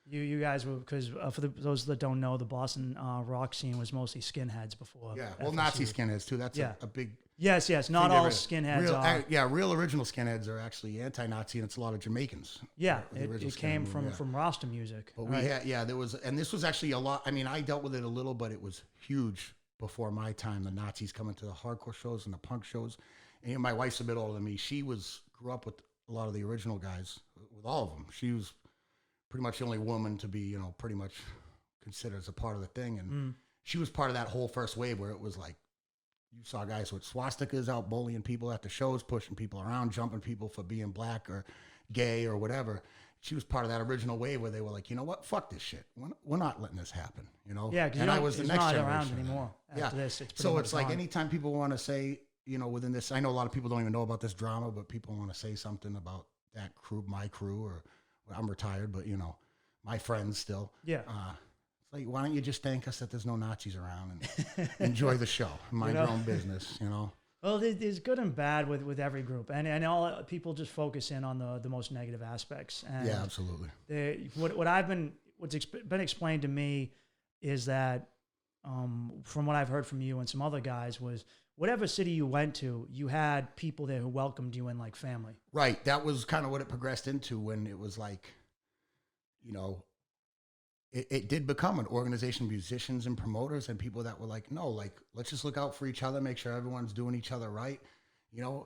You guys were, because for those that don't know, the Boston rock scene was mostly skinheads before.
Yeah, well, FSU. Nazi skinheads too. That's a big.
Yes, not all skinheads are.
Real original skinheads are actually anti-Nazi, and it's a lot of Jamaicans.
Yeah, it came from Rasta music.
But there was, and this was actually a lot. I mean, I dealt with it a little, but it was huge before my time. The Nazis coming to the hardcore shows and the punk shows. And my wife's a bit older than me. She grew up with a lot of the original guys, with all of them. She was pretty much the only woman to be, pretty much considered as a part of the thing. And she was part of that whole first wave where it was like, you saw guys with swastikas out bullying people at the shows, pushing people around, jumping people for being black or gay or whatever. She was part of that original wave where they were like, you know what, fuck this shit. We're not letting this happen,
Yeah, because
I was the next
not
generation
around anymore after this.
So it's like anytime people want to say, within this, I know a lot of people don't even know about this drama, but people want to say something about that crew, my crew, or I'm retired, but my friends still.
Yeah.
It's like, why don't you just thank us that there's no Nazis around and enjoy the show, mind your own business,
Well, there's good and bad with every group, and all people just focus in on the most negative aspects. And
yeah, absolutely.
What's been explained to me is that from what I've heard from you and some other guys was whatever city you went to, you had people there who welcomed you in like family.
Right. That was kind of what it progressed into when it was like, it did become an organization of musicians and promoters and people that were like, no, like, let's just look out for each other, make sure everyone's doing each other right.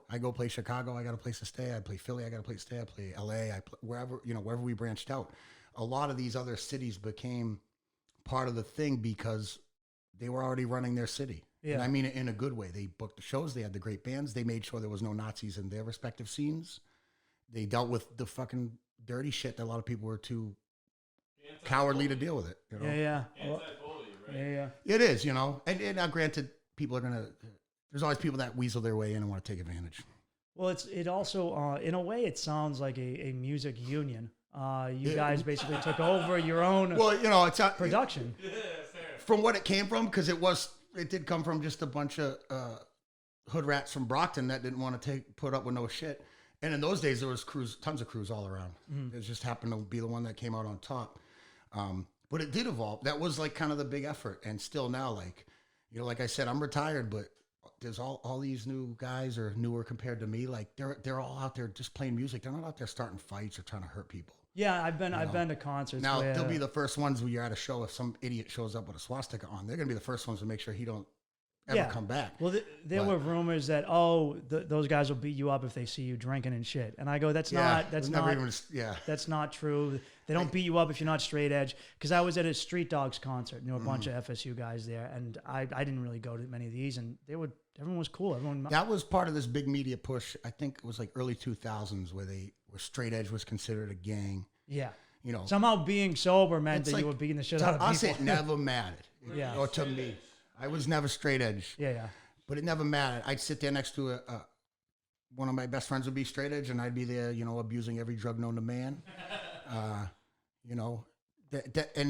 I go play Chicago, I got a place to stay. I play Philly, I got a place to stay. I play LA, wherever we branched out. A lot of these other cities became part of the thing because they were already running their city.
Yeah.
And I mean it in a good way. They booked the shows. They had the great bands. They made sure there was no Nazis in their respective scenes. They dealt with the fucking dirty shit that a lot of people were too cowardly to deal with it.
Yeah.
Anti-bully, right?
Yeah.
It is, And now granted, people are going to, there's always people that weasel their way in and want to take advantage.
Well, it also, in a way, it sounds like a music union. You guys basically took over your own
it's
production.
From what it came from, because it did come from just a bunch of hood rats from Brockton that didn't want to put up with no shit. And in those days, there was tons of crews all around. It just happened to be the one that came out on top. But it did evolve. That was like kind of the big effort. And still now, like, like I said, I'm retired, but there's all these new guys or newer compared to me. Like they're all out there just playing music. They're not out there starting fights or trying to hurt people.
Yeah, I've been to concerts.
Now they'll be the first ones when you're at a show. If some idiot shows up with a swastika on, they're gonna be the first ones to make sure he don't ever come back.
Well, there were rumors that those guys will beat you up if they see you drinking and shit. And I go, that's not true. They don't beat you up if you're not straight edge. Because I was at a Street Dogs concert, and there were a bunch of FSU guys there, and I didn't really go to many of these, and everyone was cool.
That was part of this big media push. I think it was like early 2000s where straight edge was considered a gang.
Yeah. Somehow being sober meant that you were beating the shit out of people.
To us, it never mattered.
Yeah.
Or to me. I was never straight edge.
Yeah.
But it never mattered. I'd sit there next to one of my best friends would be straight edge, and I'd be there, abusing every drug known to man. And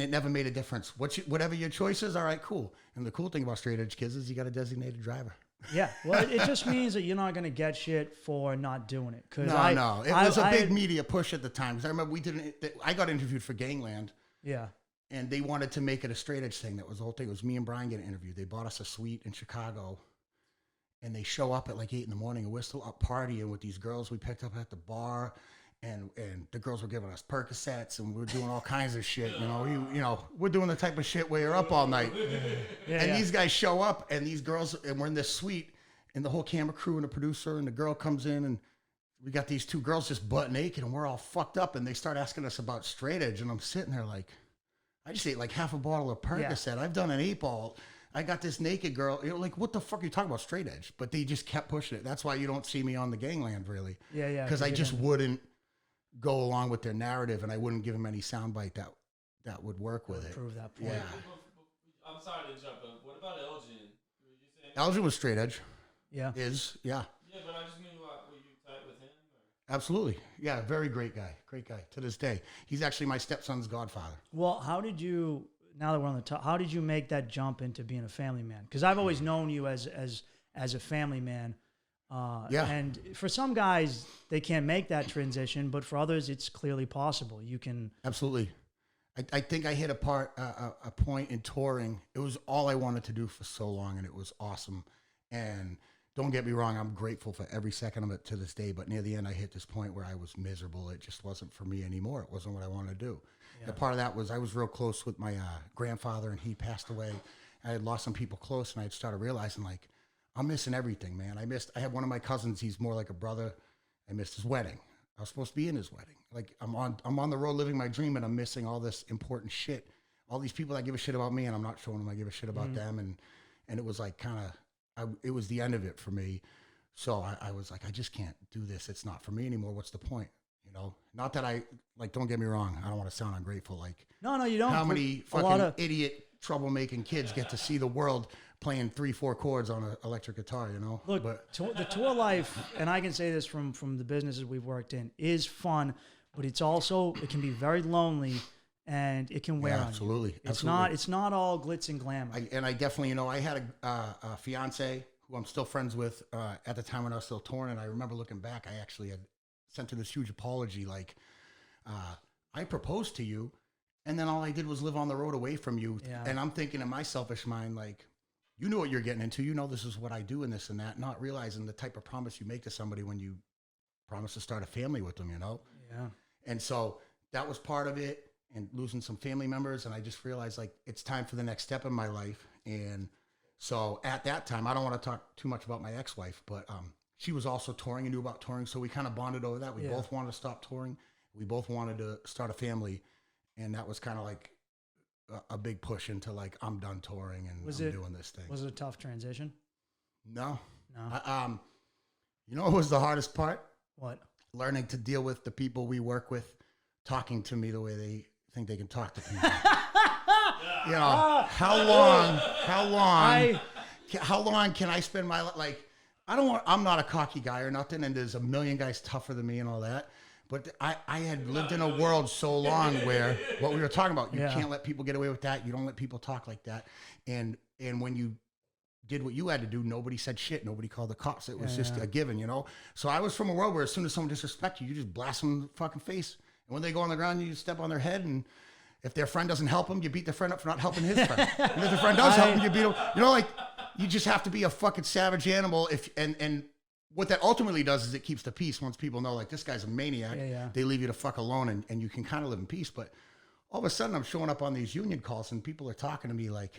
it never made a difference. Whatever your choice is, all right, cool. And the cool thing about straight edge kids is you got a designated driver.
Yeah, well, it just means that you're not going to get shit for not doing it.
No. It was a big media push at the time. Because I remember I got interviewed for Gangland.
Yeah.
And they wanted to make it a straight edge thing. That was the whole thing. It was me and Brian getting interviewed. They bought us a suite in Chicago. And they show up at like 8 in the morning. And we're still up partying with these girls we picked up at the bar. And the girls were giving us Percocets. And we were doing all kinds of shit. We're doing the type of shit where you're up all night. These guys show up. And these girls, and we're in this suite. And the whole camera crew and the producer and the girl comes in. And we got these two girls just butt naked. And we're all fucked up. And they start asking us about straight edge. And I'm sitting there like, I just ate like half a bottle of Percocet. I've done an 8-ball. I got this naked girl. Like, what the fuck are you talking about straight edge? But they just kept pushing it. That's why you don't see me on the Gangland, really.
Yeah.
Because I just wouldn't go along with their narrative, and I wouldn't give them any soundbite that would work with it.
Prove that point.
Yeah.
I'm sorry to jump in. What about Elgin?
Elgin was straight edge.
Yeah.
Yeah,
but I just mean, were you tight with him?
absolutely. Yeah, very great guy. Great guy to this day. He's actually my stepson's godfather.
Well, how did you, now that we're on the top, how did you make that jump into being a family man? Because I've always known you as a family man. And for some guys, they can't make that transition, but for others, it's clearly possible. You can.
Absolutely. I think I hit a point in touring. It was all I wanted to do for so long, and it was awesome. And don't get me wrong, I'm grateful for every second of it to this day. But near the end, I hit this point where I was miserable. It just wasn't for me anymore. It wasn't what I wanted to do. Yeah. And part of that was I was real close with my grandfather, and he passed away. I had lost some people close, and I had started realizing, like, I'm missing everything, man. I had one of my cousins. He's more like a brother. I missed his wedding. I was supposed to be in his wedding. Like, I'm on the road living my dream, and I'm missing all this important shit. All these people that give a shit about me, and I'm not showing them I give a shit about them. And it was like it was the end of it for me. So I was like, I just can't do this. It's not for me anymore. What's the point? You know, not that don't get me wrong. I don't want to sound ungrateful. Like,
no, you don't.
How many fucking idiot troublemaking kids get to see the world playing 3-4 chords on an electric guitar, you know?
Look, the tour life, and I can say this from the businesses we've worked in, is fun, but it can be very lonely, and it can wear on
absolutely.
you. It's not all glitz and glamour.
I definitely, I had a fiance who I'm still friends with at the time when I was still touring, and I remember looking back, I actually had sent her this huge apology, like, I proposed to you, and then all I did was live on the road away from you. Yeah. And I'm thinking in my selfish mind, like, you know what you're getting into. You know this is what I do and this and that, not realizing the type of promise you make to somebody when you promise to start a family with them, you know?
Yeah.
And so that was part of it, and losing some family members. And I just realized, like, it's time for the next step in my life. And so at that time, I don't want to talk too much about my ex-wife, but she was also touring and knew about touring. So we kind of bonded over that. We both wanted to stop touring. We both wanted to start a family. And that was kind of like a big push into, like, I'm done touring and I'm doing this thing.
Was it a tough transition?
No. You know what was the hardest part?
What?
Learning to deal with the people we work with talking to me the way they think they can talk to people. You know, how long can I spend my life? Like, I'm not a cocky guy or nothing, and there's a million guys tougher than me and all that. But I had lived in a world so long where what we were talking about, you can't let people get away with that. You don't let people talk like that. And when you did what you had to do, nobody said shit. Nobody called the cops. It was just a given, you know? So I was from a world where as soon as someone disrespects you, you just blast them in the fucking face. And when they go on the ground, you step on their head. And if their friend doesn't help them, you beat their friend up for not helping his friend. And if the friend does help them, you beat them. You know, like, you just have to be a fucking savage animal. And what that ultimately does is it keeps the peace. Once people know, like, this guy's a maniac, they leave you to fuck alone, and you can kind of live in peace. But all of a sudden, I'm showing up on these union calls, and people are talking to me like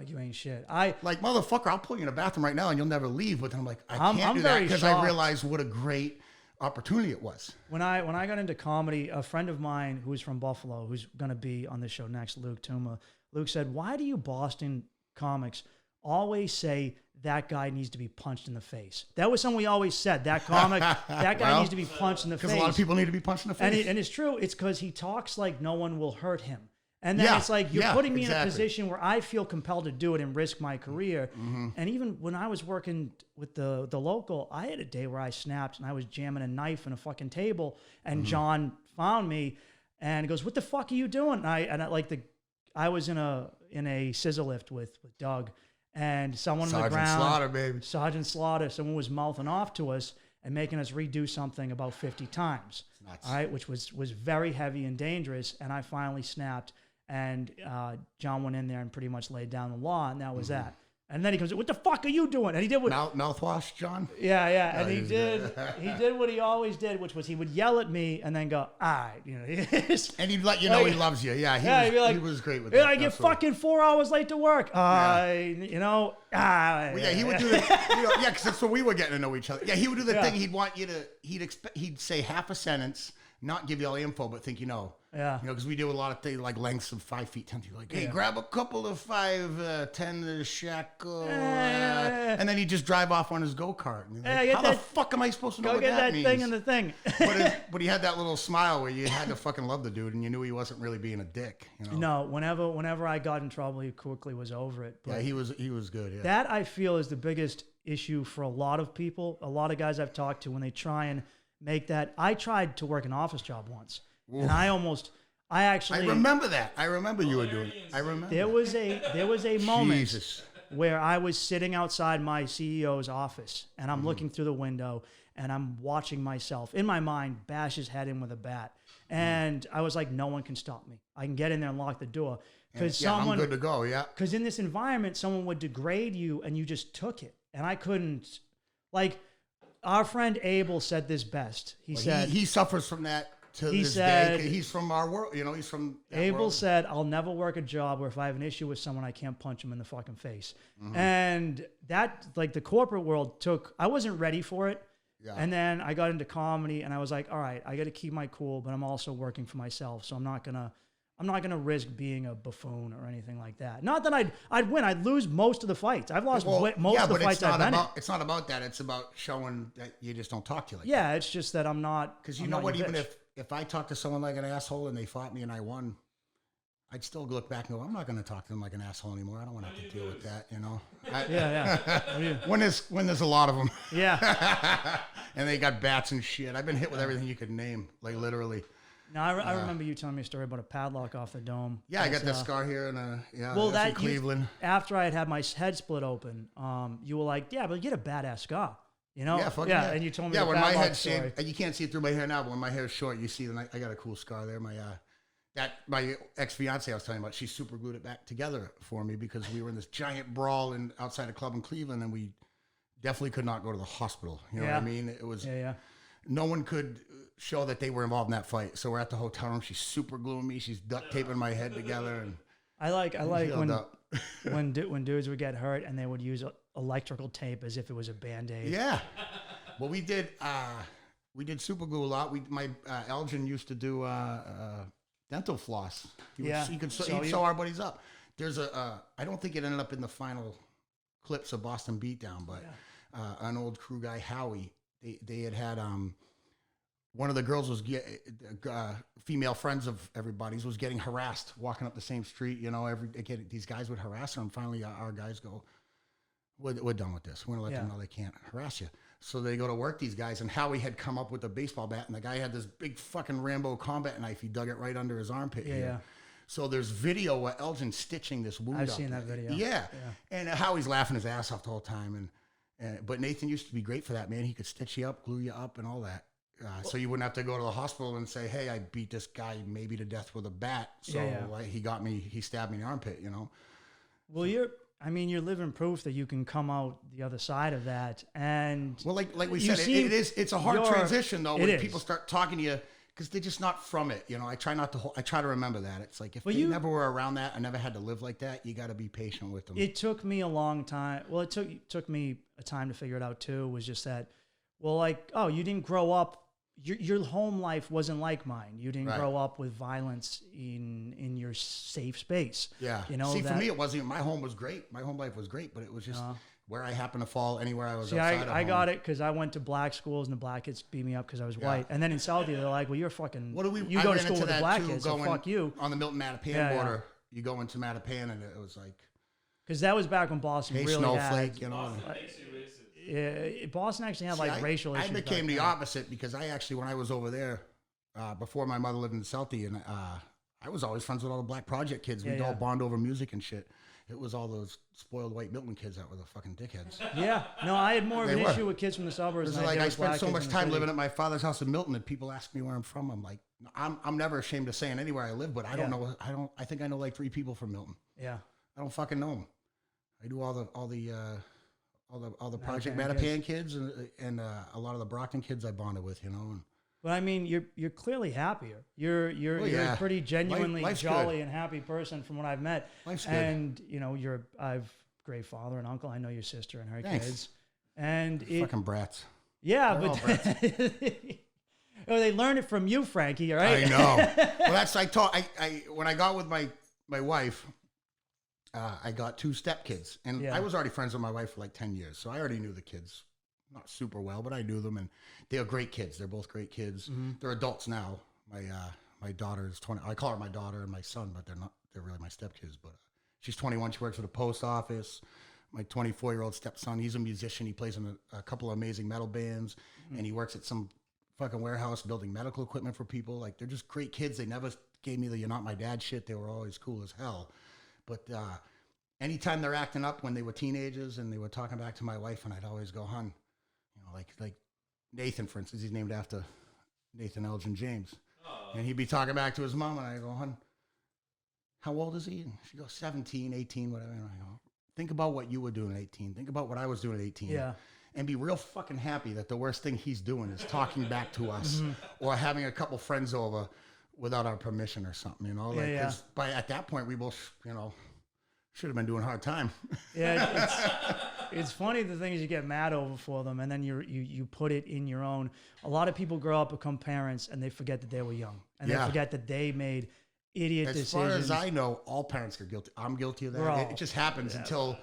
you ain't shit.
Like, motherfucker, I'll pull you in a bathroom right now, and you'll never leave. But then I'm like, I can't do that because I realized what a great opportunity it was.
When I got into comedy, a friend of mine who's from Buffalo, who's going to be on this show next, Luke Tuma, Luke said, why do you Boston comics always say that guy needs to be punched in the face? That was something we always said. That comic, that guy needs to be punched in the face.
Because a lot of people need to be punched in the face.
And it's true. It's because he talks like no one will hurt him. And then it's like, you're putting me in a position where I feel compelled to do it and risk my career. Mm-hmm. And even when I was working with the local, I had a day where I snapped and I was jamming a knife in a fucking table. And John found me and goes, "What the fuck are you doing?" I was in a scissor lift with Doug, and someone on the ground,
Slaughter, baby.
Sergeant Slaughter, someone was mouthing off to us and making us redo something about 50 times. All right, which was very heavy and dangerous. And I finally snapped. And John went in there and pretty much laid down the law, and that was that. And then he comes, "What the fuck are you doing?" And he did what
mouthwash, John.
Yeah. And he did what he always did, which was he would yell at me and then go, "All right," you know.
And he'd let you know he loves you. Yeah, he was great with that.
I get fucking 4 hours late to work. You know.
He would do the because that's what we were getting to know each other. Yeah, he would do the thing. He'd want you to. He'd say half a sentence, not give you all the info, but think you know.
Yeah.
You know, because we do a lot of things like lengths of 5 feet, 10 feet. Like, hey, grab a couple of 5'10" shackle. And then he'd just drive off on his go-kart. And like, how the fuck am I supposed to know what that means?
Go get that thing in the thing.
But he had that little smile where you had to fucking love the dude, and you knew he wasn't really being a dick. You know?
No, whenever I got in trouble, he quickly was over it. But
he was good. Yeah.
That, I feel, is the biggest issue for a lot of people. A lot of guys I've talked to, when they try and make that. I tried to work an office job once. Oof. And I
remember that. I remember you were doing it. I remember.
There was a moment where I was sitting outside my CEO's office, and I'm looking through the window, and I'm watching myself in my mind bash his head in with a bat, and I was like, no one can stop me. I can get in there and lock the door because
I'm good to go. Yeah.
Because in this environment, someone would degrade you, and you just took it, and I couldn't. Like our friend Abel said this best. He said
he suffers from that to
He
this
said-
day. He's from our world. You know, he's from that
Abel
world.
said, I'll never work a job where if I have an issue with someone, I can't punch him in the fucking face.
Mm-hmm.
And that, like the corporate world I wasn't ready for it.
Yeah.
And then I got into comedy and I was like, all right, I got to keep my cool, but I'm also working for myself. So I'm not going to risk being a buffoon or anything like that. Not that I'd win. I'd lose most of the fights. I've lost most of the fights I've been in.
It's not about that. It's about showing that you just don't talk to you like that.
Yeah, it's just that I'm not.
Because you
I'm
know
not
what?
your
Even
bitch.
if I talk to someone like an asshole and they fought me and I won, I'd still look back and go, I'm not going to talk to them like an asshole anymore. I don't want to have to deal with that, you know?
Yeah. What do you-
When there's a lot of them.
Yeah.
And they got bats and shit. I've been hit with everything you could name, like literally.
No, I remember you telling me a story about a padlock off the dome.
Yeah, I got
That's,
that scar here in
Well,
that's in
that
Cleveland.
after I had my head split open, you were like, "Yeah, but you get a badass scar." You know?
Yeah, fuck
yeah. And you told me
yeah,
the
when my
padlock
head's
story.
shaved, you can't see it through my hair now, but when my hair's short, you see I got a cool scar there. My ex-fiance I was telling you about, she super glued it back together for me because we were in this giant brawl outside a club in Cleveland, and we definitely could not go to the hospital. You know what I mean? It was no one could show that they were involved in that fight. So we're at the hotel room. She's super gluing me. She's duct taping my head together, and
I like
healed up.
when dudes would get hurt and they would use electrical tape as if it was a Band-Aid.
Yeah. Well, we did super glue a lot. Elgin used to do dental floss. He'd sew our buddies up. There's I don't think it ended up in the final clips of Boston Beatdown, but an old crew guy, Howie, they had one of the girls was female friends of everybody's was getting harassed walking up the same street. You know, these guys would harass her, and finally our guys go, we're done with this. We're gonna let them know they can't harass you. So they go to work, these guys, and Howie had come up with a baseball bat, and the guy had this big fucking Rambo combat knife. He dug it right under his armpit.
Yeah.
So there's video where Elgin's stitching this wound
I've
up.
seen that video.
Yeah. And Howie's laughing his ass off the whole time. But Nathan used to be great for that, man. He could stitch you up, glue you up, and all that. So you wouldn't have to go to the hospital and say, hey, I beat this guy maybe to death with a bat. So he stabbed me in the armpit, you know?
Well, you're living proof that you can come out the other side of that. And
well, like we said, it's a hard transition though when
is.
people start talking to you because they're just not from it. You know, I try to remember that. It's like if they never were around that, I never had to live like that. You got to be patient with them.
It took me a long time. Well, it took me a time to figure it out too. Was just that, well, like, oh, you didn't grow up. Your home life wasn't like mine. You didn't grow up with violence in your safe space.
Yeah.
You know.
See, for me, it wasn't. My home was great. My home life was great, but it was just where I happened to fall anywhere I was.
See,
outside
I
of
got
home.
it because I went to black schools and the black kids beat me up because I was white. And then in Southie, they're like, well, you're fucking. You go to school with the black kids, so fuck you.
On the Milton-Mattapan border, you go into Mattapan, and it was like.
Because that was back when Boston really
snowflake,
had.
you know.
Boston actually had racial issues.
I became the opposite because I actually, when I was over there, before my mother lived in Southie, and I was always friends with all the black project kids. We'd all bond over music and shit. It was all those spoiled white Milton kids that were the fucking dickheads.
Yeah. No, I had more of an issue with kids from the suburbs.
It was like I spent so much time living at my father's house in Milton that people ask me where I'm from. I'm like, I'm never ashamed of saying anywhere I live, but I don't know. I think I know like 3 people from Milton.
Yeah.
I don't fucking know them. I do all the Project Mattapan kids and a lot of the Brockton kids I bonded with, you know.
But I mean, you're clearly happier. You're a pretty genuinely
Life's
jolly
good.
and happy person from what I've met.
Life's good.
And you know, I've great father and uncle. I know your sister and her
Thanks.
kids. And
Fucking brats.
Yeah,
They're all
but oh, they learned it from you, Frankie. All right.
I know. Well, that's I when I got with my wife. I got 2 stepkids, and I was already friends with my wife for like 10 years, so I already knew the kids, not super well, but I knew them, and they are great kids. They're both great kids. Mm-hmm. They're adults now. My daughter is 20. I call her my daughter and my son, but they're not. They're really my stepkids. But she's 21. She works for the post office. My 24-year-old stepson, he's a musician. He plays in a couple of amazing metal bands, and he works at some fucking warehouse building medical equipment for people. Like, they're just great kids. They never gave me the "you're not my dad" shit. They were always cool as hell. But anytime they're acting up when they were teenagers and they were talking back to my wife, and I'd always go, "Hun," you know, like Nathan, for instance, he's named after Nathan Elgin James, and he'd be talking back to his mom, and I go, "Hun, how old is he?" And she goes, 17, 18, whatever. And I go, "Think about what you were doing at 18. Think about what I was doing at 18."
Yeah.
and be real fucking happy that the worst thing he's doing is talking back to us or having a couple friends over without our permission or something, you know? Like, 'cause by at that point, we both, you know, should have been doing hard time.
Yeah, it's funny the things you get mad over for them, and then you put it in your own. A lot of people grow up, become parents, and they forget that they were young, and they forget that they made idiot decisions.
As far as I know, all parents are guilty. I'm guilty of that. It just happens until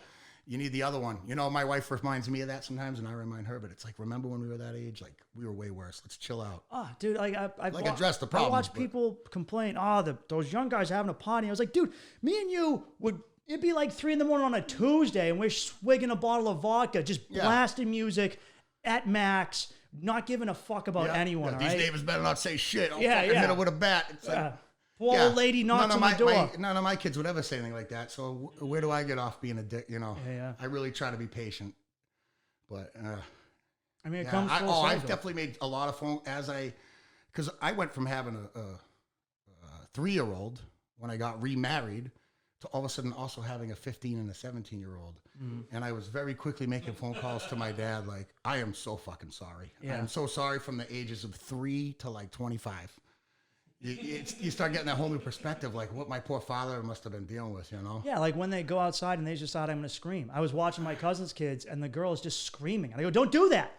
you need the other one. You know, my wife reminds me of that sometimes, and I remind her. But it's like, remember when we were that age? Like, we were way worse. Let's chill out.
Oh, dude, like
address the problem.
I watch people complain. Oh, those young guys having a party. I was like, dude, me and you would. It'd be like 3 a.m. on a Tuesday, and we're swigging a bottle of vodka, just blasting music at max, not giving a fuck about anyone.
These
right?
neighbors better not say shit. I'll fucking hit her with a bat. It's like,
poor old lady knocks on the door.
None of my kids would ever say anything like that. So where do I get off being a dick? You know, I really try to be patient. But
I mean, it comes full circle.
I've definitely made a lot of phone because I went from having a 3-year-old when I got remarried to all of a sudden also having a 15 and a 17-year-old. And I was very quickly making phone calls to my dad like, I am so fucking sorry. I am so sorry from the ages of 3 to like 25. You start getting that whole new perspective, like what my poor father must have been dealing with, you know?
Yeah, like when they go outside and they just decide I'm going to scream. I was watching my cousin's kids and the girl is just screaming. And I go, don't do that.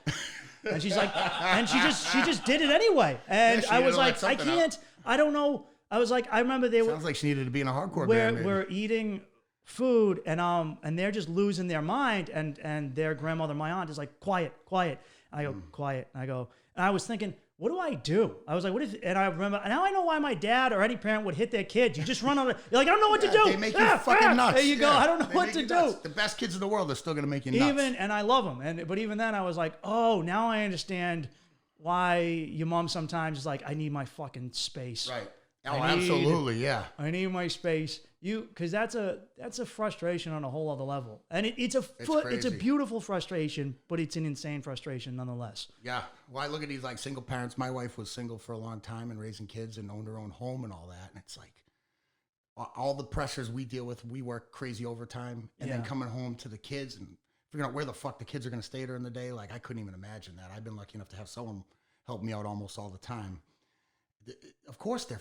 And she's like, and she just did it anyway. And I was like, I can't, I don't know. I was like, I remember
Sounds like she needed to be in a hardcore band. Maybe.
We're eating food and they're just losing their mind and their grandmother, my aunt, is like, quiet. And I go, quiet. And I was thinking, what do I do? I was like, what if, and I remember, now I know why my dad or any parent would hit their kids. You just run over, you're like, I don't know what to do.
They make you fucking nuts.
There you go. I don't know what to do.
The best kids in the world are still going to make you nuts.
And I love them. But even then I was like, oh, now I understand why your mom sometimes is like, I need my fucking space.
Right. Oh, absolutely, yeah.
I need my space. Because that's a frustration on a whole other level, and it's a beautiful frustration, but it's an insane frustration nonetheless.
Yeah. Well, I look at these like single parents. My wife was single for a long time and raising kids and owned her own home and all that, and it's like all the pressures we deal with. We work crazy overtime, and then coming home to the kids and figuring out where the fuck the kids are going to stay during the day. Like I couldn't even imagine that. I've been lucky enough to have someone help me out almost all the time. Of course the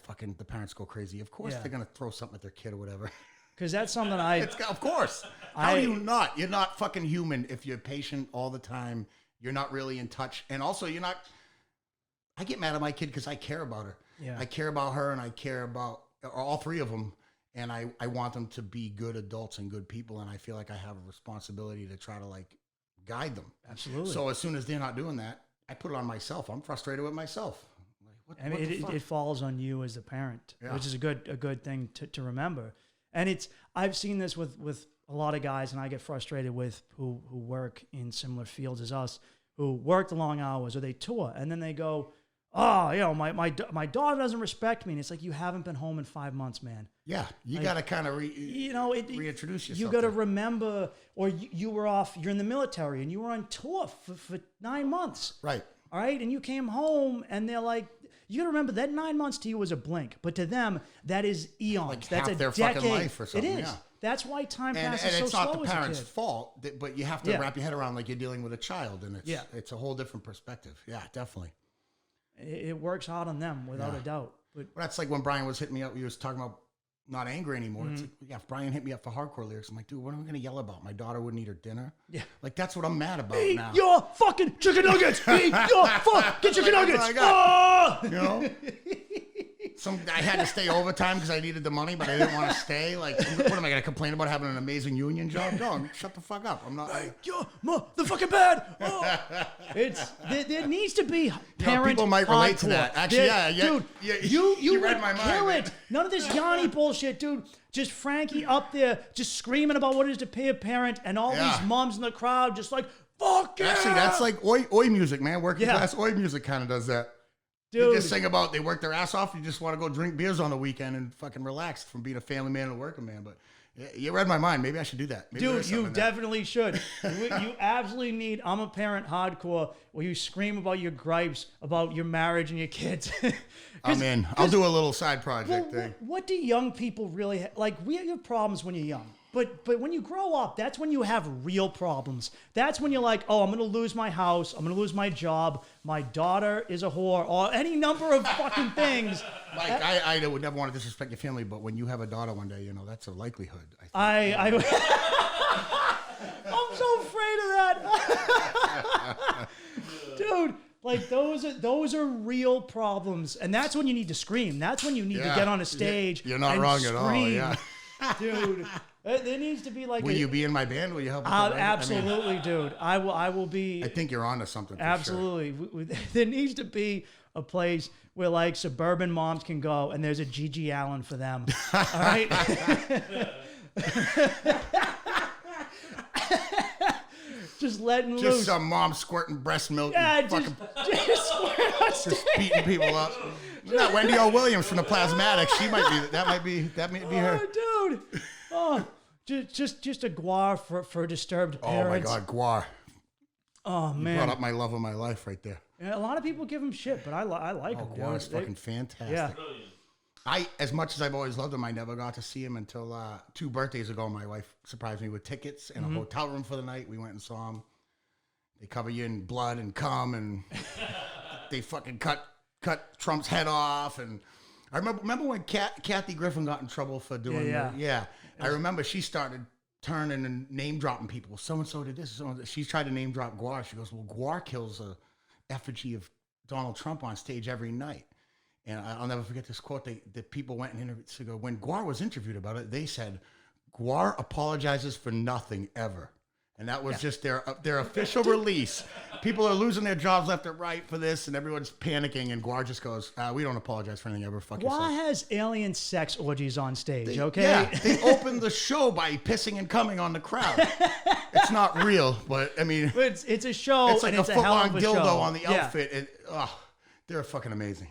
parents go crazy. Of course they're going to throw something at their kid or whatever.
Because that's something
of course. How do you not? You're not fucking human if you're patient all the time. You're not really in touch. And also I get mad at my kid because I care about her. Yeah. I care about her and I care about all 3 of them. And I want them to be good adults and good people. And I feel like I have a responsibility to try to like guide them.
Absolutely.
So as soon as they're not doing that, I put it on myself. I'm frustrated with myself.
It falls on you as a parent, which is a good thing to remember. And I've seen this with a lot of guys, and I get frustrated with who work in similar fields as us, who work the long hours or they tour, and then they go, oh, you know, my daughter doesn't respect me, and it's like, you haven't been home in 5 months, man.
Yeah, you got to kind of reintroduce yourself.
You got to remember, or you were off. You're in the military, and you were on tour for 9 months.
Right.
All right, and you came home, and they're like, you got to remember that 9 months to you was a blink, but to them, that is eons.
Like
that's
half
a
their
decade.
Fucking life or something.
It is.
Yeah.
That's why time passes
and
so
it's
slow
not the
as a
parents'
kid.
fault, but you have to wrap your head around like you're dealing with a child, and it's a whole different perspective. Yeah, definitely.
It works hard on them without a doubt. But
that's like when Brian was hitting me up. He was talking about not angry anymore. It's like, if Brian hit me up for hardcore lyrics, I'm like, dude, what am I going to yell about? My daughter wouldn't eat her dinner? Yeah. Like, that's what I'm mad about now.
Eat your fucking chicken nuggets! Eat your fucking chicken nuggets! You
know? I had to stay overtime because I needed the money, but I didn't want to stay. Like, what am I going to complain about having an amazing union job? No, shut the fuck up. I'm not.
You're motherfucking bad. There needs to be parent.
People might relate to that. Actually,
dude, you
read my mind.
Kill it. None of this Yanni bullshit, dude. Just Frankie up there, just screaming about what it is to be a parent, and all these moms in the crowd just like, fuck yeah.
Actually, that's like oi music, man. Working class oi music kind of does that. Dude. They just sing about they work their ass off. You just want to go drink beers on the weekend and fucking relax from being a family man and a working man. But you read my mind. Maybe I should do that. Maybe
dude, you definitely should. You absolutely need I'm a Parent hardcore where you scream about your gripes about your marriage and your kids.
I'm in. I'll do a little side project thing.
What do young people really like? We have problems when you're young. But when you grow up, that's when you have real problems. That's when you're like, oh, I'm going to lose my house. I'm going to lose my job. My daughter is a whore, or any number of fucking things.
Like, I would never want to disrespect your family, but when you have a daughter one day, you know, that's a likelihood.
I'm so afraid of that. Dude, like those are real problems. And that's when you need to scream. That's when you need to get on a stage.
You're not
and
wrong
scream.
at all, yeah.
Dude, there needs to be like
Will you be in my band? Will you help?
Absolutely, dude. I will be.
I think you're onto something. For
absolutely. Sure. There needs to be a place where like suburban moms can go, and there's a Gigi Allen for them. All right. Just letting loose.
Just some mom squirting breast milk.
Yeah,
and
just
beating people up. Not Wendy O. Williams from the Plasmatics. She might be. That might be her.
Oh, dude. Oh, just a guar for disturbed parents.
Oh my God, guar.
Oh man.
You brought up my love of my life right there.
Yeah, a lot of people give him shit, but I like him.
Guar is fucking fantastic.
Yeah.
As much as I've always loved him, I never got to see him until 2 birthdays ago. My wife surprised me with tickets and a hotel room for the night. We went and saw him. They cover you in blood and cum, and they fucking cut Trump's head off. And I remember when Kathy Griffin got in trouble for doing I remember she started turning and name dropping people. So and so did this. She tried to name drop Guar. She goes, "Well, Guar kills a effigy of Donald Trump on stage every night." And I'll never forget this quote. The people went and interviewed. So when Guar was interviewed about it, they said, "Guar apologizes for nothing ever." And that was just their official release. People are losing their jobs left and right for this, and everyone's panicking. And Guar just goes, "We don't apologize for anything ever. Fuck yourself."
Guar has alien sex orgies on stage, okay?
Yeah, they opened the show by pissing and coming on the crowd. It's not real, but I mean,
it's a show.
It's like
and
a
it's a hell
foot-long
of a
dildo
show.
on the outfit. They're fucking amazing.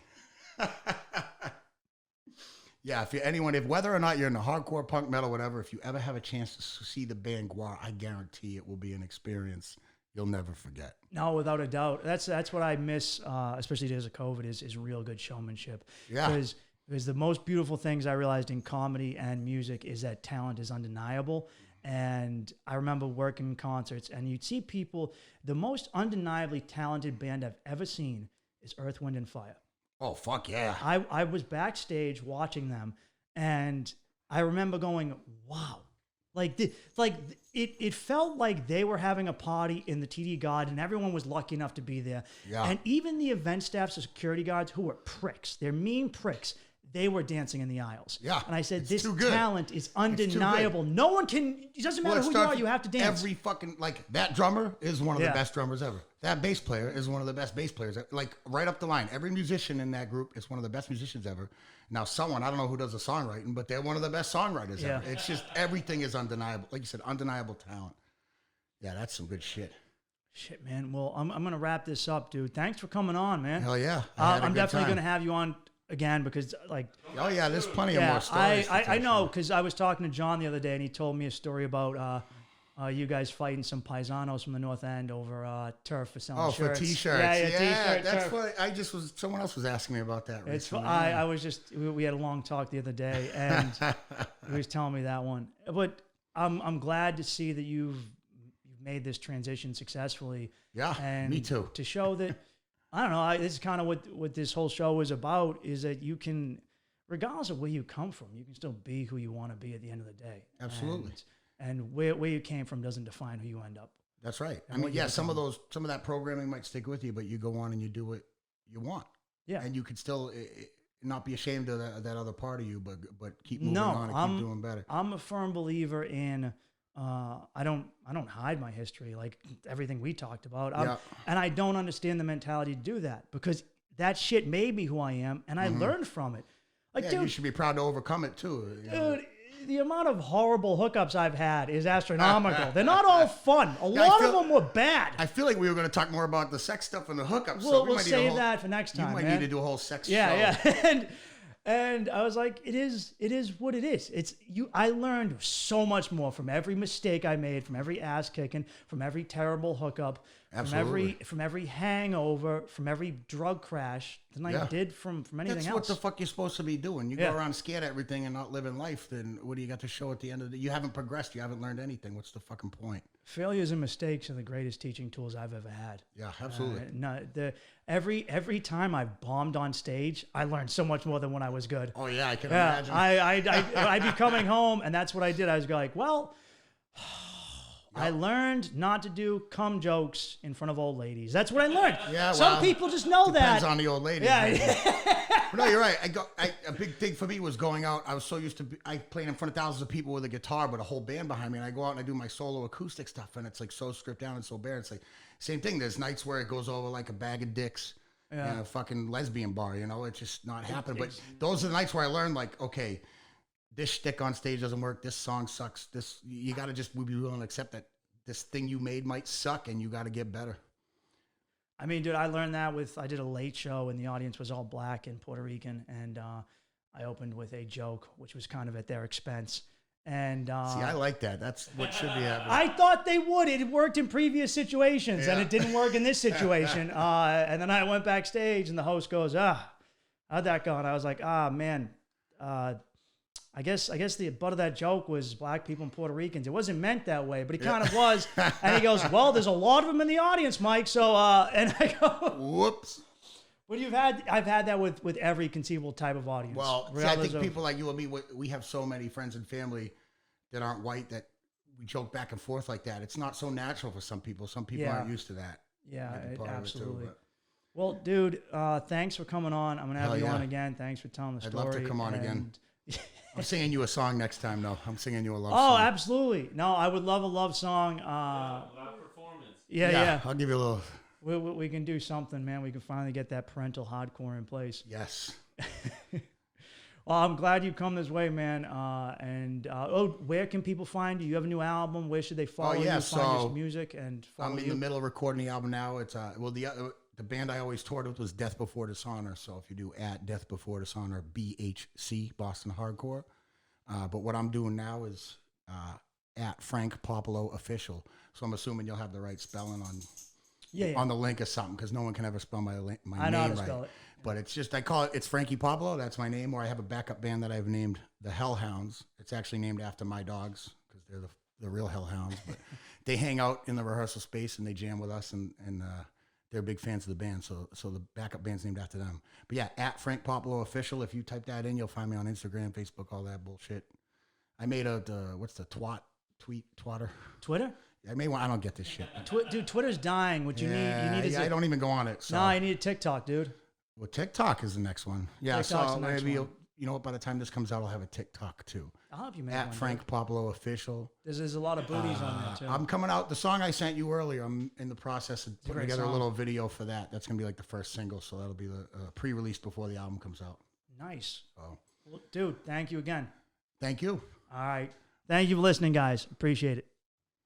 Yeah, if whether or not you're in the hardcore, punk, metal, whatever, if you ever have a chance to see the band Guar, I guarantee it will be an experience you'll never forget.
No, without a doubt. That's what I miss, especially days of COVID, is real good showmanship.
Yeah.
Because the most beautiful things I realized in comedy and music is that talent is undeniable. And I remember working concerts, and you'd see people. The most undeniably talented band I've ever seen is Earth, Wind, and Fire.
Oh, fuck yeah.
I was backstage watching them, and I remember going, wow. It felt like they were having a party in the TD Garden, and everyone was lucky enough to be there.
Yeah.
And even the event staffs, the security guards, who were pricks, they're mean pricks, they were dancing in the aisles.
Yeah.
And I said,
It's
this
too good.
talent is undeniable. No one can, it doesn't matter who you are, you have to dance.
Every fucking, that drummer is one of the best drummers ever. That bass player is one of the best bass players. Like, right up the line. Every musician in that group is one of the best musicians ever. Now, I don't know who does the songwriting, but they're one of the best songwriters ever. It's just, everything is undeniable. Like you said, undeniable talent. Yeah, that's some good shit.
Shit, man. Well, I'm going to wrap this up, dude. Thanks for coming on, man.
Hell yeah.
I'm definitely going to have you on again because,
oh, yeah, there's plenty of more stories.
I know because I was talking to John the other day and he told me a story about you guys fighting some paisanos from the North End over turf for selling shirts.
For T-shirts.
Yeah,
T-shirt, that's
turf.
what someone else was asking me about that recently.
I was we had a long talk the other day and he was telling me that one. But I'm glad to see that you've made this transition successfully.
Yeah,
and
me too.
To show that, I don't know, this is kind of what this whole show is about, is that you can, regardless of where you come from, you can still be who you want to be at the end of the day.
Absolutely.
And where you came from doesn't define who you end up.
That's right. I mean, some of that programming might stick with you, but you go on and you do what you want. Yeah. And you can still not be ashamed of that other part of you, but keep moving on and keep doing better.
I'm a firm believer in, I don't hide my history, like everything we talked about. And I don't understand the mentality to do that because that shit made me who I am, and I learned from it. Like, dude,
you should be proud to overcome it too.
Dude, the amount of horrible hookups I've had is astronomical. They're not all fun. A lot of them were bad.
I feel like we were going to talk more about the sex stuff and the hookups.
We'll save that for next time.
You might need to do a whole sex show.
Yeah. And I was like, it is what it is. It's you. I learned so much more from every mistake I made, from every ass kicking, from every terrible hookup,
Absolutely.
from every hangover, from every drug crash than I did from anything
That's
else.
what the fuck you're supposed to be doing. You go around scared of everything and not living life, then what do you got to show at the end of the day? You haven't progressed. You haven't learned anything. What's the fucking point?
Failures and mistakes are the greatest teaching tools I've ever had.
Yeah, absolutely.
Every time I've bombed on stage, I learned so much more than when I was good.
Oh, yeah, I can imagine.
I'd be coming home, and that's what I did. I was like, well, I learned not to do cum jokes in front of old ladies. That's what I learned.
Yeah,
Some people just know
depends
that.
on the old lady.
Yeah.
But no, you're right. A big thing for me was going out. I was so used to I played in front of thousands of people with a guitar, but a whole band behind me. And I go out and I do my solo acoustic stuff, and it's like so stripped down and so bare. It's like same thing. There's nights where it goes over like a bag of dicks in a fucking lesbian bar. You know, it's just not happening. But those are the nights where I learned, like, okay, this shtick on stage doesn't work. This song sucks. You got to just be willing to accept that this thing you made might suck, and you got to get better.
I mean, dude, I learned that I did a late show, and the audience was all black and Puerto Rican, and I opened with a joke, which was kind of at their expense. And
See, I like that. That's what should be happening.
I thought they would. It worked in previous situations, and it didn't work in this situation. And then I went backstage, and the host goes, how'd that go? And I was like, man, I guess the butt of that joke was black people and Puerto Ricans. It wasn't meant that way, but it kind of was. And he goes, well, there's a lot of them in the audience, Mike. So, and I go,
whoops.
But I've had that with every conceivable type of audience.
Well, see, I think people like you and me, we have so many friends and family that aren't white that we joke back and forth like that. It's not so natural for some people. Some people aren't used to that.
Yeah, absolutely.
Too,
well, dude, thanks for coming on. I'm going to have you on again. Thanks for telling the story.
I'd love to come on again. I'm singing you a song next time, though. I'm singing you a love
song.
Oh,
absolutely. No, I would love a love song.
Live performance.
Yeah.
I'll give you a little.
We can do something, man. We can finally get that parental hardcore in place.
Yes.
Well, I'm glad you come this way, man. Where can people find you? You have a new album. Where should they follow you? Find your music and follow
I'm in the middle of recording the album now. It's the band I always toured with was Death Before Dishonor. So if you do at Death Before Dishonor, BHC, Boston Hardcore. But what I'm doing now is at Frank Puopolo Official. So I'm assuming you'll have the right spelling on the link or something, because no one can ever spell my name right. I know how to spell it. But it's just, it's Frankie Puopolo. That's my name. Or I have a backup band that I've named The Hellhounds. It's actually named after my dogs, because they're the real Hellhounds. But they hang out in the rehearsal space and they jam with us, and they're big fans of the band, so the backup band's named after them. But yeah, at Frank Puopolo Official. If you type that in, you'll find me on Instagram, Facebook, all that bullshit. I made what's the twatter?
Twitter?
I don't get this shit.
Dude, Twitter's dying. What you need is
I don't even go on it. So.
No, you need a TikTok, dude.
Well, TikTok is the next one. Yeah,
TikTok's
so
the next
maybe
one.
You know what? By the time this comes out, I'll have a TikTok too.
I'll help you make
at
one.
Frank Puopolo Official.
There's a lot of booties on there too.
I'm coming out. The song I sent you earlier, I'm in the process of putting together a little video for that. That's gonna be like the first single, so that'll be the pre-release before the album comes out.
Nice.
Oh,
well, dude, thank you again.
Thank you.
All right. Thank you for listening, guys. Appreciate it.